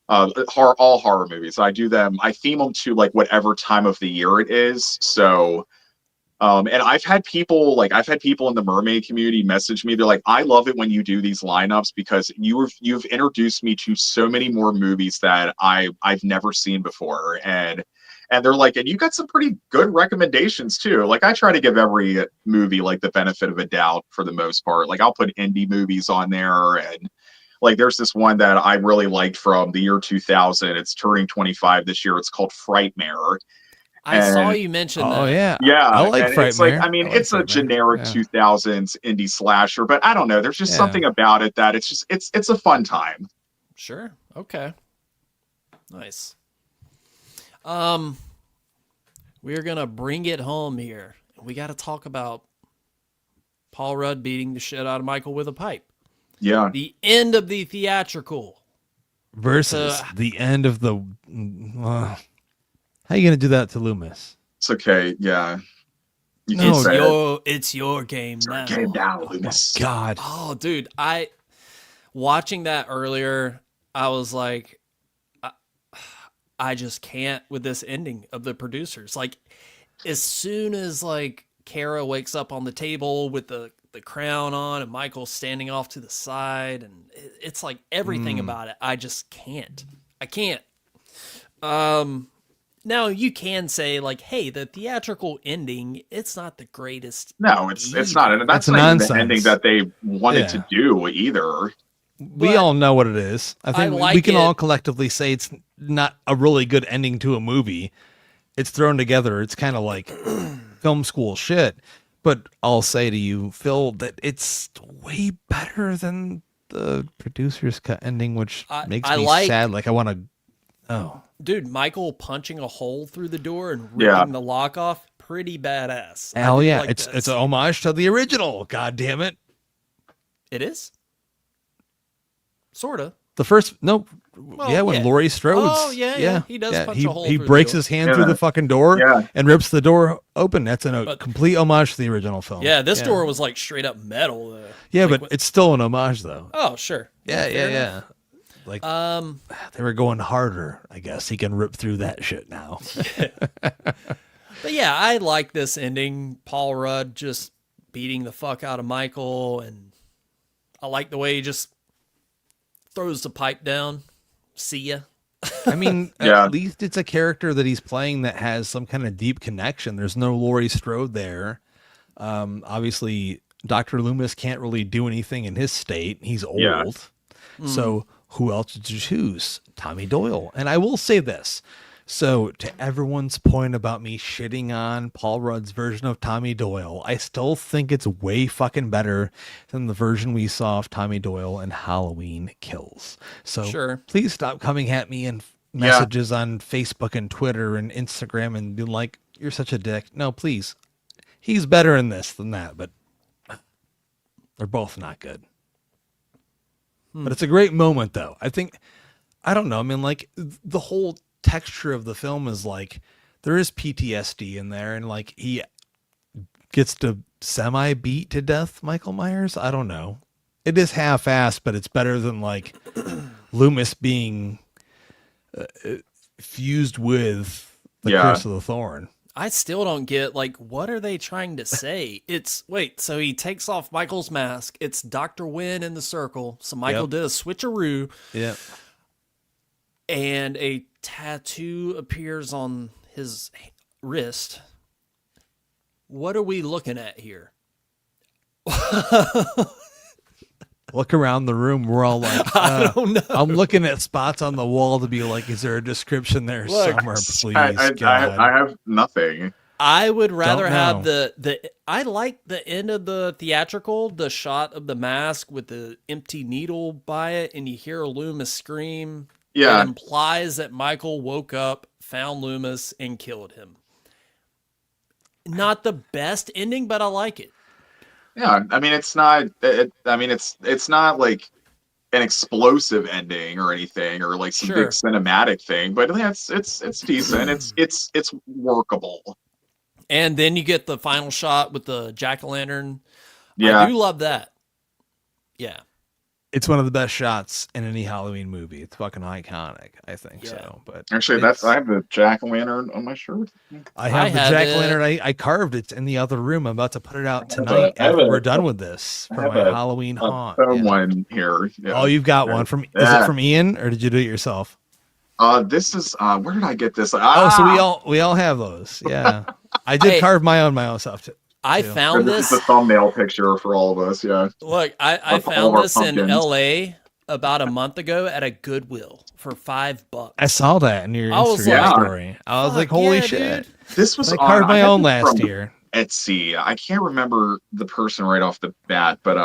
all horror movies. I theme them to like whatever time of the year it is. So and I've had people in the mermaid community message me. They're like, I love it when you do these lineups because you've introduced me to so many more movies that I've never seen before. And they're like, and you got some pretty good recommendations too. Like I try to give every movie like the benefit of a doubt for the most part. Like I'll put indie movies on there, and like there's this one that I really liked from the year 2000. It's turning 25 this year. It's called Frightmare. I saw And you mention Oh that. yeah, I yeah, like and it's like, Frightmare. I mean, I like it's a Frightmare. generic Yeah. 2000s indie slasher, but I don't know. There's just Yeah. something about it that it's a fun time. Sure. Okay. Nice. We're gonna bring it home here. We got to talk about Paul Rudd beating the shit out of Michael with a pipe. Yeah. The end of the theatrical. Versus the end of the. How are you gonna do that to Loomis? It's okay. Yeah. You No, can It's say it. it's your game It's now. our game down, Oh my Lucas. god. Oh, dude, watching that earlier, I was like, I just can't with this ending of the producers. Like, as soon as like Kara wakes up on the table with the crown on and Michael's standing off to the side, and it's like everything about it, I just can't. I can't. Now you can say like, hey, the theatrical ending, it's not the greatest. No, it's not, and that's That's not even the nonsense. ending that they wanted to Yeah. do either. We But all know what it is. I think I we like can it. all collectively say it's not a really good ending to a movie. It's thrown together. It's kind of like film school shit. But I'll say to you, Phil, that it's way better than the producer's cut ending, which makes I me like- sad. Like I want to. Oh, Dude, Michael punching a hole through the door and Yeah. ripping the lock off, pretty badass. I hell do yeah! like It's that it's an scene. homage to the original. God damn it! It is? Sorta. The first no, yeah, when yeah. Laurie Strode's, Oh, yeah. He does punch a hole He through the breaks door. his hand Yeah. through the fucking door, Yeah. and rips the door open. That's a But- complete homage to the original film. Yeah, this door was like straight up metal. Yeah, Like, but what- it's still an homage though. Oh, sure. Yeah, fair yeah, enough. yeah. Like they were going harder. I guess he can rip through that shit now. But yeah, I like this ending. Paul Rudd just beating the fuck out of Michael, and I like the way he just throws the pipe down. See ya. I mean, Yeah. at least it's a character that he's playing that has some kind of deep connection. There's no Laurie Strode there. Obviously, Dr. Loomis can't really do anything in his state. He's old. Yeah. So who else did you choose? Tommy Doyle. And I will say this. So to everyone's point about me shitting on Paul Rudd's version of Tommy Doyle, I still think it's way fucking better than the version we saw of Tommy Doyle in Halloween Kills. So Sure. please stop coming at me in messages on Facebook and Twitter and Instagram and being like, you're such a dick. No, please. He's better in this than that, but they're both not good. But it's a great moment though. I think, I don't know. I mean, like the whole texture of the film is like, there is PTSD in there, and like he gets to semi beat to death Michael Myers. I don't know. It is half-assed, but it's better than like Loomis being fused with the Yeah. Curse of the Thorn. I still don't get, like, what are they trying to say? So he takes off Michael's mask. It's Dr. Wynn in the circle. So Michael Yep. did a switcheroo, Yeah. and a tattoo appears on his wrist. What are we looking at here? Look around the room. We're all like, I don't know. I'm looking at spots on the wall to be like, is there a description there Look, somewhere, please? I have nothing. I would rather Don't have know. I like the end of the theatrical, the shot of the mask with the empty needle by it, and you hear Loomis scream. Yeah. It implies that Michael woke up, found Loomis, and killed him. not the best ending, but I like it. Yeah, I mean, it's not. I mean, it's not like an explosive ending or anything, or like some big Sure. cinematic thing, but yeah, it's decent. It's workable. And then you get the final shot with the jack-o'-lantern. I Yeah, do love that. Yeah. It's one of the best shots in any Halloween movie. It's fucking iconic, I think Yeah. so. But actually, I have the jack-o'-lantern on my shirt. I have the have jack-o'-lantern. it. I carved it in the other room. I'm about to put it out I have tonight I have after we're done with this I for have my Halloween a haunt. foam Yeah. one here. Yeah. Oh, you've got one from? Is Yeah. it from Ian or did you do it yourself? This is where did I get this? Oh, so we all have those. Yeah, I did Hey. carve my own stuff too. I too. found This is this. the thumbnail picture for all of us. Yeah. Look, I All found our this in pumpkins. LA about a month ago at a Goodwill for $5. I saw that in your I was Instagram like, story. I was Fuck like, holy yeah, shit! dude. This was I carved my I had own this last from year. Etsy. I can't remember the person right off the bat, but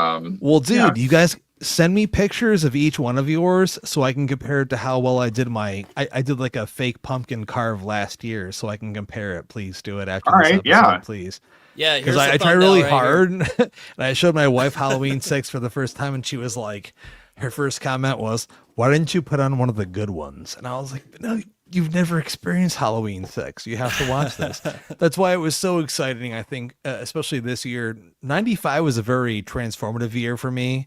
Well, dude, yeah. you guys send me pictures of each one of yours so I can compare it to how well I did I did like a fake pumpkin carve last year, so I can compare it. Please do it after All this right, episode, yeah. please. Yeah, Because here's the I tried thumbnail really right here. hard, and I showed my wife Halloween 6 for the first time, and she was like, her first comment was, "Why didn't you put on one of the good ones?" And I was like, "No, you've never experienced Halloween 6. You have to watch this." That's why it was so exciting. I think, especially this year, 95 was a very transformative year for me.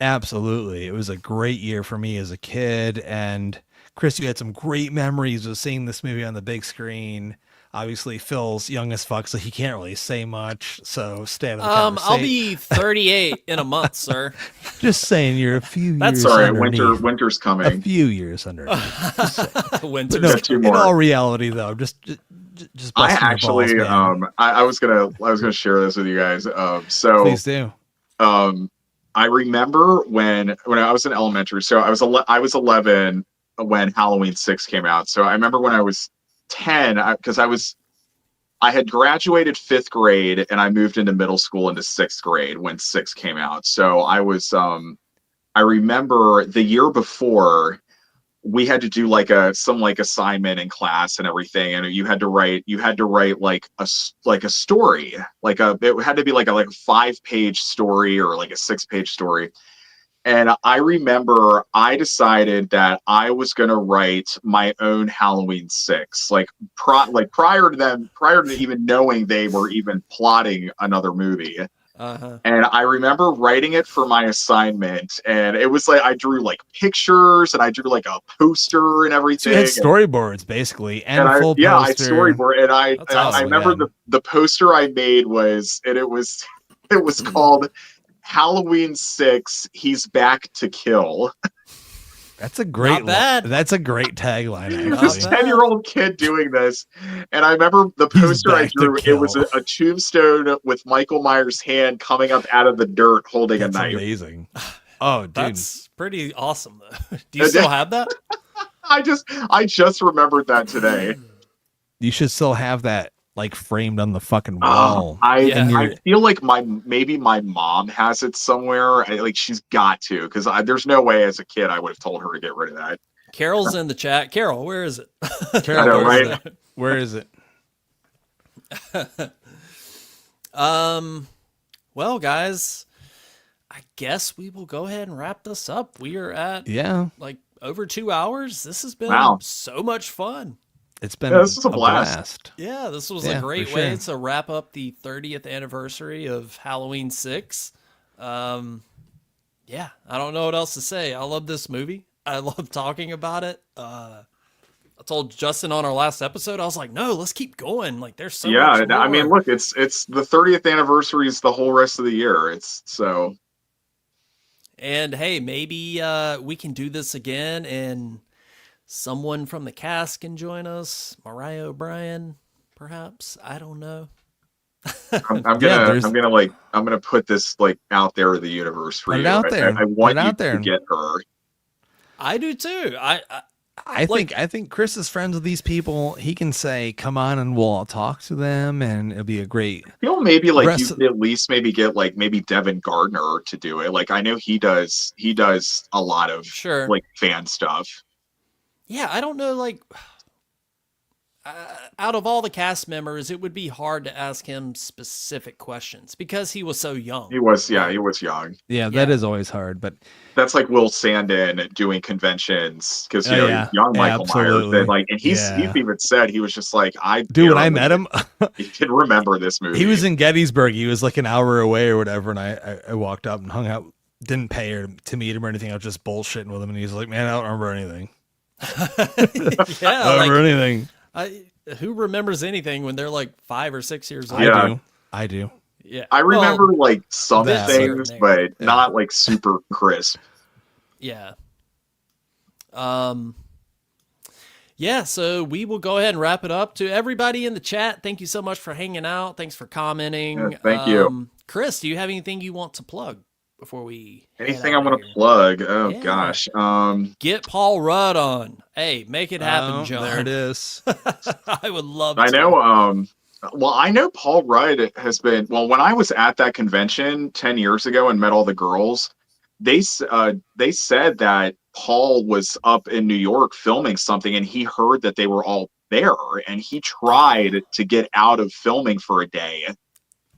Absolutely, it was a great year for me as a kid. And Chris, you had some great memories of seeing this movie on the big screen. Obviously, Phil's young as fuck, so he can't really say much. So stay out of the I'll conversation. be 38 in a month, sir. Just saying, you're a few That's years Sorry, underneath. winter's A coming. few years underneath. Winter's But no, got two in more. all reality, though, just I busting your balls, actually man. I was gonna share this with you guys. So Please do. I remember when I was in elementary. So I was 11 when Halloween 6 came out. So I remember when I was 10, because I had graduated 5th grade and I moved into middle school into 6th grade when 6 came out. So I remember the year before we had to do like some assignment in class and everything, and you had to write like a story, it had to be like a 5-page story or like a 6-page story. And I remember I decided that I was going to write my own Halloween 6, prior to even knowing they were even plotting another movie. Uh-huh. And I remember writing it for my assignment, and it was like I drew like pictures and I drew like a poster and So everything. you had storyboards basically, and I full yeah, I poster. storyboard, and That's I awesome. remember man. the poster I made was it was called Halloween 6, He's Back to Kill. That's a great. Not bad. That's a great tagline. This Actually, bad. 10-year-old kid doing this, and I remember the He's poster I back to drew. It was kill. a tombstone with Michael Myers' hand coming up out of the dirt holding that's a knife. amazing. Oh, dude, That's pretty awesome, though. Do you still have that? I just remembered that today. you should still have that like framed on the fucking wall. Yeah. I feel like maybe my mom has it somewhere. Like she's got to, because there's no way as a kid I would have told her to get rid of that. Carol's in the chat. Carol, where is it? Carol, I know, where is right? it? Where is it? Well, guys, I guess we will go ahead and wrap this up. We are at Yeah, like over 2 hours. This has been Wow. so much fun. it's been Yeah, this was a blast. Yeah, this was Yeah, a great for way sure. to wrap up the 30th anniversary of Halloween 6. Yeah, I don't know what else to say. I love this movie. I love talking about it. I told Justin on our last episode, I was like, no, let's keep going. Like, there's so Yeah, much more. I mean, look, it's the 30th anniversary is the whole rest of the year. It's so. And hey, maybe we can do this again and someone from the cast can join us. Mariah O'Brien, perhaps. I don't know. I'm Yeah, gonna put this like out there in the universe for Put it you. out there. I want Put it you out there. to get her. I do too. I think Chris is friends with these people. He can say, "Come on," and we'll all talk to them, and it'll be a great. I feel maybe like Rest you of- could at least maybe get like maybe Devin Gardner to do it. Like I know he does a lot of Sure. like fan stuff. Yeah, I don't know, like, out of all the cast members, it would be hard to ask him specific questions because he was so young. He was young. Yeah, Yeah. that is always hard, but That's like Will Sandin doing conventions because you know yeah, he's young Michael Myers, absolutely. and like, and he's even said he was just like, dude, when I met him, he can remember this movie. he was in Gettysburg. He was like an hour away or whatever, and I walked up and hung out. Didn't pay her to meet him or anything. I was just bullshitting with him, and he's like, "Man, I don't remember anything. Yeah, I don't remember anything." Who remembers anything when they're like 5 or 6 years old? Yeah. I do. Yeah, I remember like some that things, certain but not like super crisp. Yeah. Yeah, so we will go ahead and wrap it up. To everybody in the chat, thank you so much for hanging out. Thanks for commenting. Yeah, thank you. Chris, do you have anything you want to plug before we Anything I want to plug? Oh Yeah. gosh. Get Paul Rudd on. Hey, make it happen, John. There it is. I would love I to. know well, I know Paul Rudd has been, well, when I was at that convention 10 years ago and met all the girls, they said that Paul was up in New York filming something and he heard that they were all there and he tried to get out of filming for a day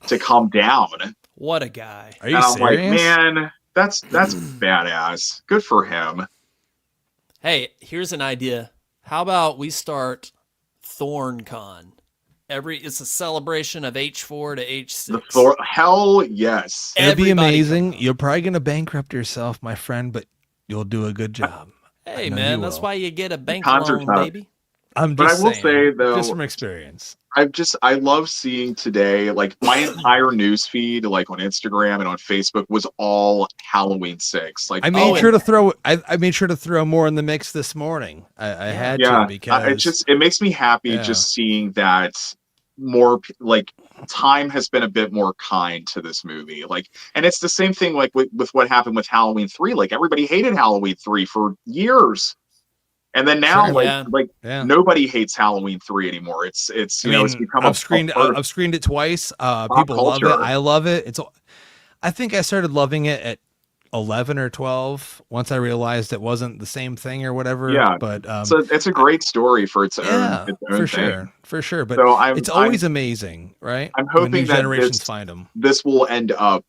to calm down. What a guy. Are you And I'm serious? like, man, that's badass. Good for him. Hey, here's an idea. How about we start ThornCon? It's a celebration of H4 to H6. Hell yes. It'd be Everybody amazing. come. You're probably gonna bankrupt yourself, my friend, but you'll do a good job. Hey, I know man, you that's will. why you get a bank Concert loan, time. baby. I'm But just I will saying, say, though, just from experience. I love seeing today, like my entire news feed, like on Instagram and on Facebook, was all Halloween 6. Like I made sure to throw. I made sure to throw more in the mix this morning. I had to because it makes me happy Yeah. just seeing that more like time has been a bit more kind to this movie. Like, and it's the same thing like with what happened with Halloween 3. Like everybody hated Halloween 3 for years. And then now, Sure. Yeah. nobody hates Halloween 3 anymore. It's it's become I've screened it twice. People love it. I love it. I think I started loving it at 11 or 12 once I realized it wasn't the same thing or whatever. Yeah, but so it's a great story for its own for thing. sure. But So it's always amazing, right? I'm When hoping new that generations find them. this will end up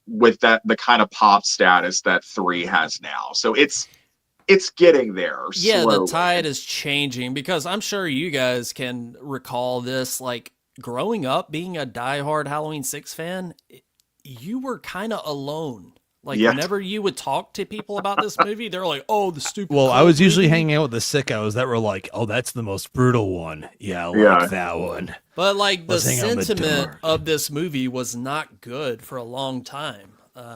with the kind of pop status that 3 has now. So it's getting there. Yeah, slowly. the tide is changing because I'm sure you guys can recall this. Like growing up, being a diehard Halloween 6 fan, you were kind of alone. Like whenever you would talk to people about this movie, they're like, "Oh, the stupid." Well, I was usually hanging out with the sickos that were like, "Oh, that's the most brutal one. Yeah, I like that one." But like the Let's hang out in the sentiment dark. of this movie was not good for a long time.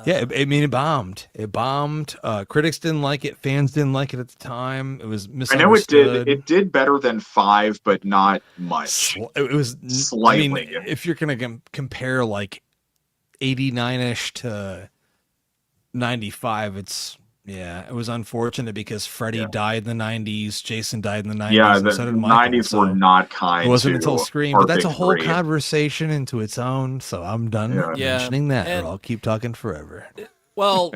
It bombed. It bombed. Critics didn't like it. Fans didn't like it at the time. It was I misunderstood. know it did better than 5, but not much. It was Slightly. I mean, if you're gonna compare like 89ish to 95, it was unfortunate because Freddy died in the 90s, Jason died in the 90s, Yeah, and the so did Michael, 90s were not kind. It wasn't to until Scream, our but that's a big whole 3. conversation into its own. So I'm done mentioning that, And- or I'll keep talking forever. Well,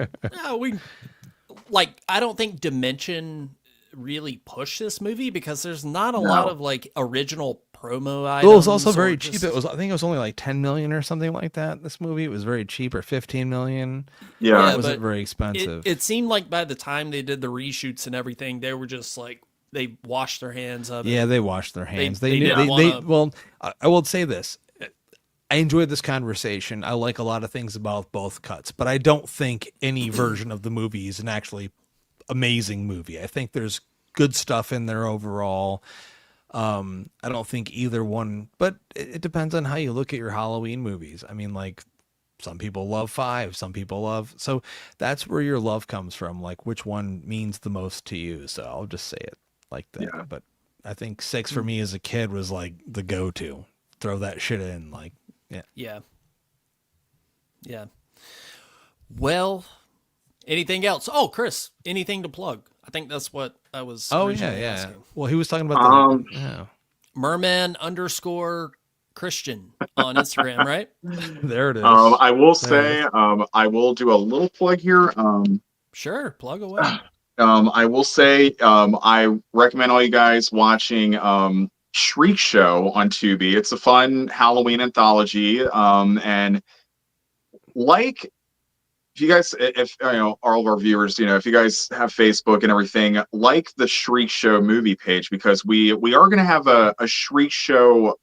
I don't think Dimension really pushed this movie because there's not a lot of like original promo items. Well, it was also very or cheap. just- I think it was only like 10 million or something like that. This movie, it was very cheap, or 15 million. Yeah, It wasn't but very expensive. It seemed like by the time they did the reshoots and everything, they were just like they washed their hands of it. Yeah, they washed their hands. They didn't knew. wanna- Well, I will say this. I enjoyed this conversation. I like a lot of things about both cuts, but I don't think any version of the movie is an actually amazing movie. I think there's good stuff in there overall. I don't think either one, but it depends on how you look at your Halloween movies. I mean, like some people love 5, some people love, so that's where your love comes from. Like which one means the most to you. So I'll just say it like that. Yeah. But I think 6 for me as a kid was like the go-to. Throw that shit in, like, Yeah. Well, anything else? Oh, Chris, anything to plug? I think that's what I was. Oh originally yeah. asking. Well, he was talking about Merman_Christian on Instagram, right? there it is. I will say, I will do a little plug here. Sure, plug away. I will say, I recommend all you guys watching Shriek Show on Tubi. It's a fun Halloween anthology. And like, if you guys, if you know, all of our viewers, you know, if you guys have Facebook and everything, like the Shriek Show movie page, because we are going to have a Shriek Show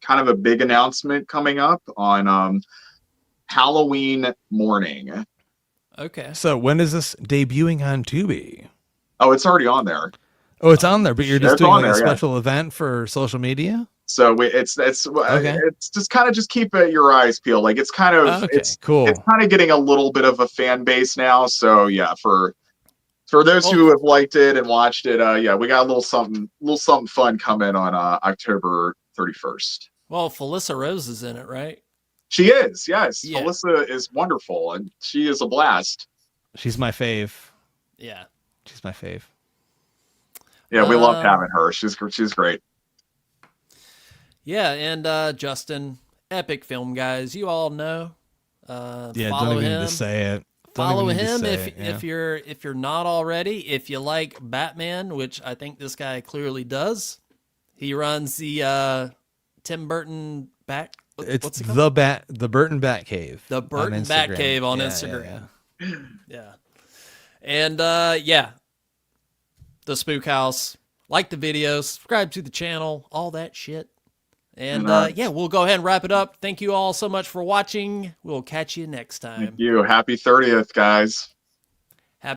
kind of a big announcement coming up on Halloween morning. Okay. So when is this debuting on Tubi? Oh, it's already on there. Oh, it's on there, but you're just It's doing on like a there, yeah. special event for social media? So it's Okay. it's just kind of just keep your eyes peeled. Like it's kind of Okay, cool. it's kind of getting a little bit of a fan base now. So yeah, for those who have liked it and watched it, yeah, we got a little something fun coming on October 31st. Well, Felissa Rose is in it, right? She is, yes. Yeah. Felissa is wonderful, and she is a blast. She's my fave. Yeah. She's my fave. Yeah, we love having her. She's great. Yeah, and Justin, epic film guys, you all know. Yeah, follow don't even him. need to say it. Don't Follow even need to him say if it, yeah. if you're not already. If you like Batman, which I think this guy clearly does, he runs the Tim Burton It's what's it called? the Burton Bat Cave. The Burton Bat Cave on Yeah, Instagram. yeah. Yeah. And yeah, the Spook House. Like the video, subscribe to the channel, all that shit. And yeah, we'll go ahead and wrap it up. Thank you all so much for watching. We'll catch you next time. Thank you. Happy 30th, guys.